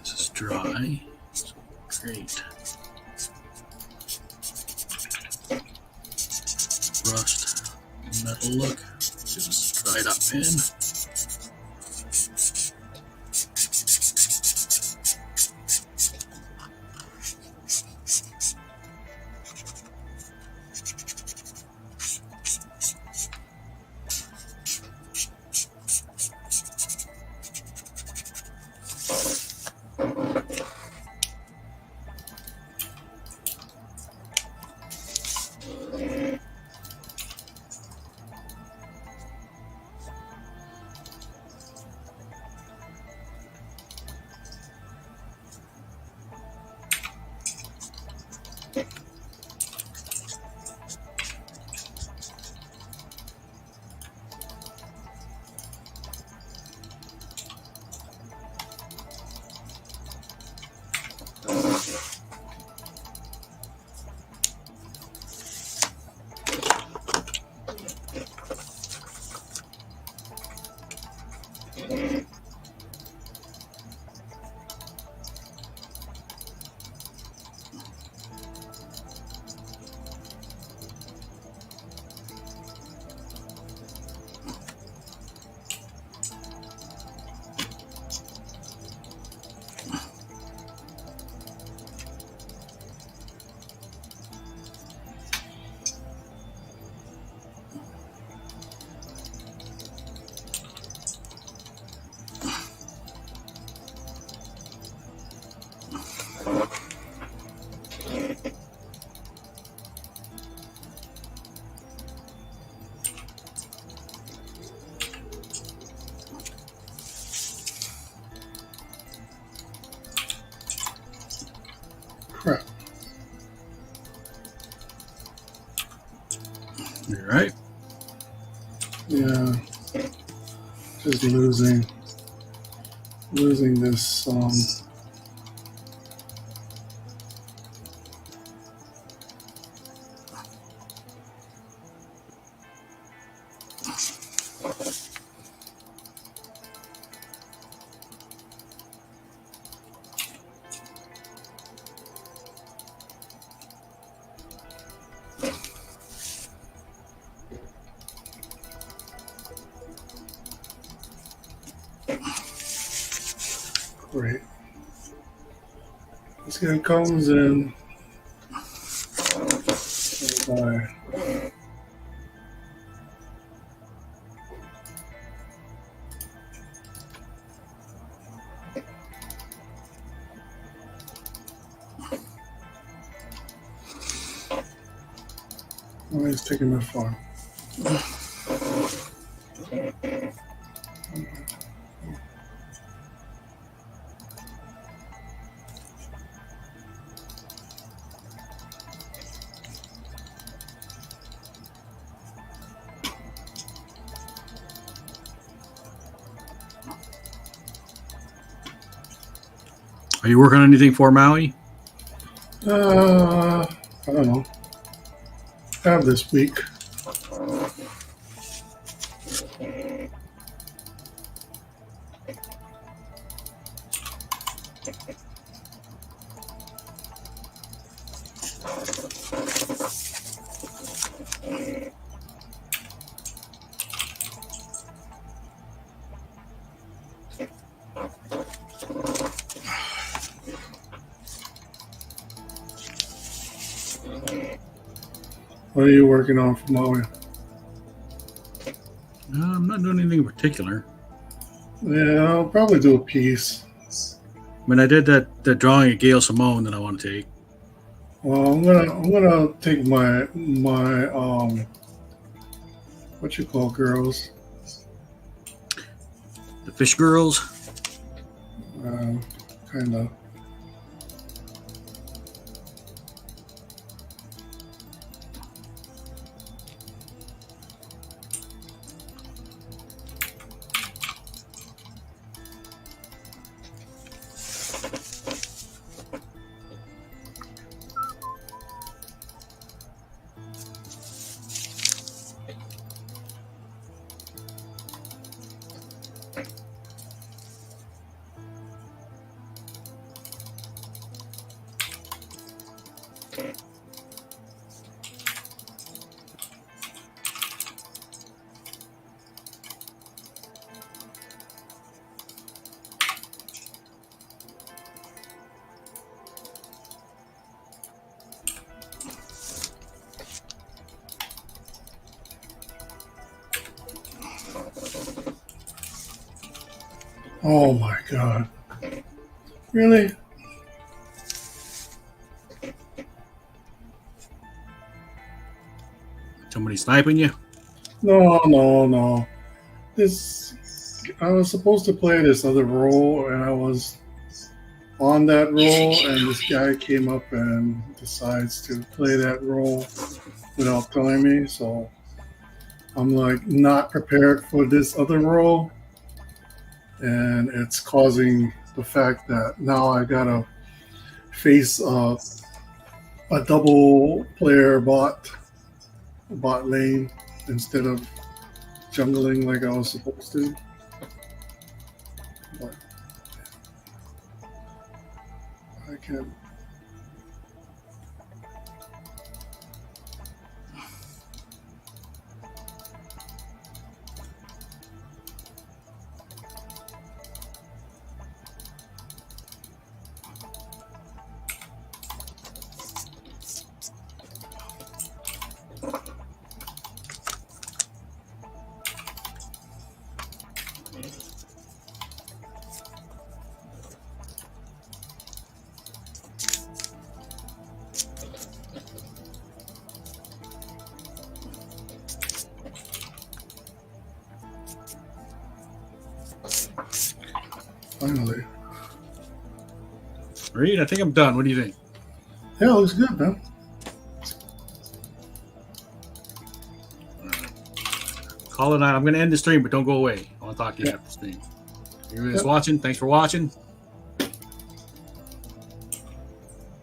This is dry. Great. Brushed metal look. Just dried up pin. You're right. Yeah. Just losing this. Great. This guy comes in. Bye. Oh, he's taking my farm. Are you working on anything for Maui? I don't know. I have this week. What are you working on for Maui? I'm not doing anything in particular. Yeah, I'll probably do a piece. I mean, I did that drawing of Gail Simone that I want to take. Well, I'm gonna take my what you call girls? The Fish Girls. Kind of. Oh my god. Really? Somebody sniping you? No. I was supposed to play this other role, and I was on that role, and this guy came up and decides to play that role without telling me, so I'm like not prepared for this other role, and it's causing the fact that now I gotta face a double player bot lane instead of jungling like I was supposed to. But I can't. Finally. Reed, I think I'm done. What do you think? Yeah, it looks good, man. Call it out. I'm going to end the stream, but don't go away. I want to talk to you after the stream. Everybody that's watching, thanks for watching.